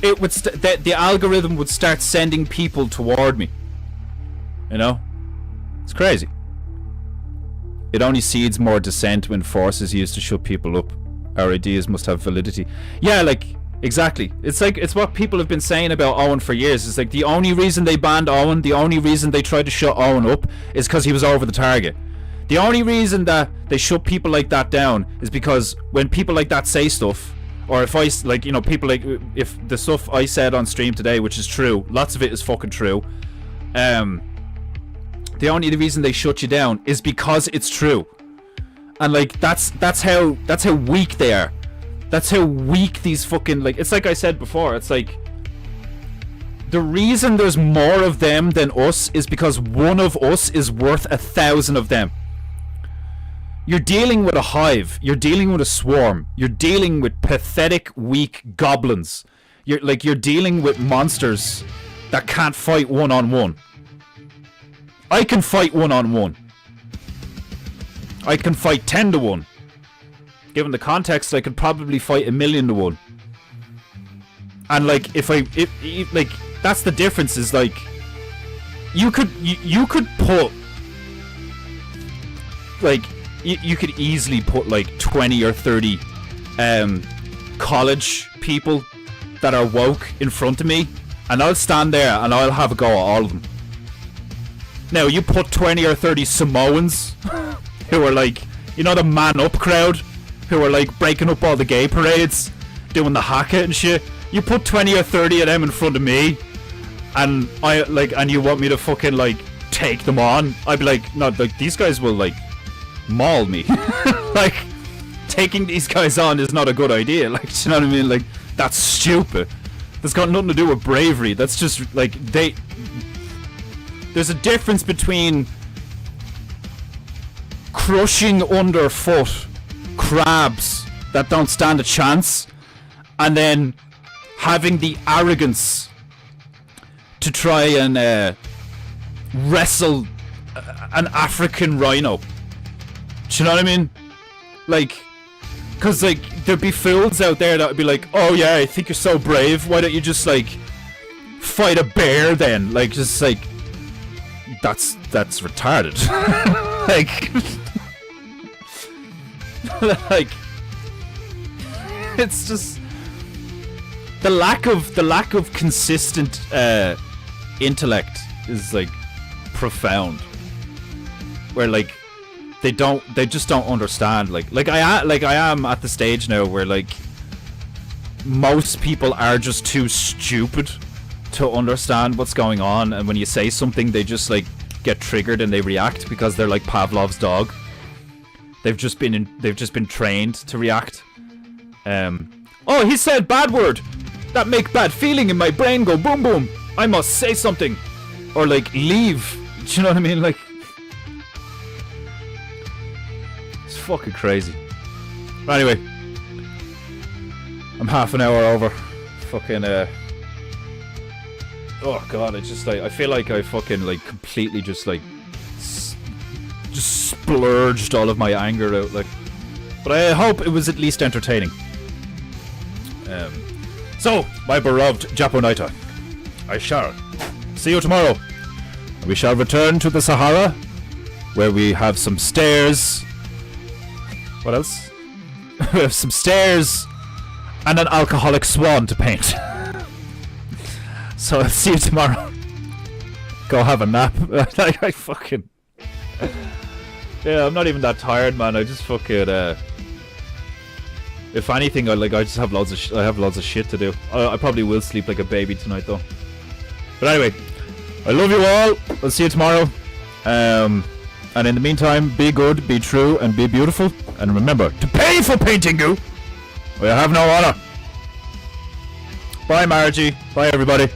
It would the algorithm would start sending people toward me. You know? It's crazy. It only seeds more dissent when force is used to shut people up. Our ideas must have validity. Yeah, like, exactly. It's like, it's what people have been saying about Owen for years. It's like the only reason they banned Owen, the only reason they tried to shut Owen up is because he was over the target. The only reason that they shut people like that down is because when people like that say stuff, or if I, like, you know, people like, if the stuff I said on stream today, which is true, lots of it is fucking true, the only reason they shut you down is because it's true. And like that's how weak they are. That's how weak these fucking, like, it's like I said before, it's like the reason there's more of them than us is because one of us is worth 1,000 of them. You're dealing with a hive, you're dealing with a swarm, you're dealing with pathetic, weak goblins. You're dealing with monsters that can't fight one-on-one. I can fight one-on-one. I can fight 10 to 1. Given the context, I could probably fight 1,000,000 to 1. And like, if like, that's the difference. Is like, you could put like, you could easily put like 20 or 30 college people that are woke in front of me, and I'll stand there and I'll have a go at all of them. Now, you put 20 or 30 Samoans who are like, you know, the man up crowd, who are like breaking up all the gay parades, doing the haka and shit. You put 20 or 30 of them in front of me, and and you want me to fucking like take them on? I'd be like, no, like, these guys will like maul me. Like, taking these guys on is not a good idea. Like, you know what I mean? Like, that's stupid. That's got nothing to do with bravery. That's just like, there's a difference between crushing underfoot crabs that don't stand a chance and then having the arrogance to try and wrestle an African rhino. Do you know what I mean? Like, cause like, there'd be fools out there that would be like, oh yeah, I think you're so brave, why don't you just like fight a bear then? Like, just like, that's retarded. Like, like, it's just the lack of consistent intellect is like profound. Where like they just don't understand. Like I am at the stage now where like most people are just too stupid to understand what's going on, and when you say something, they just like get triggered and they react because they're like Pavlov's dog. They've just been trained to react. Oh, he said bad word. That make bad feeling in my brain go boom boom. I must say something, or like leave. Do you know what I mean? Like, it's fucking crazy. But anyway, I'm half an hour over. Fucking oh god, it's just like, I feel like I fucking like completely just like just splurged all of my anger out, like. But I hope it was at least entertaining. So, my beloved Japonaita, I shall see you tomorrow. We shall return to the Sahara, where we have some stairs. What else? We have some stairs and an alcoholic swan to paint. So I'll see you tomorrow. Go have a nap. Like, I fucking... Yeah, I'm not even that tired, man. I just fucking, if anything, I just have loads of I have loads of shit to do. I probably will sleep like a baby tonight, though. But anyway, I love you all. I'll see you tomorrow. And in the meantime, be good, be true, and be beautiful. And remember to pay for Paintingu. We have no honor. Bye, Margie. Bye, everybody.